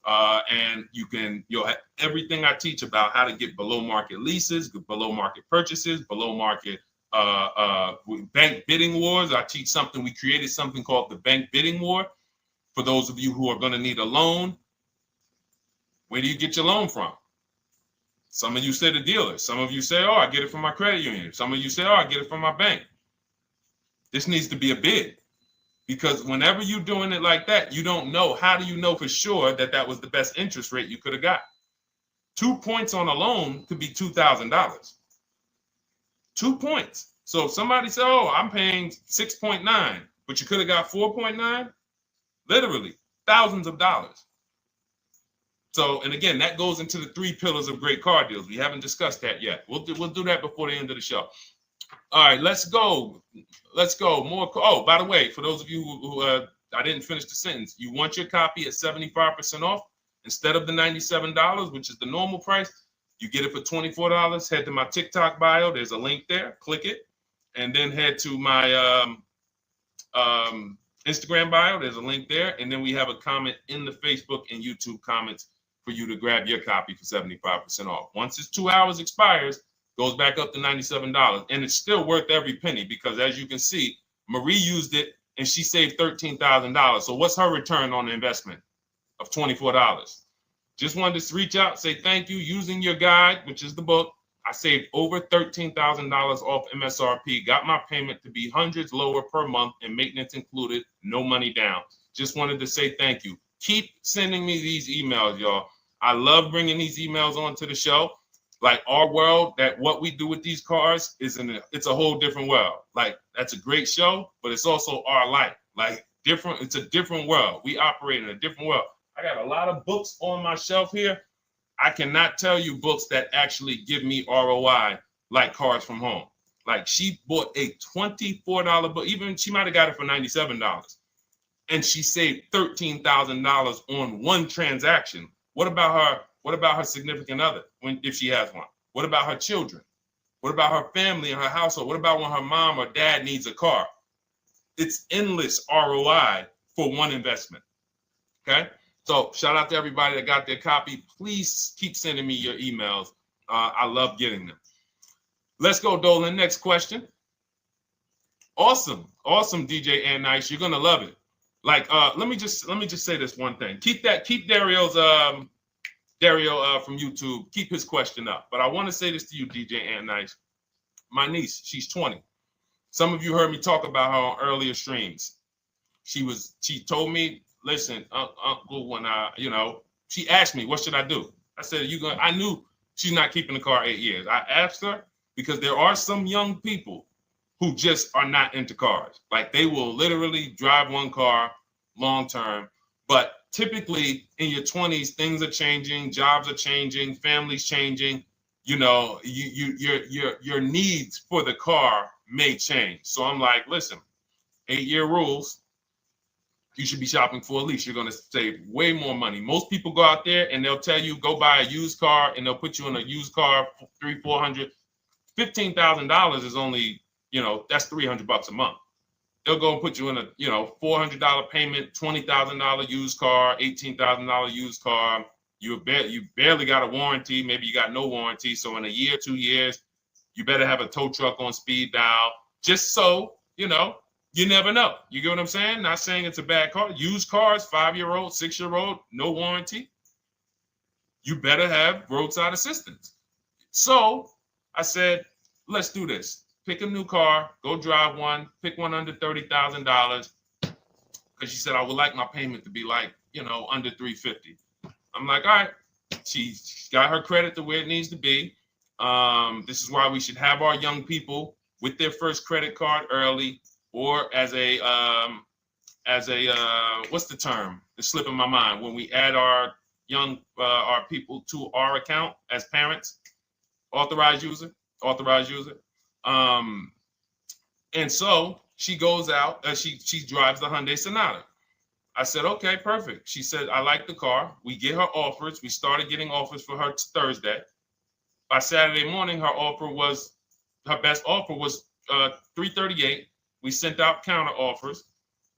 And you'll have everything I teach about how to get below market leases, below market purchases, below market bank bidding wars. We created something called the bank bidding war. For those of you who are going to need a loan, where do you get your loan from? Some of you say the dealer. Some of you say, oh, I get it from my credit union. Some of you say, oh, I get it from my bank. This needs to be a bid, because whenever you're doing it like that, you don't know. How do you know for sure that that was the best interest rate you could have got? 2 points on a loan could be $2,000. 2 points. So if somebody said, oh, I'm paying 6.9, but you could have got 4.9, literally thousands of dollars. So, and again, that goes into the 3 pillars of great car deals. We haven't discussed that yet. We'll do that before the end of the show. All right, let's go. More. Oh, by the way, for those of you who I didn't finish the sentence, you want your copy at 75% off instead of the $97, which is the normal price. You get it for $24. Head to my TikTok bio. There's a link there. Click it, and then head to my Instagram bio. There's a link there, and then we have a comment in the Facebook and YouTube comments for you to grab your copy for 75% off. Once it's 2 hours expires, goes back up to $97, and it's still worth every penny, because as you can see, Marie used it and she saved $13,000. So what's her return on the investment of $24? Just wanted to reach out, say thank you. Using your guide, which is the book, I saved over $13,000 off MSRP, got my payment to be hundreds lower per month and maintenance included, no money down. Just wanted to say thank you. Keep sending me these emails, y'all. I love bringing these emails onto the show. Like our world, that what we do with these cars it's a whole different world. Like, that's a great show, but it's also our life. Like, different, it's a different world. We operate in a different world. I got a lot of books on my shelf here. I cannot tell you books that actually give me ROI like Cars from Home. Like, she bought a $24 book. Even she might have got it for $97. And she saved $13,000 on one transaction. What about her? What about her significant other, if she has one? What about her children? What about her family and her household? What about when her mom or dad needs a car? It's endless ROI for one investment. Okay? So shout out to everybody that got their copy. Please keep sending me your emails. I love getting them. Let's go, Dolan. Next question. Awesome, DJ and Nice. You're gonna love it. Like, let me just say this one thing. Keep Dario's Dario from YouTube, keep his question up. But I want to say this to you, DJ and Nice. My niece, she's 20. Some of you heard me talk about her on earlier streams. She told me, listen, Uncle, when she asked me, what should I do? I said, I knew she's not keeping the car 8 years. I asked her because there are some young people who just are not into cars. Like they will literally drive one car long term, but typically in your 20s, things are changing, jobs are changing, families changing. Your needs for the car may change. So I'm like, listen, 8-year rules. You should be shopping for a lease. You're going to save way more money. Most people go out there and they'll tell you go buy a used car, and they'll put you in a used car, $300, $400, $15,000 is only, that's $300 a month. They'll go and put you in a, $400 payment, $20,000 used car, $18,000 used car. You barely got a warranty. Maybe you got no warranty. So in a year, 2 years, you better have a tow truck on speed dial, just so, you never know. You get what I'm saying? Not saying it's a bad car. Used cars, 5-year-old, 6-year-old, no warranty. You better have roadside assistance. So I said, let's do this. Pick a new car, go drive one, pick one under $30,000. Because she said, I would like my payment to be like, under $350. I'm like, all right. She's got her credit to where it needs to be. This is why we should have our young people with their first credit card early, or as a what's the term? It's slipping my mind. When we add our people to our account as parents, authorized user. And so she goes out, she drives the Hyundai Sonata. I said, okay, perfect. She said, I like the car. We get her offers. We started getting offers for her Thursday. By Saturday morning, her best offer was $338. We sent out counter offers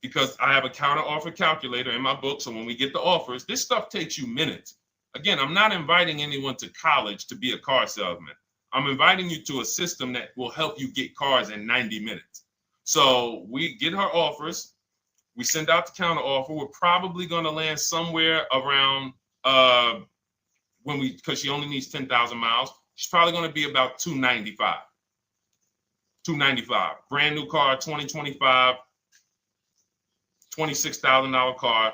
because I have a counter offer calculator in my book. So when we get the offers, this stuff takes you minutes. Again, I'm not inviting anyone to college to be a car salesman. I'm inviting you to a system that will help you get cars in 90 minutes. So we get her offers. We send out the counter offer. We're probably going to land somewhere around because she only needs 10,000 miles. She's probably going to be about $295. Brand new car, 2025, $26,000 car.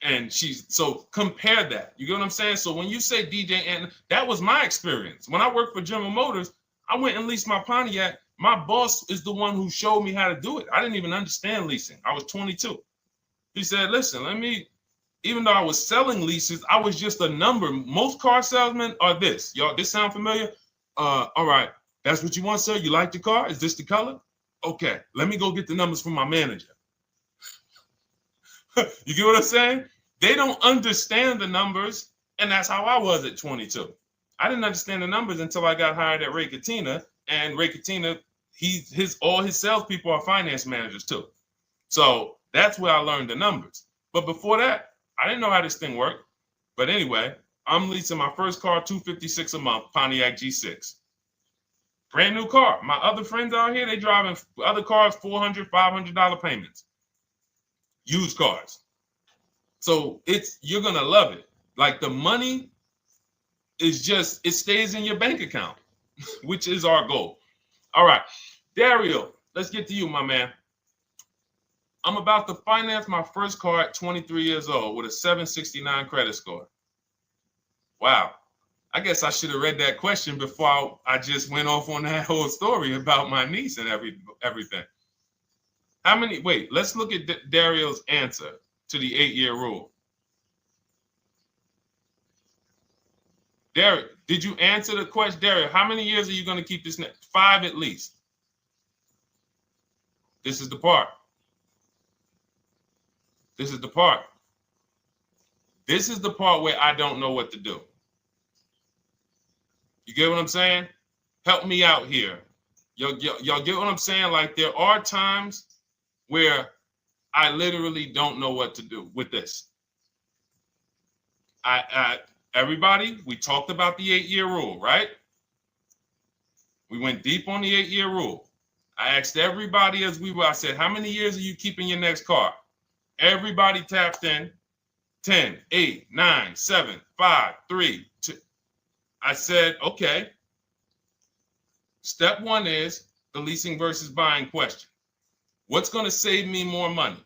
And so compare that. You get what I'm saying? So when you say DJ, and that was my experience. When I worked for General Motors, I went and leased my Pontiac. My boss is the one who showed me how to do it. I didn't even understand leasing. I was 22. He said, listen, even though I was selling leases, I was just a number. Most car salesmen are this. Y'all, this sound familiar? All right. That's what you want, sir? You like the car? Is this the color? Okay. Let me go get the numbers from my manager. You get what I'm saying? They don't understand the numbers. And that's how I was at 22. I didn't understand the numbers until I got hired at Ray Katina. And Ray Katina, all his salespeople are finance managers too. So that's where I learned the numbers. But before that, I didn't know how this thing worked. But anyway, I'm leasing my first car, $256 a month, Pontiac G6. Brand new car. My other friends out here, they driving other cars, $400, $500 payments. Used cars. So you're going to love it. Like the money is it stays in your bank account, which is our goal. All right, Dario, let's get to you, my man. I'm about to finance my first car at 23 years old with a 769 credit score. Wow. I guess I should have read that question before I just went off on that whole story about my niece and everything. Let's look at Dario's answer to the 8-year rule. Dario, did you answer the question? Dario, how many years are you going to keep this? 5 at least. This is the part. This is the part where I don't know what to do. You get what I'm saying? Help me out here. Y'all get what I'm saying? Like there are times where I literally don't know what to do with this. Everybody, we talked about the 8-year rule, right? We went deep on the 8-year rule. I asked everybody I said, how many years are you keeping your next car? Everybody tapped in. 10, 8, 9, 7, 5, 3, 2. I said, okay. Step one is the leasing versus buying question. What's going to save me more money?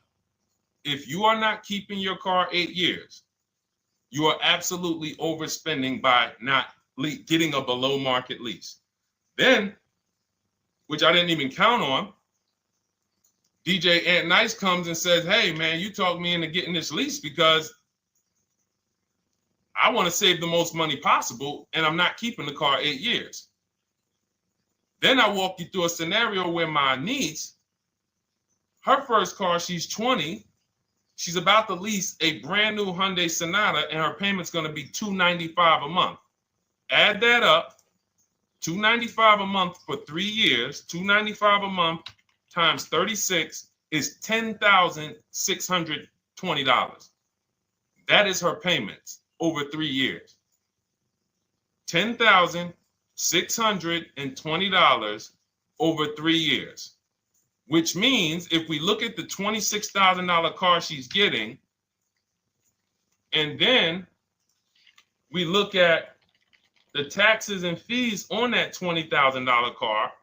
If you are not keeping your car 8 years, you are absolutely overspending by not getting a below market lease. Then, which I didn't even count on, DJ Ant Nice comes and says, hey, man, you talked me into getting this lease because I want to save the most money possible, and I'm not keeping the car 8 years. Then I walk you through a scenario where my niece, her first car, she's 20. She's about to lease a brand new Hyundai Sonata, and her payment's going to be $295 a month. Add that up, $295 a month for 3 years, $295 a month times 36 is $10,620. That is her payments over 3 years. $10,620 over 3 years. Which means if we look at the $26,000 car she's getting, and then we look at the taxes and fees on that $20,000 car,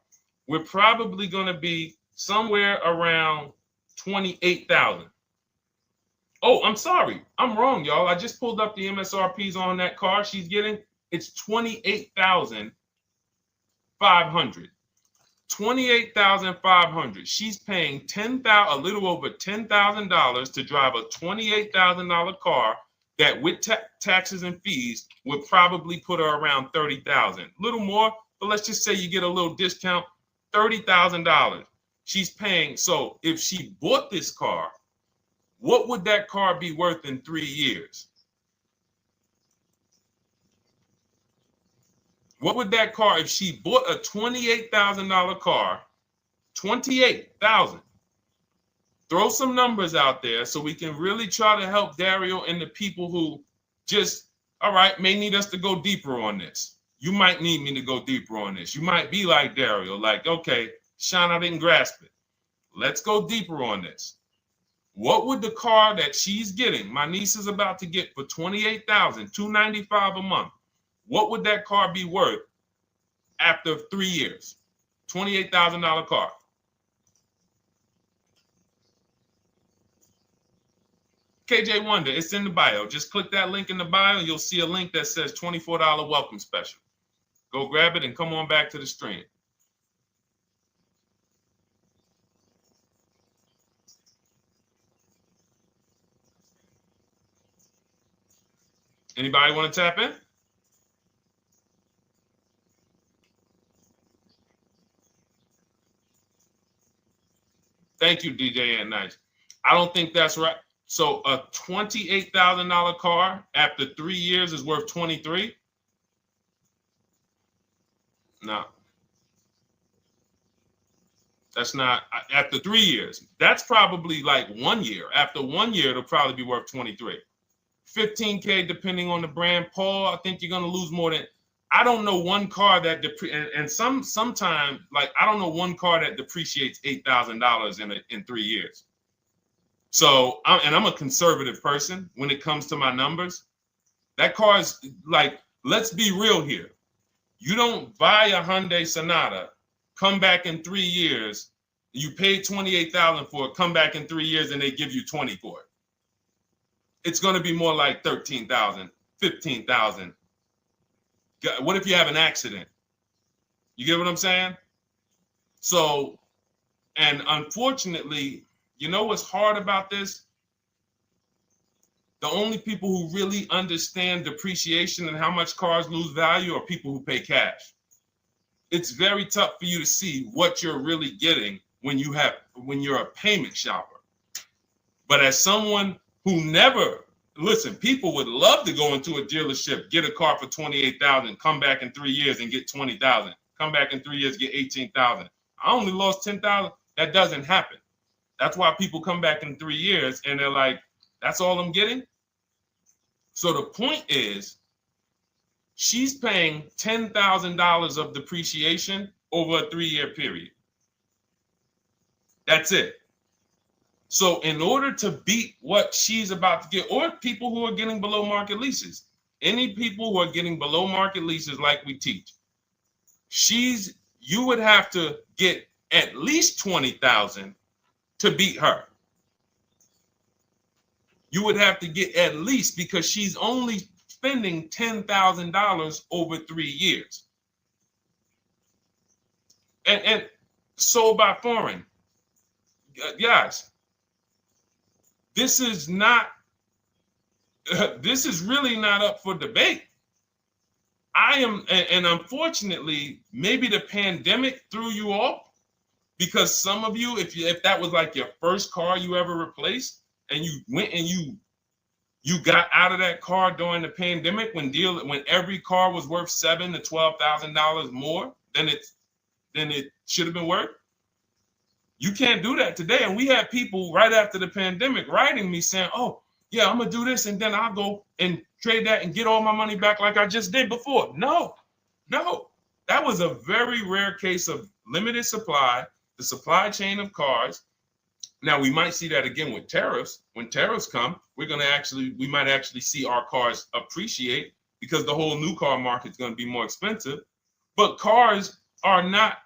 we're probably going to be somewhere around $28,000. Oh, I'm sorry. I'm wrong, y'all. I just pulled up the MSRPs on that car she's getting. It's $28,500. $28,500. She's paying a little over $10,000 to drive a $28,000 car that with taxes and fees would probably put her around $30,000. A little more, but let's just say you get a little discount, $30,000. She's paying. So if she bought this car, what would that car be worth in 3 years? What would that car, if she bought a $28,000 car, $28,000? Throw some numbers out there so we can really try to help Dario and the people who just, all right, may need us to go deeper on this. You might need me to go deeper on this. You might be like Dario, like, okay, Sean, I didn't grasp it. Let's go deeper on this. What would the car that she's getting, my niece is about to get for $28,000, $295 a month, what would that car be worth after 3 years? $28,000 car. KJ Wonder, it's in the bio. Just click that link in the bio. You'll see a link that says $24 welcome special. Go grab it and come on back to the stream. Anybody want to tap in? Thank you, DJ and Nice. I don't think that's right. So a $28,000 car after 3 years is worth 23? No. That's not after 3 years. That's probably like 1 year. After 1 year, it'll probably be worth 23. 15K depending on the brand. Paul, I think you're gonna lose more than. I don't know one car that sometimes like I don't know one car that depreciates $8,000 in 3 years. So I'm a conservative person when it comes to my numbers. That car is like, let's be real here. You don't buy a Hyundai Sonata, come back in 3 years, you paid $28,000 for it, come back in 3 years and they give you 20 for it. It's going to be more like $13,000, $15,000. What if you have an accident? You get what I'm saying? So, and unfortunately, you know what's hard about this? The only people who really understand depreciation and how much cars lose value are people who pay cash. It's very tough for you to see what you're really getting when you're a payment shopper. But as someone who never, listen, people would love to go into a dealership, get a car for $28,000, come back in 3 years and get $20,000, come back in 3 years, get $18,000. I only lost $10,000. That doesn't happen. That's why people come back in 3 years and they're like, that's all I'm getting? So the point is, she's paying $10,000 of depreciation over a 3-year period. That's it. So in order to beat what she's about to get, or people who are getting below market leases, any people who are getting below market leases like we teach, you would have to get at least $20,000 to beat her. You would have to get at least, because she's only spending $10,000 over 3 years. And sold by foreign. Guys, this is not, this is really not up for debate. I am, and unfortunately, maybe the pandemic threw you off, because some of you, if that was like your first car you ever replaced, and you went and you got out of that car during the pandemic when every car was worth $7,000 to $12,000 more than it should have been worth. You can't do that today. And we had people right after the pandemic writing me saying, "Oh, yeah, I'm gonna do this, and then I'll go and trade that and get all my money back like I just did before." No, that was a very rare case of limited supply, the supply chain of cars. Now we might see that again with tariffs. When tariffs come, we might actually see our cars appreciate, because the whole new car market is going to be more expensive. But cars are not,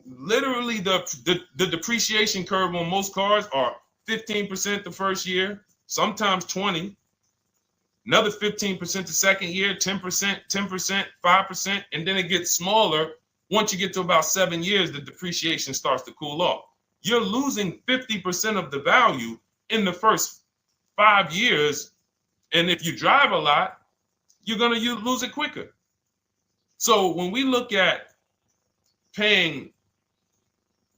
literally the depreciation curve on most cars are 15% the first year, sometimes 20, another 15% the second year, 10%, 5%, and then it gets smaller. Once you get to about 7 years, the depreciation starts to cool off. You're losing 50% of the value in the first 5 years. And if you drive a lot, you're going to lose it quicker. So when we look at paying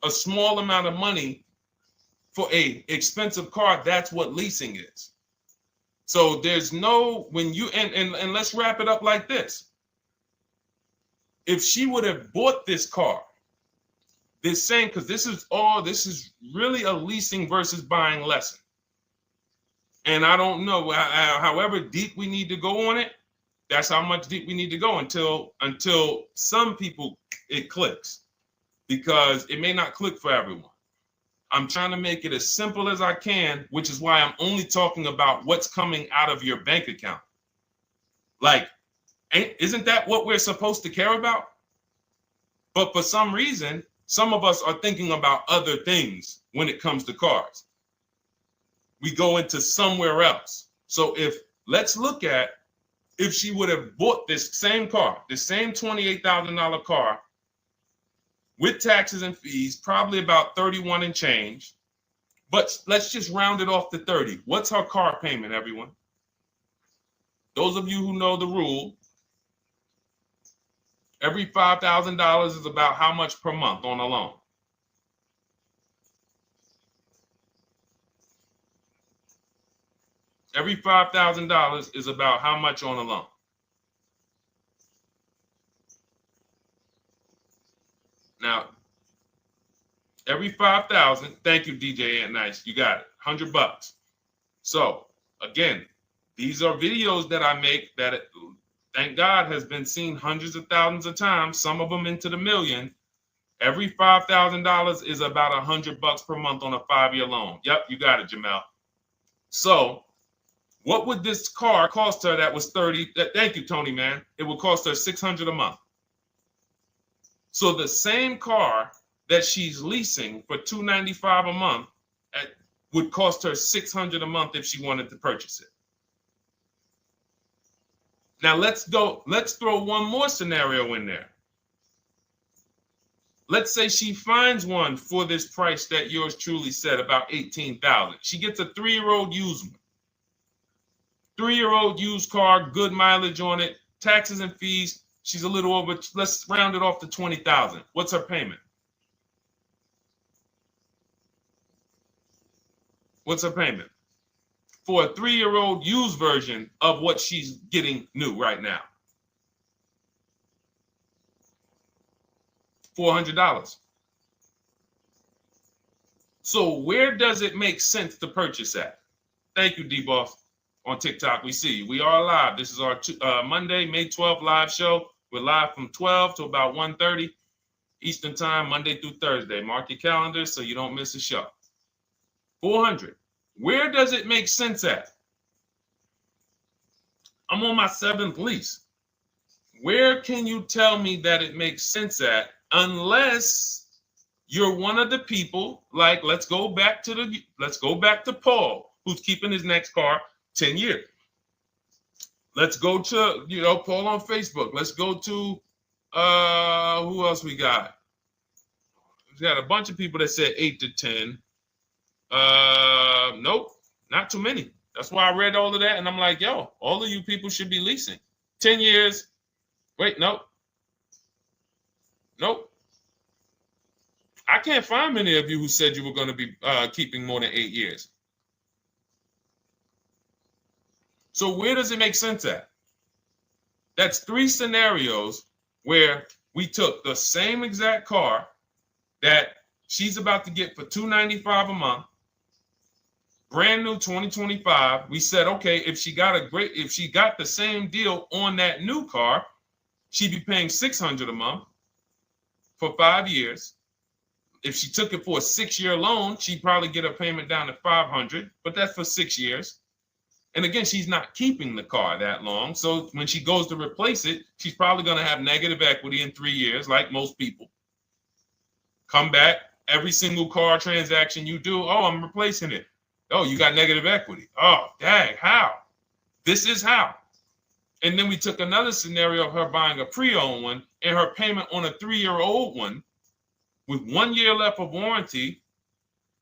a small amount of money for a expensive car, that's what leasing is. So there's no, when you, and let's wrap it up like this. If she would have bought this car, this same, because this is really a leasing versus buying lesson. And I don't know, however deep we need to go on it, that's how much deep we need to go until some people it clicks, because it may not click for everyone. I'm trying to make it as simple as I can, which is why I'm only talking about what's coming out of your bank account. Like, isn't that what we're supposed to care about? But for some reason, some of us are thinking about other things when it comes to cars. We go into somewhere else. So let's look at if she would have bought this same car, the same $28,000 car with taxes and fees, probably about 31 and change. But let's just round it off to 30. What's her car payment, everyone? Those of you who know the rule, every $5,000 is about how much per month on a loan? Every $5,000 is about how much on a loan? Now, every 5,000, thank you, DJ Ant Nice, you got it, $100. So again, these are videos that I make that, thank God, has been seen hundreds of thousands of times, some of them into the million. Every $5,000 is about $100 per month on a 5-year loan. Yep, you got it, Jamel. So what would this car cost her that was 30? Thank you, Tony, man. It would cost her $600 a month. So the same car that she's leasing for $295 a month would cost her $600 a month if she wanted to purchase it. Now let's throw one more scenario in there. Let's say she finds one for this price that yours truly said, about $18,000. She gets a 3-year-old used one. 3-year-old used car, good mileage on it, taxes and fees. She's a little over, let's round it off to $20,000. What's her payment? What's her payment for a 3-year-old used version of what she's getting new right now? $400. So where does it make sense to purchase at? Thank you, D-Boss. On TikTok, we see you. We are live. This is our Monday, May 12th live show. We're live from 12 to about 1:30 Eastern time, Monday through Thursday. Mark your calendars so you don't miss a show. 400. Where does it make sense at? I'm on my 7th lease. Where can you tell me that it makes sense at, unless you're one of the people, like, let's go back to Paul, who's keeping his next car 10 years. Let's go to, Paul on Facebook. Let's go to, who else we got? We got a bunch of people that said 8 to 10. Nope, not too many. That's why I read all of that, and I'm like, yo, all of you people should be leasing. 10 years. Wait, nope. I can't find many of you who said you were going to be keeping more than 8 years. So where does it make sense at? That's 3 scenarios where we took the same exact car that she's about to get for $295 a month, brand new 2025. We said, okay, if she got the same deal on that new car, she'd be paying $600 a month for 5 years. If she took it for a 6-year loan, she'd probably get her payment down to $500, but that's for 6 years. And again, she's not keeping the car that long. So when she goes to replace it, she's probably going to have negative equity in 3 years, like most people. Come back, every single car transaction you do, oh, I'm replacing it. Oh, you got negative equity. Oh, dang, how? This is how. And then we took another scenario of her buying a pre-owned one, and her payment on a 3-year-old one with 1 year left of warranty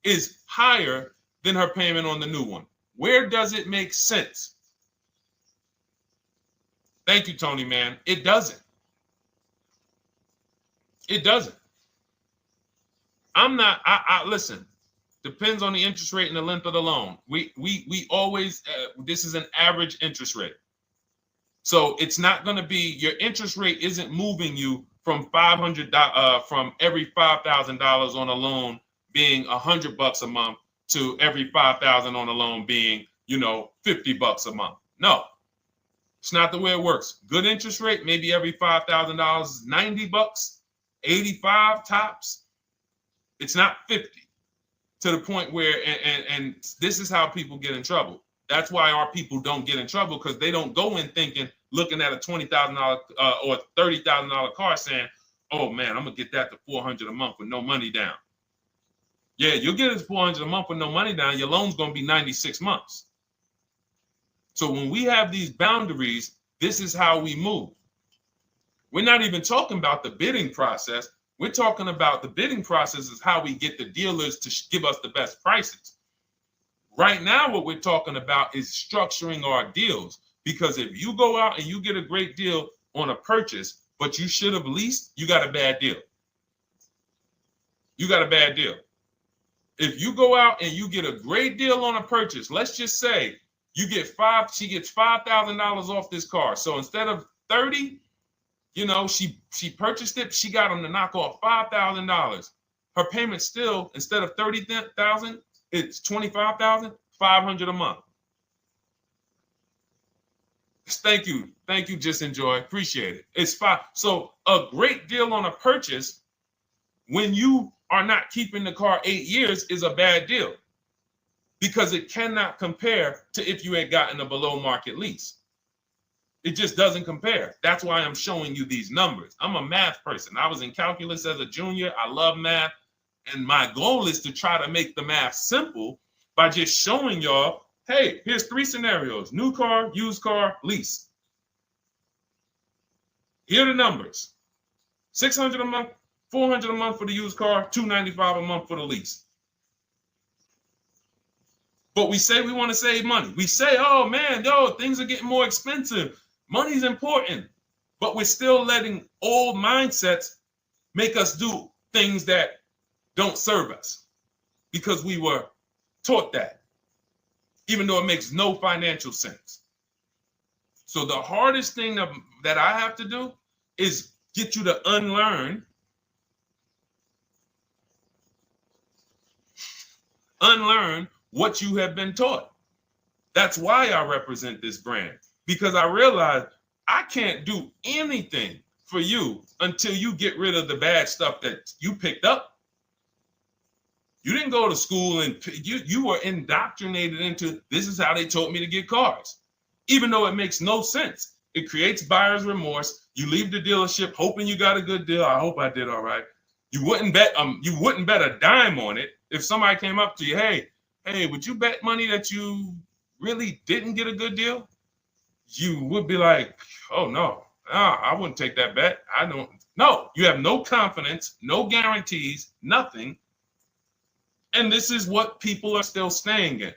is higher than her payment on the new one. Where does it make sense? Thank you, Tony, man. It doesn't. It doesn't. Listen, depends on the interest rate and the length of the loan. We always, this is an average interest rate. So it's not going to be, your interest rate isn't moving you from from every $5,000 on a loan being $100 a month to every $5,000 on a loan being, $50 a month. No, it's not the way it works. Good interest rate, maybe every $5,000 is $90, 85 tops. It's not 50 to the point where, and this is how people get in trouble. That's why our people don't get in trouble, because they don't go in looking at a $20,000 or $30,000 car saying, oh man, I'm gonna get that to $400 a month with no money down. Yeah, you'll get it to $400 a month with no money down. Your loan's gonna be 96 months. So when we have these boundaries, this is how we move. We're not even talking about the bidding process. We're talking about the bidding process is how we get the dealers to give us the best prices. Right now, what we're talking about is structuring our deals. Because if you go out and you get a great deal on a purchase, but you should have leased, you got a bad deal. You got a bad deal. If you go out and you get a great deal on a purchase, let's just say she gets $5,000 off this car. So instead of 30, she purchased it, she got them to knock off $5,000. Her payment still, instead of $30,000, it's $25,000, $500 a month. Thank you, Just Enjoy, appreciate it. It's fine. So a great deal on a purchase when you are not keeping the car 8 years is a bad deal, because it cannot compare to if you had gotten a below market lease. It just doesn't compare. That's why I'm showing you these numbers. I'm a math person. I was in calculus as a junior. I love math. And my goal is to try to make the math simple by just showing y'all, hey, here's 3 scenarios: new car, used car, lease. Here are the numbers: $600 a month, $400 a month for the used car, $295 a month for the lease. But we say we want to save money. We say, oh man, things are getting more expensive. Money's important. But we're still letting old mindsets make us do things that don't serve us because we were taught that, even though it makes no financial sense. So the hardest thing that I have to do is get you to unlearn what you have been taught. That's why I represent this brand, because I realize I can't do anything for you until you get rid of the bad stuff that you picked up. You didn't go to school and you were indoctrinated into, this is how they taught me to get cars, even though it makes no sense. It creates buyer's remorse. You leave the dealership hoping you got a good deal. I hope I did all right. You wouldn't bet a dime on it. If somebody came up to you, hey, would you bet money that you really didn't get a good deal? You would be like, oh no, I wouldn't take that bet. I don't. No, you have no confidence, no guarantees, nothing. And this is what people are still staying in.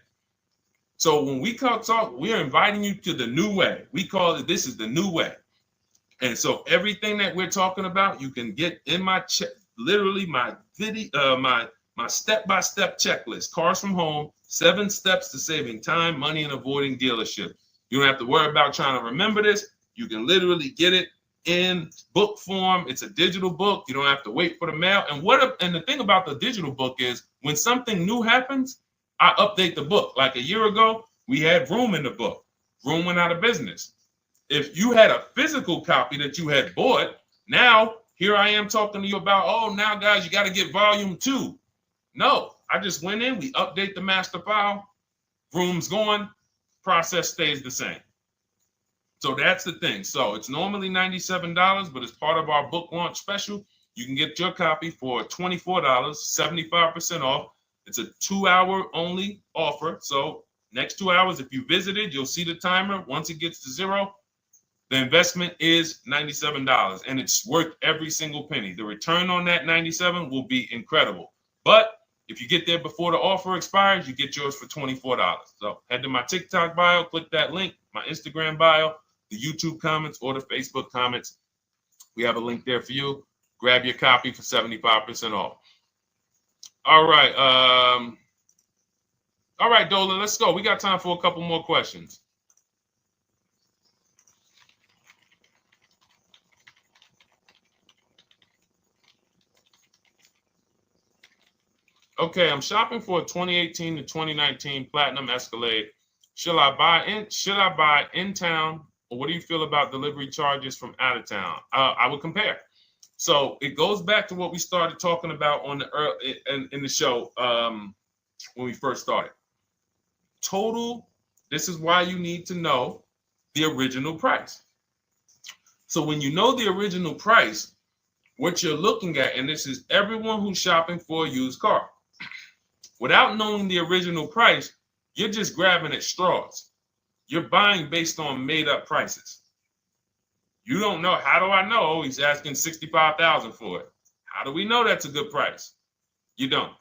So when we talk, we're inviting you to the new way. We call it, this is the new way. And so everything that we're talking about, you can get in my literally my video, my step-by-step checklist, Cars from Home, 7 steps to saving time, money, and avoiding dealership. You don't have to worry about trying to remember this. You can literally get it in book form. It's a digital book. You don't have to wait for the mail. And the thing about the digital book is when something new happens, I update the book. Like a year ago, we had Room in the book. Room went out of business. If you had a physical copy that you had bought, now here I am talking to you about, oh, now guys, you got to get volume 2. No, I just went in, we update the master file, Room's going, process stays the same. So that's the thing. So it's normally $97, but as part of our book launch special, you can get your copy for $24, 75% off. It's a 2-hour only offer. So next 2 hours, if you visited, you'll see the timer. Once it gets to 0, the investment is $97, and it's worth every single penny. The return on that $97 will be incredible. But if you get there before the offer expires, you get yours for $24. So head to my TikTok bio, click that link, my Instagram bio, the YouTube comments, or the Facebook comments. We have a link there for you. Grab your copy for 75% off. All right. All right, Dolan, let's go. We got time for a couple more questions. Okay, I'm shopping for a 2018 to 2019 Platinum Escalade. Should I buy in town, or what do you feel about delivery charges from out of town? I would compare. So it goes back to what we started talking about on the in the show when we first started. Total. This is why you need to know the original price. So when you know the original price, what you're looking at, and this is everyone who's shopping for a used car. Without knowing the original price, you're just grabbing at straws. You're buying based on made up prices. You don't know. How do I know? Oh, he's asking $65,000 for it. How do we know that's a good price? You don't.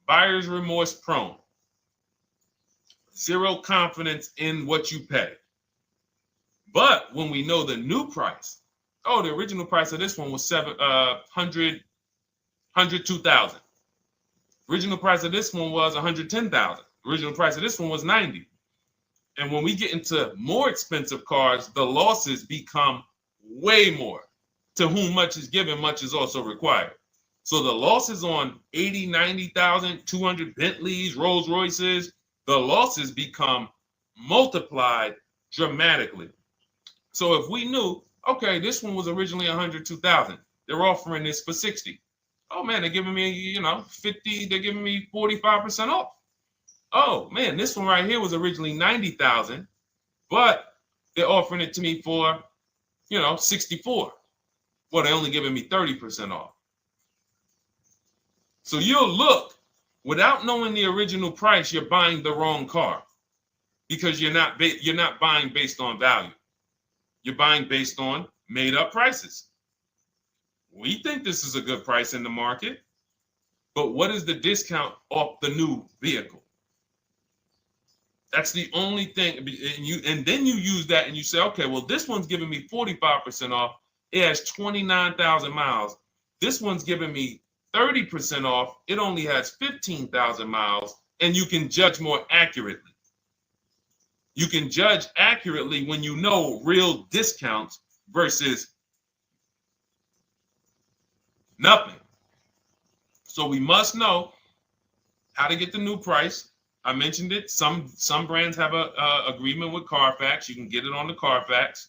Buyer's remorse prone. Zero confidence in what you pay. But when we know the new price, oh, the original price of this one was $102,000. Original price of this one was $110,000. Original price of this one was $90,000. And when we get into more expensive cars, the losses become way more. To whom much is given, much is also required. So the losses on 80, 90,000, 200 Bentleys, Rolls Royces, the losses become multiplied dramatically. So if we knew, okay, this one was originally $102,000, they're offering this for $60,000. Oh man, they're giving me, 50, they're giving me 45% off. Oh man, this one right here was originally $90,000, but they're offering it to me for, $64,000. Well, they're only giving me 30% off. So you'll look, without knowing the original price, you're buying the wrong car because you're not buying based on value. You're buying based on made up prices. We think this is a good price in the market, but what is the discount off the new vehicle? That's the only thing. And then you use that and you say, okay, well, this one's giving me 45% off. It has 29,000 miles. This one's giving me 30% off. It only has 15,000 miles, and you can judge more accurately. You can judge accurately when you know real discounts versus nothing. So we must know how to get the new price. I mentioned it. Some brands have a agreement with Carfax. You can get it on the Carfax.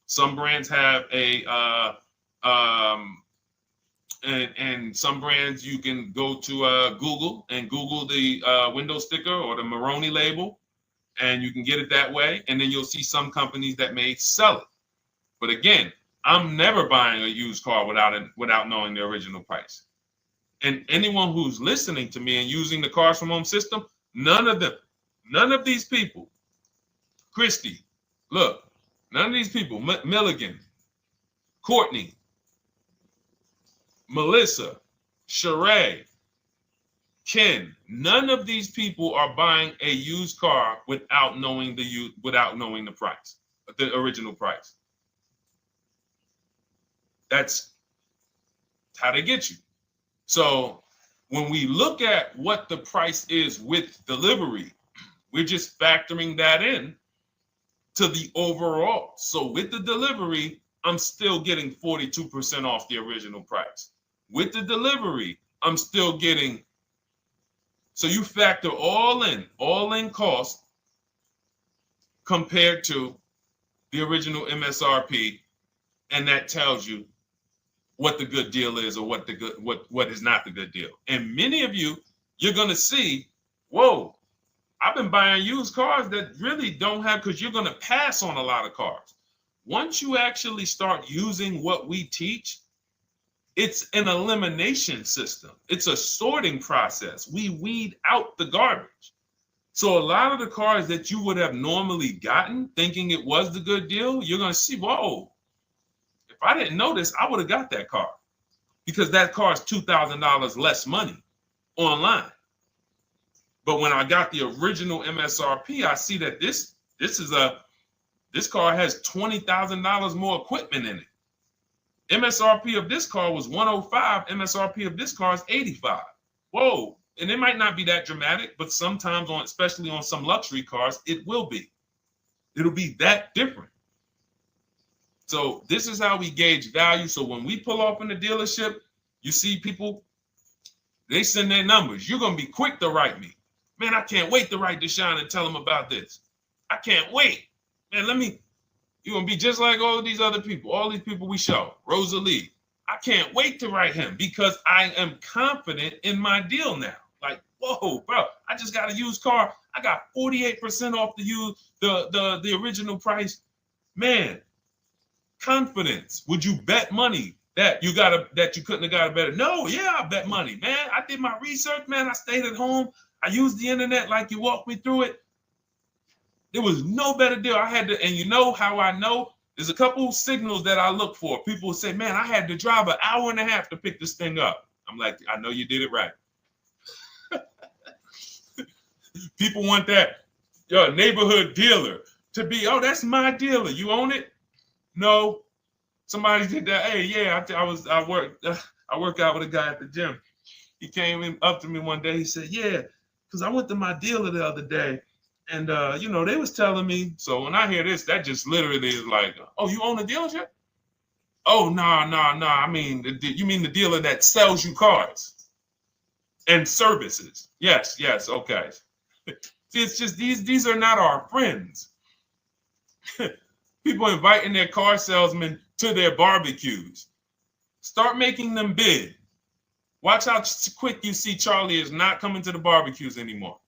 Some brands have and some brands you can go to Google and Google the window sticker or the Maroni label, and you can get it that way. And then you'll see some companies that may sell it. But again, I'm never buying a used car without knowing the original price. And anyone who's listening to me and using the Cars from Home system, none of these people, Christy, look, none of these people, Milligan, Courtney, Melissa, Sheree, Ken, none of these people are buying a used car without knowing the price, the original price. That's how they get you. So when we look at what the price is with delivery, we're just factoring that in to the overall. So with the delivery, I'm still getting 42% off the original price. With the delivery, I'm still getting, so you factor all in cost compared to the original MSRP, and that tells you what the good deal is or what is not the good deal. And many of you, you're going to see, whoa, I've been buying used cars that really don't have, because you're going to pass on a lot of cars. Once you actually start using what we teach, it's an elimination system. It's a sorting process. We weed out the garbage. So a lot of the cars that you would have normally gotten thinking it was the good deal, you're going to see, whoa, if I didn't know this, I would have got that car, because that car is $2,000 less money online. But when I got the original MSRP, I see that this car has $20,000 more equipment in it. MSRP of this car was 105. MSRP of this car is 85. Whoa. And it might not be that dramatic, but sometimes especially on some luxury cars, it will be. It'll be that different. So this is how we gauge value. So when we pull off in the dealership, you see people, they send their numbers. You're going to be quick to write me. Man, I can't wait to write Deshone and tell him about this. I can't wait. Man, you're going to be just like all these other people, all these people we show. Rosalie, I can't wait to write him because I am confident in my deal now. Like, whoa, bro, I just got a used car. I got 48% off the original price. Man, confidence. Would you bet money that you couldn't have got a better? No, yeah, I bet money, man. I did my research, man. I stayed at home. I used the internet like you walked me through it. There was no better deal. I had to, and you know how I know? There's a couple signals that I look for. People say, man, I had to drive an hour and a half to pick this thing up. I'm like, I know you did it right. People want that neighborhood dealer to be, oh, that's my dealer. You own it? No. Somebody did that. Hey, yeah, I work out with a guy at the gym. He came up to me one day. He said, yeah, because I went to my dealer the other day. And, they was telling me. So when I hear this, that just literally is like, oh, you own a dealership? Oh, no. I mean, you mean the dealer that sells you cars and services? Yes. Okay. See, it's just these are not our friends. People inviting their car salesmen to their barbecues. Start making them bid. Watch how quick you see Charlie is not coming to the barbecues anymore.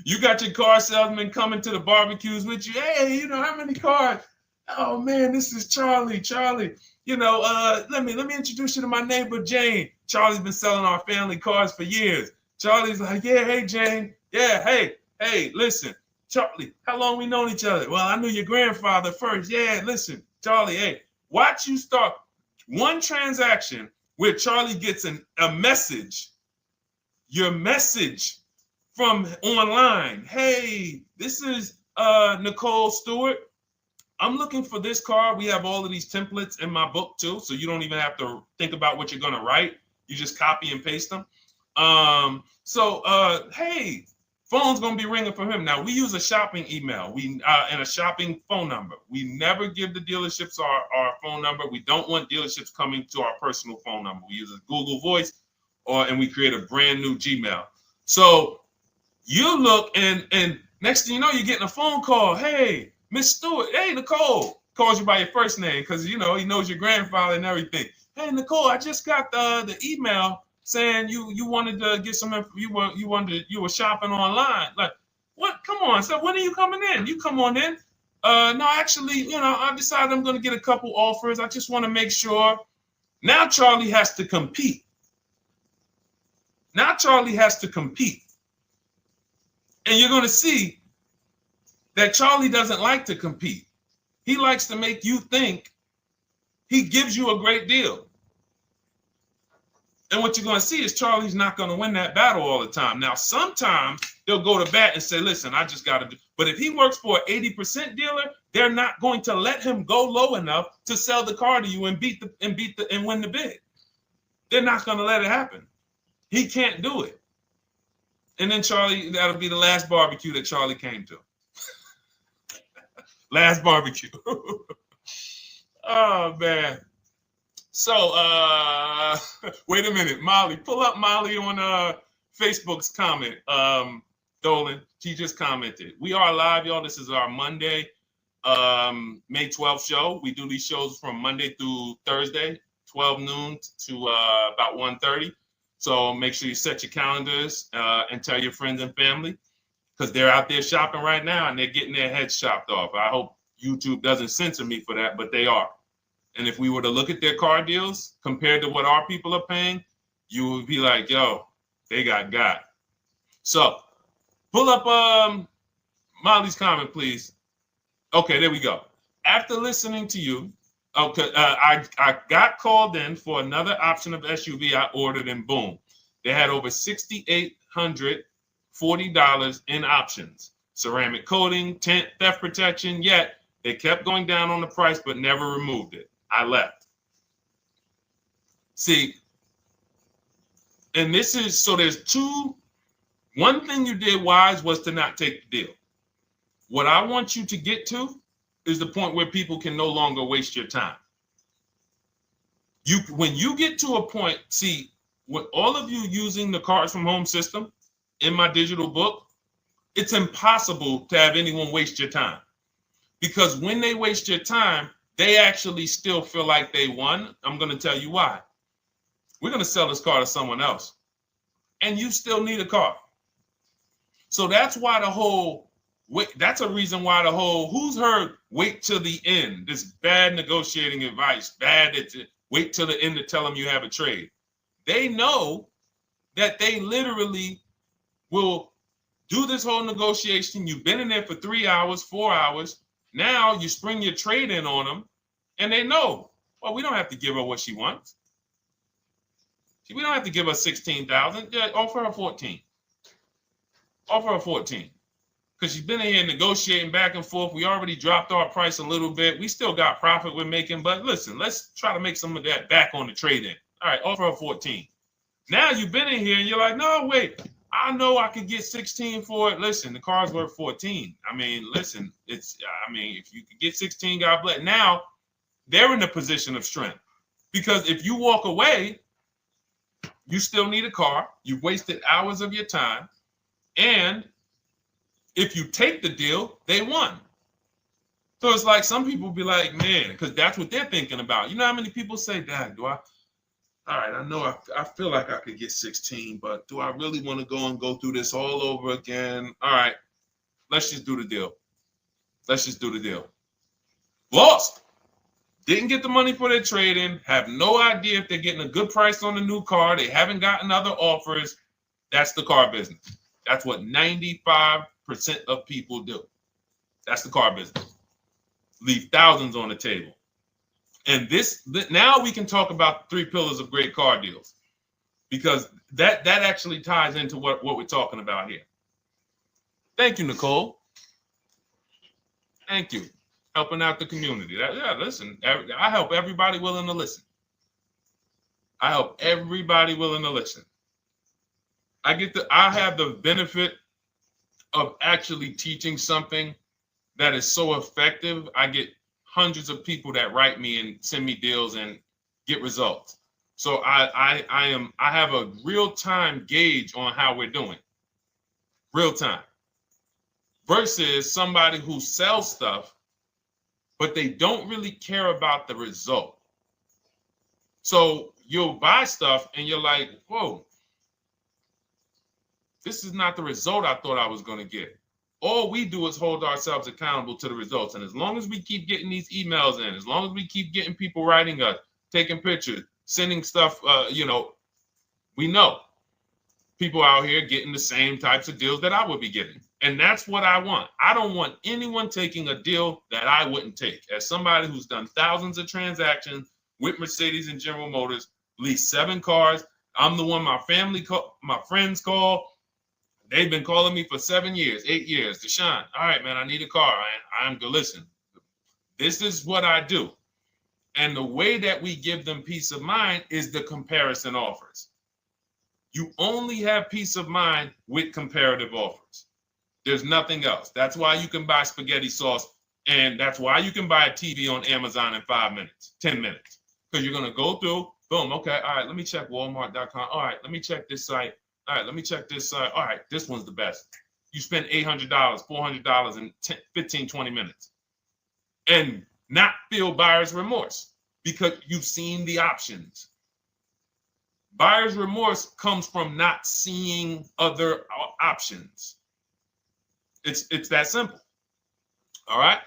You got your car salesman coming to the barbecues with you. Hey, how many cars? Oh man, this is Charlie. Charlie, let me introduce you to my neighbor Jane. Charlie's been selling our family cars for years. Charlie's like, yeah, hey Jane. Yeah, hey, listen, Charlie, how long we known each other? Well, I knew your grandfather first. Yeah, listen, Charlie, hey, watch you start one transaction where Charlie gets a message. Your message from online. Hey, this is Nicole Stewart. I'm looking for this car. We have all of these templates in my book too, so you don't even have to think about what you're going to write. You just copy and paste them. Hey, phone's going to be ringing for him. Now, we use a shopping email and a shopping phone number. We never give the dealerships our phone number. We don't want dealerships coming to our personal phone number. We use a Google Voice and we create a brand new Gmail. So you look and next thing you know, you're getting a phone call. Hey, Miss Stewart. Hey, Nicole. Calls you by your first name because, he knows your grandfather and everything. Hey, Nicole, I just got the email saying you wanted to get some, you were shopping online. Like, what? Come on. So when are you coming in? You come on in. No, actually, I decided I'm going to get a couple offers. I just want to make sure Now Charlie has to compete. Now Charlie has to compete. And you're going to see that Charlie doesn't like to compete. He likes to make you think he gives you a great deal. And what you're going to see is Charlie's not going to win that battle all the time. Now, sometimes they'll go to bat and say, listen, I just got to do. But if he works for an 80% dealer, they're not going to let him go low enough to sell the car to you and win the bid. They're not going to let it happen. He can't do it. And then Charlie, that'll be the last barbecue that Charlie came to. Last barbecue. Oh, man. So, wait a minute, Molly. Pull up Molly on Facebook's comment. Dolan, she just commented. We are live, y'all. This is our Monday, May 12th show. We do these shows from Monday through Thursday, 12 noon to about 1:30. So make sure you set your calendars and tell your friends and family, because they're out there shopping right now and they're getting their heads chopped off. I hope YouTube doesn't censor me for that, but they are. And if we were to look at their car deals compared to what our people are paying, you would be like, yo, they got. So pull up Molly's comment, please. Okay, there we go. After listening to you, okay, I got called in for another option of SUV I ordered, and boom, they had over $6,840 in options. Ceramic coating, tint, theft protection, yet they kept going down on the price but never removed it. I left. See, and this is, so there's one thing you did wise was to not take the deal. What I want you to get to is the point where people can no longer waste your time. When you get to a point, see, with all of you using the Cars from Home system in my digital book, it's impossible to have anyone waste your time. Because when they waste your time, they actually still feel like they won. I'm going to tell you why. We're going to sell this car to someone else, and you still need a car. So that's why that's a reason why who's heard wait till the end, this bad negotiating advice, wait till the end to tell them you have a trade. They know that they literally will do this whole negotiation. You've been in there for 3 hours, 4 hours. Now you spring your trade in on them, and they know, well, we don't have to give her what she wants. We don't have to give her $16,000. Yeah, offer her 14. Offer her 14. Because she's been in here negotiating back and forth. We already dropped our price a little bit. We still got profit we're making, but listen, let's try to make some of that back on the trade-in. All right, offer her 14. Now you've been in here and you're like, no, wait, I know I could get 16 for it. Listen, the car's worth 14. I mean, listen, if you could get 16, God bless. Now they're in a position of strength, because if you walk away, you still need a car. You've wasted hours of your time. And if you take the deal, they won. So it's like some people be like, man, because that's what they're thinking about. You know how many people say, Dad, all right, I know I feel like I could get 16, but do I really want to go through this all over again? All right, let's just do the deal. Lost. Didn't get the money for their trade-in. Have no idea if they're getting a good price on the new car. They haven't gotten other offers. That's the car business. That's what 95% of people do. That's the car business. Leave thousands on the table. And now we can talk about the 3 pillars of great car deals, because that actually ties into what we're talking about here. Thank you, Nicole. Thank you. Helping out the community. Listen, I help everybody willing to listen. I have the benefit of actually teaching something that is so effective. I get hundreds of people that write me and send me deals and get results. So I have a real-time gauge on how we're doing. Real time. Versus somebody who sells stuff, but they don't really care about the result. So you'll buy stuff and you're like, whoa, this is not the result I thought I was going to get. All we do is hold ourselves accountable to the results. And as long as we keep getting these emails in, as long as we keep getting people writing us, taking pictures, sending stuff, we know people out here getting the same types of deals that I would be getting. And that's what I want. I don't want anyone taking a deal that I wouldn't take. As somebody who's done thousands of transactions with Mercedes and General Motors, leased 7 cars. I'm the one my friends call. They've been calling me for 7 years, 8 years. Deshone, all right, man, I need a car. I'm good. Listen, this is what I do. And the way that we give them peace of mind is the comparison offers. You only have peace of mind with comparative offers. There's nothing else. That's why you can buy spaghetti sauce, and that's why you can buy a TV on Amazon in 5 minutes, 10 minutes. Because you're going to go through, boom, okay, all right, let me check Walmart.com. All right, let me check this site. All right, let me check this site. All right, this one's the best. You spend $800, $400 in 15, 20 minutes. And not feel buyer's remorse because you've seen the options. Buyer's remorse comes from not seeing other options. It's that simple. All right,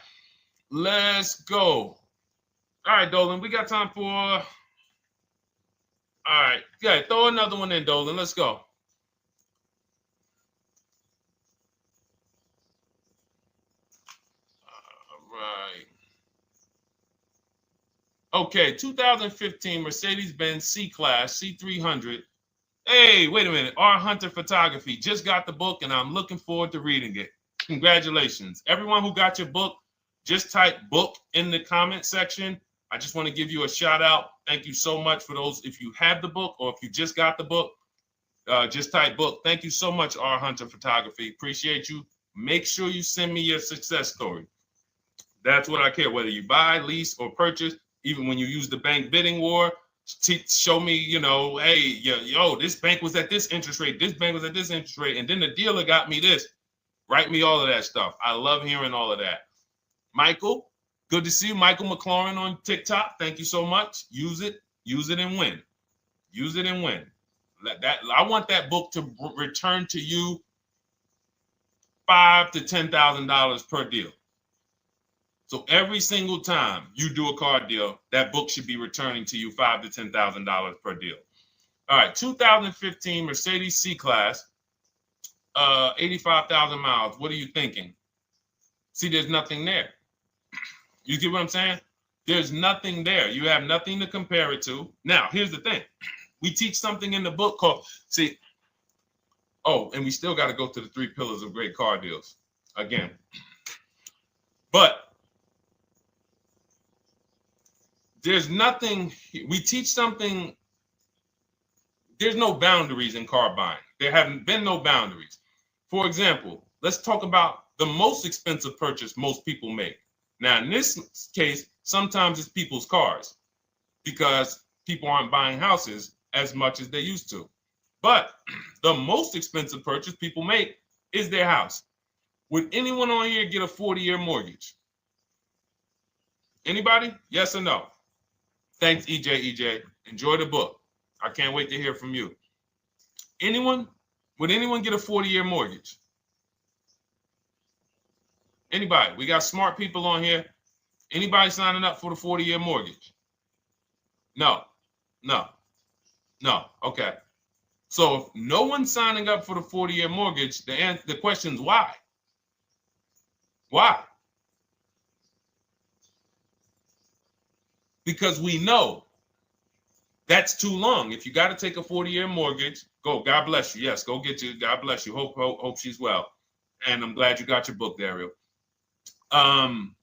let's go. All right, Dolan, we got time for. All right, yeah, throw another one in, Dolan. Let's go. All right. Okay, 2015 Mercedes-Benz C-Class C300. Hey, wait a minute. R. Hunter Photography. Just got the book, and I'm looking forward to reading it. Congratulations. Everyone who got your book, just type book in the comment section. I just want to give you a shout out. Thank you so much for those. If you have the book or if you just got the book, just type book. Thank you so much, R. Hunter Photography. Appreciate you. Make sure you send me your success story. That's what I care, whether you buy, lease, or purchase. Even when you use the bank bidding war, show me, hey, yo, this bank was at this interest rate. This bank was at this interest rate. And then the dealer got me this. Write me all of that stuff. I love hearing all of that. Michael, good to see you. Michael McLaurin on TikTok. Thank you so much. Use it and win. Use it and win. I want that book to return to you $5,000 to $10,000 per deal. So every single time you do a car deal, that book should be returning to you $5,000 to $10,000 per deal. All right, 2015 Mercedes C-Class, 85,000 miles. What are you thinking? See, there's nothing there. You get what I'm saying? There's nothing there. You have nothing to compare it to. Now, here's the thing. We teach something in the book called, and we still got to go to the 3 pillars of great car deals again. But there's nothing, we teach something, there's no boundaries in car buying. There haven't been no boundaries. For example, let's talk about the most expensive purchase most people make. Now, in this case, sometimes it's people's cars because people aren't buying houses as much as they used to. But the most expensive purchase people make is their house. Would anyone on here get a 40-year mortgage? Anybody? Yes or no? Thanks, EJ. Enjoy the book. I can't wait to hear from you. Anyone? Would anyone get a 40-year mortgage? Anybody? We got smart people on here. Anybody signing up for the 40-year mortgage? No. Okay. So if no one's signing up for the 40-year mortgage, the question is why? Why? Because we know that's too long. If you got to take a 40-year mortgage, go. God bless you. Yes, go get you. God bless you. Hope she's well. And I'm glad you got your book, Daryl.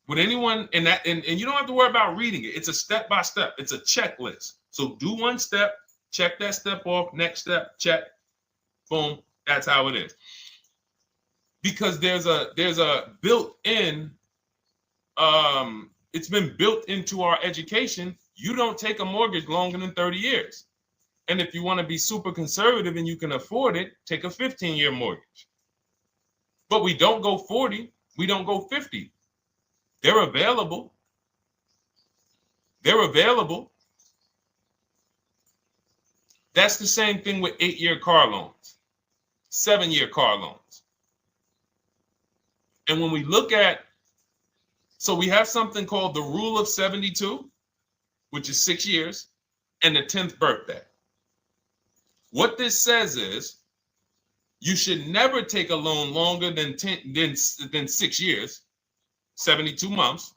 Would anyone and you don't have to worry about reading it. It's a step by step. It's a checklist. So do one step, check that step off. Next step, check. Boom. That's how it is. Because there's a built-in. It's been built into our education. You don't take a mortgage longer than 30 years. And if you want to be super conservative and you can afford it, take a 15-year mortgage. But we don't go 40. We don't go 50. They're available. That's the same thing with 8-year car loans, 7-year car loans. And when we look at, so we have something called the rule of 72, which is 6 years. and the 10th birthday. What this says is you should never take a loan longer than 6 years, 72 months,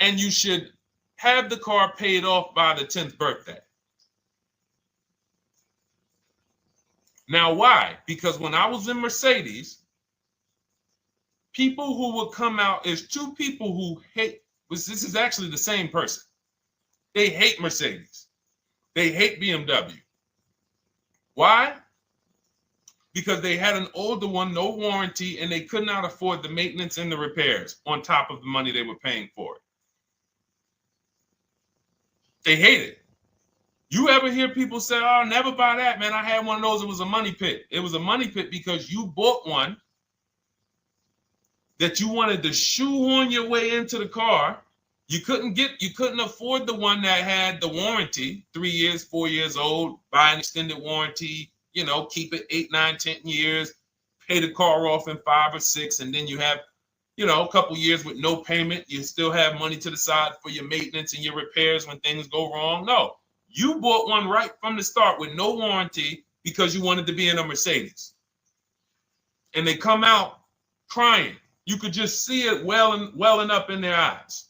and you should have the car paid off by the 10th birthday. Now, why? Because when I was in Mercedes, people who would come out is two people who hate, this is actually the same person. They hate Mercedes. They hate BMW. Why? Because they had an older one, no warranty, and they could not afford the maintenance and the repairs on top of the money they were paying for it. They hate it. You ever hear people say, oh, never buy that, man. I had one of those. It was a money pit. It was a money pit because you bought one that you wanted to shoehorn your way into the car. You couldn't afford the one that had the warranty, 3 years, 4 years old, buy an extended warranty, keep it 8, 9, 10 years, pay the car off in 5 or 6, and then you have, a couple years with no payment. You still have money to the side for your maintenance and your repairs when things go wrong. No, you bought one right from the start with no warranty because you wanted to be in a Mercedes. And they come out crying. You could just see it welling up in their eyes.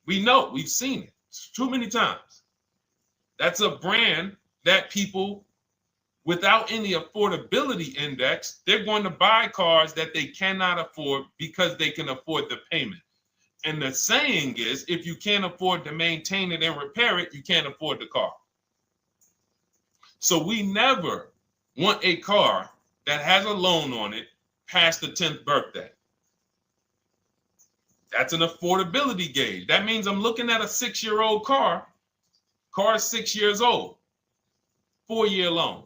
We know, we've seen it too many times. That's a brand that people without any affordability index, they're going to buy cars that they cannot afford because they can afford the payment. And the saying is, if you can't afford to maintain it and repair it, you can't afford the car. So we never want a car that has a loan on it past the 10th birthday. That's an affordability gauge. That means I'm looking at a 6-year-old car. Car is 6 years old. 4-year loan.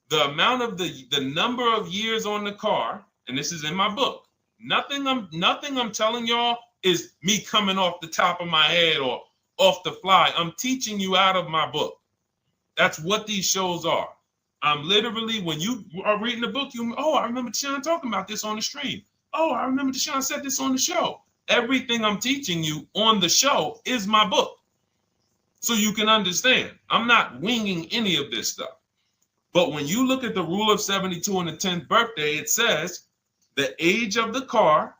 The amount of the number of years on the car, and this is in my book. Nothing I'm telling y'all is me coming off the top of my head or off the fly. I'm teaching you out of my book. That's what these shows are. I'm literally, when you are reading the book, I remember Deshone talking about this on the stream. Oh, I remember Deshone said this on the show. Everything I'm teaching you on the show is my book. So you can understand. I'm not winging any of this stuff. But when you look at the rule of 72 and the 10th birthday, it says the age of the car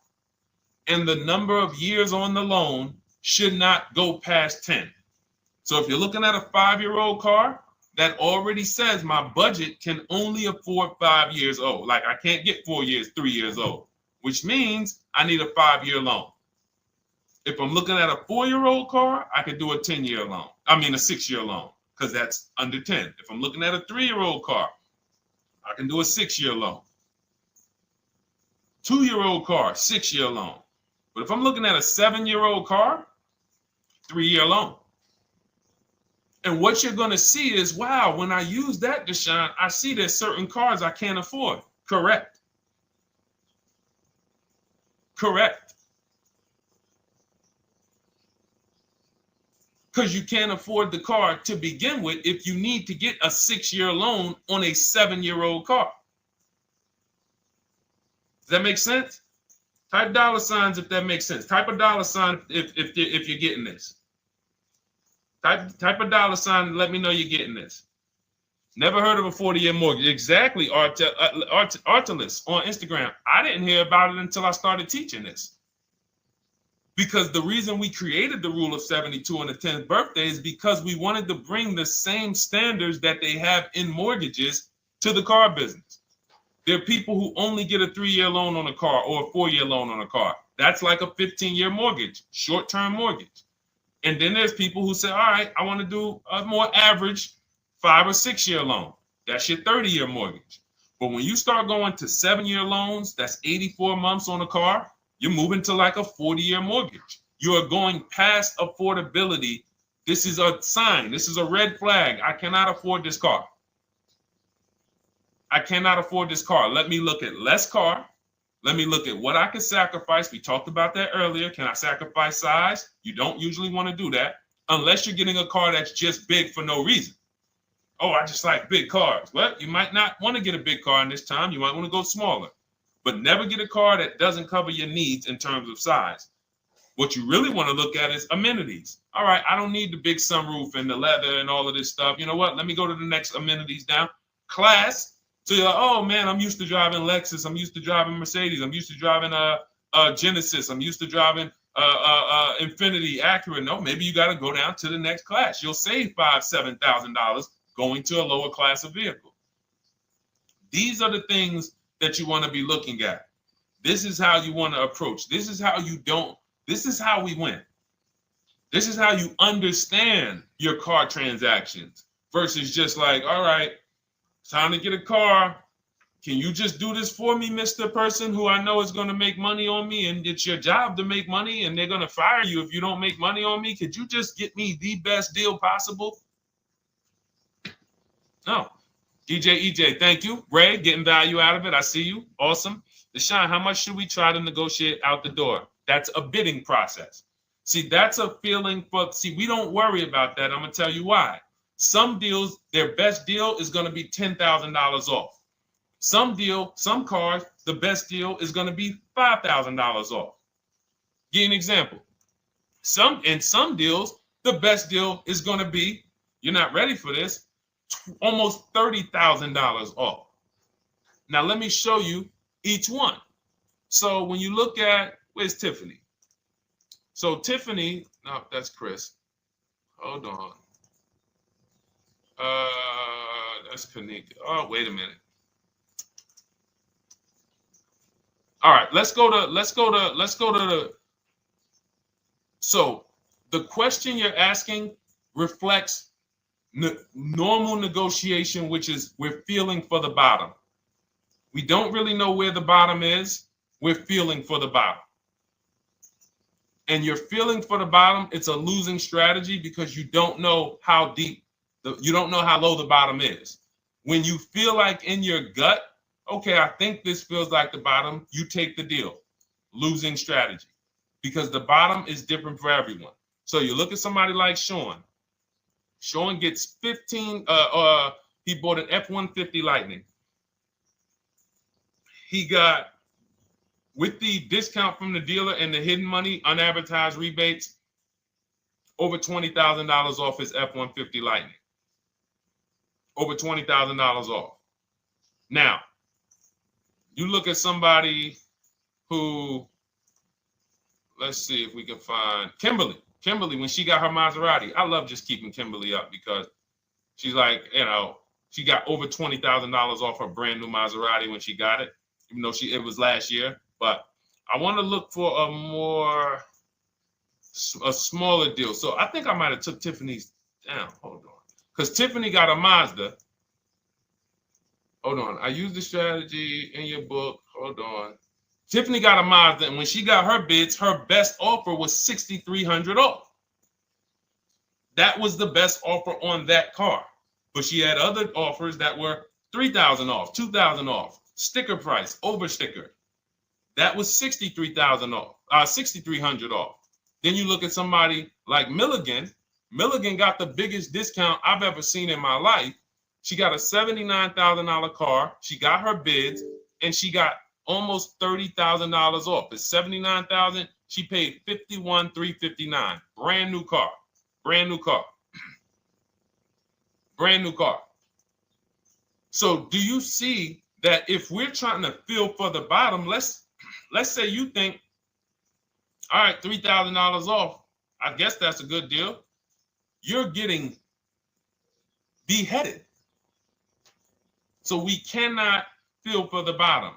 and the number of years on the loan should not go past 10. So if you're looking at a 5-year-old car, that already says my budget can only afford 5 years old. Like I can't get 4 years, 3 years old, which means I need a 5-year loan. If I'm looking at a 4-year-old car, I could do a 10-year loan. I mean a 6-year loan, because that's under 10. If I'm looking at a 3-year-old car, I can do a 6-year loan. 2-year-old car, 6-year loan. But if I'm looking at a 7-year-old car, 3-year loan. And what you're going to see is, wow, when I use that, Deshone, I see there's certain cars I can't afford. Correct. Correct. Because you can't afford the car to begin with if you need to get a 6-year loan on a 7-year-old car. Does that make sense? Type $signs if that makes sense. Type a $sign if you're getting this. Type a $sign and let me know you're getting this. Never heard of a 40-year mortgage. Exactly, Artelis on Instagram. I didn't hear about it until I started teaching this. Because the reason we created the rule of 72 on the 10th birthday is because we wanted to bring the same standards that they have in mortgages to the car business. There are people who only get a 3-year loan on a car or a 4-year loan on a car. That's like a 15-year mortgage, short-term mortgage. And then there's people who say, all right, I want to do a more average 5 or 6-year loan. That's your 30-year mortgage. But when you start going to 7-year loans, that's 84 months on a car, you're moving to like a 40-year mortgage. You are going past affordability. This is a sign. This is a red flag. I cannot afford this car. I cannot afford this car. Let me look at less car. Let me look at what I can sacrifice. We talked about that earlier. Can I sacrifice size? You don't usually want to do that unless you're getting a car that's just big for no reason. Oh, I just like big cars. Well, you might not want to get a big car in this time. You might want to go smaller. But never get a car that doesn't cover your needs in terms of size. What you really want to look at is amenities. All right, I don't need the big sunroof and the leather and all of this stuff. You know what? Let me go to the next amenities down. Class. So you're like, oh man, I'm used to driving Lexus. I'm used to driving Mercedes. I'm used to driving Genesis. I'm used to driving Infiniti, Acura. No, maybe you got to go down to the next class. You'll save $5,000-$7,000 going to a lower class of vehicle. These are the things that you want to be looking at. This is how you want to approach. This is how you don't. This is how we win. This is how you understand your car transactions versus just like, all right, time to get a car. Can you just do this for me, Mr. Person who I know is going to make money on me, and it's your job to make money and they're going to fire you if you don't make money on me? Could you just get me the best deal possible? No. DJ EJ, thank you. Ray, getting value out of it. I see you. Awesome. Deshone, how much should we try to negotiate out the door? That's a bidding process. See, that's a feeling for, we don't worry about that. I'm going to tell you why. Some deals, their best deal is going to be $10,000 off. Some cars, the best deal is going to be $5,000 off. Give you an example. In some deals, the best deal is going to be, you're not ready for this, almost $30,000 off. Now, let me show you each one. So when you look at, where's Tiffany? So Tiffany, no, that's Chris. Hold on. That's Kanika. Oh, wait a minute. All right, let's go to the. So the question you're asking reflects normal negotiation, which is we're feeling for the bottom. We don't really know where the bottom is. We're feeling for the bottom. And you're feeling for the bottom, it's a losing strategy because you don't know how deep, you don't know how low the bottom is. When you feel like in your gut, okay, I think this feels like the bottom, you take the deal. Losing strategy. Because the bottom is different for everyone. So you look at somebody like Sean. Sean gets 15, he bought an F-150 Lightning. He got, with the discount from the dealer and the hidden money, unadvertised rebates, over $20,000 off his F-150 Lightning. Over $20,000 off. Now, you look at somebody who, let's see if we can find Kimberly. Kimberly, when she got her Maserati, I love just keeping Kimberly up because she's like, she got over $20,000 off her brand new Maserati when she got it, even though it was last year. But I want to look for a smaller deal. So I think I might have took Tiffany's down. Hold on. Because Tiffany got a Mazda. Hold on. I used the strategy in your book. Hold on. Tiffany got a Mazda, and when she got her bids, her best offer was $6,300 off. That was the best offer on that car. But she had other offers that were $3,000 off, $2,000 off, sticker price, over sticker. That was $63,000 off, $6,300 off. Then you look at somebody like Milligan. Milligan got the biggest discount I've ever seen in my life. She got a $79,000 car. She got her bids, and she got almost $30,000 off. It's $79,000. She paid $51,359. Brand new car. Brand new car. Brand new car. So do you see that if we're trying to feel for the bottom, let's say you think, all right, $3,000 off. I guess that's a good deal. You're getting beheaded. So we cannot feel for the bottom.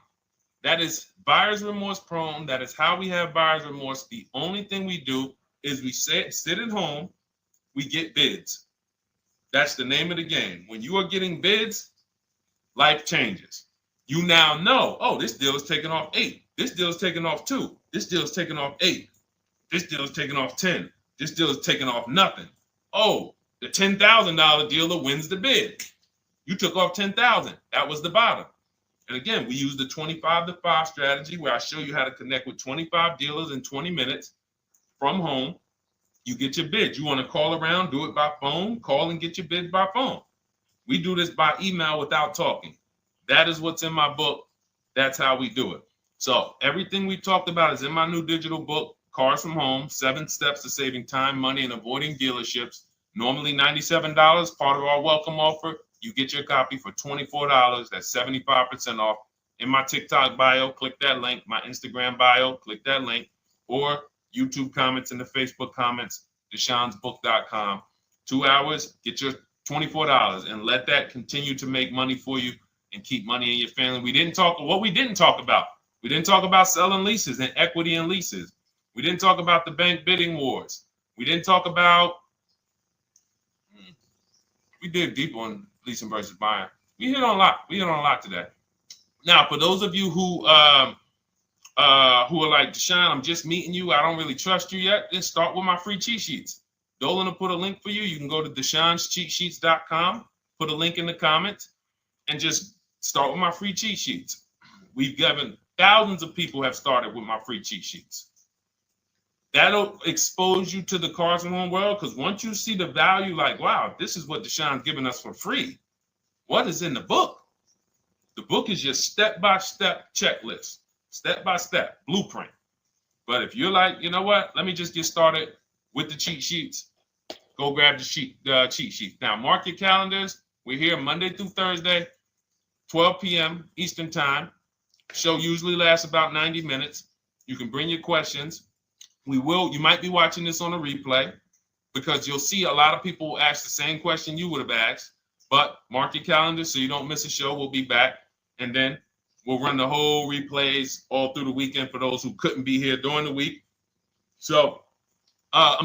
That is buyer's remorse prone. That is how we have buyer's remorse. The only thing we do is we sit at home, we get bids. That's the name of the game. When you are getting bids, life changes. You now know, oh, this deal is taking off 8. This deal is taking off 2. This deal is taking off 8. This deal is taking off 10. This deal is taking off nothing. Oh, the $10,000 dealer wins the bid. You took off $10,000. That was the bottom. And again, we use the 25-to-5 strategy where I show you how to connect with 25 dealers in 20 minutes from home. You get your bids. You want to call around, do it by phone, call and get your bids by phone. We do this by email without talking. That is what's in my book. That's how we do it. So everything we talked about is in my new digital book Cars from Home, 7 Steps to Saving Time, Money, and Avoiding Dealerships. Normally $97, part of our welcome offer. You get your copy for $24. That's 75% off. In my TikTok bio, click that link. My Instagram bio, click that link. Or YouTube comments and the Facebook comments, deshonsbook.com. 2 hours, get your $24 and let that continue to make money for you and keep money in your family. We didn't talk about. We didn't talk about selling leases and equity in leases. We didn't talk about the bank bidding wars. We didn't talk about, we dig deep on leasing versus buying. We hit on a lot today. Now, for those of you who are like, Deshone, I'm just meeting you, I don't really trust you yet, then start with my free cheat sheets. Dolan will put a link for you. You can go to DeshonesCheatSheets.com, put a link in the comments, and just start with my free cheat sheets. We've given thousands of people have started with my free cheat sheets. That'll expose you to the Cars from Home world, because once you see the value, like, wow, this is what Deshone's giving us for free. What is in the book? The book is your step-by-step checklist, step-by-step blueprint. But if you're like, you know what, let me just get started with the cheat sheets, go grab the cheat sheets. Now, mark your calendars. We're here Monday through Thursday, 12 p.m. Eastern Time. Show usually lasts about 90 minutes. You can bring your questions. You might be watching this on a replay, because you'll see a lot of people ask the same question you would have asked. But mark your calendar so you don't miss a show. We'll be back, and then we'll run the whole replays all through the weekend for those who couldn't be here during the week. So I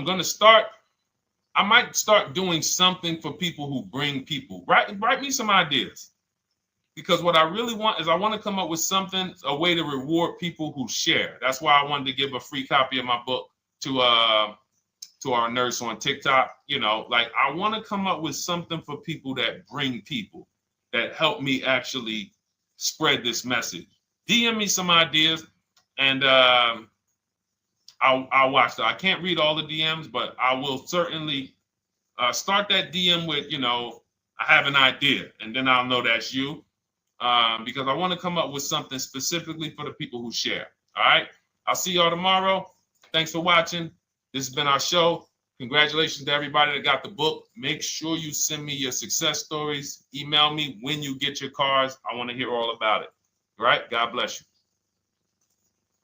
might start doing something for people who bring people. Write me some ideas, because what I really want is I want to come up with something, a way to reward people who share. That's why I wanted to give a free copy of my book to our nurse on TikTok. You know, like, I want to come up with something for people that bring people, that help me actually spread this message. DM me some ideas, and I'll watch that. I can't read all the DMs, but I will certainly start that DM with, you know, I have an idea, and then I'll know that's you, because I want to come up with something specifically for the people who share. All right. I'll see y'all tomorrow. Thanks for watching. This has been our show. Congratulations to everybody that got the book. Make sure you send me your success stories. Email me when you get your cars. I want to hear all about it. All right. God bless you.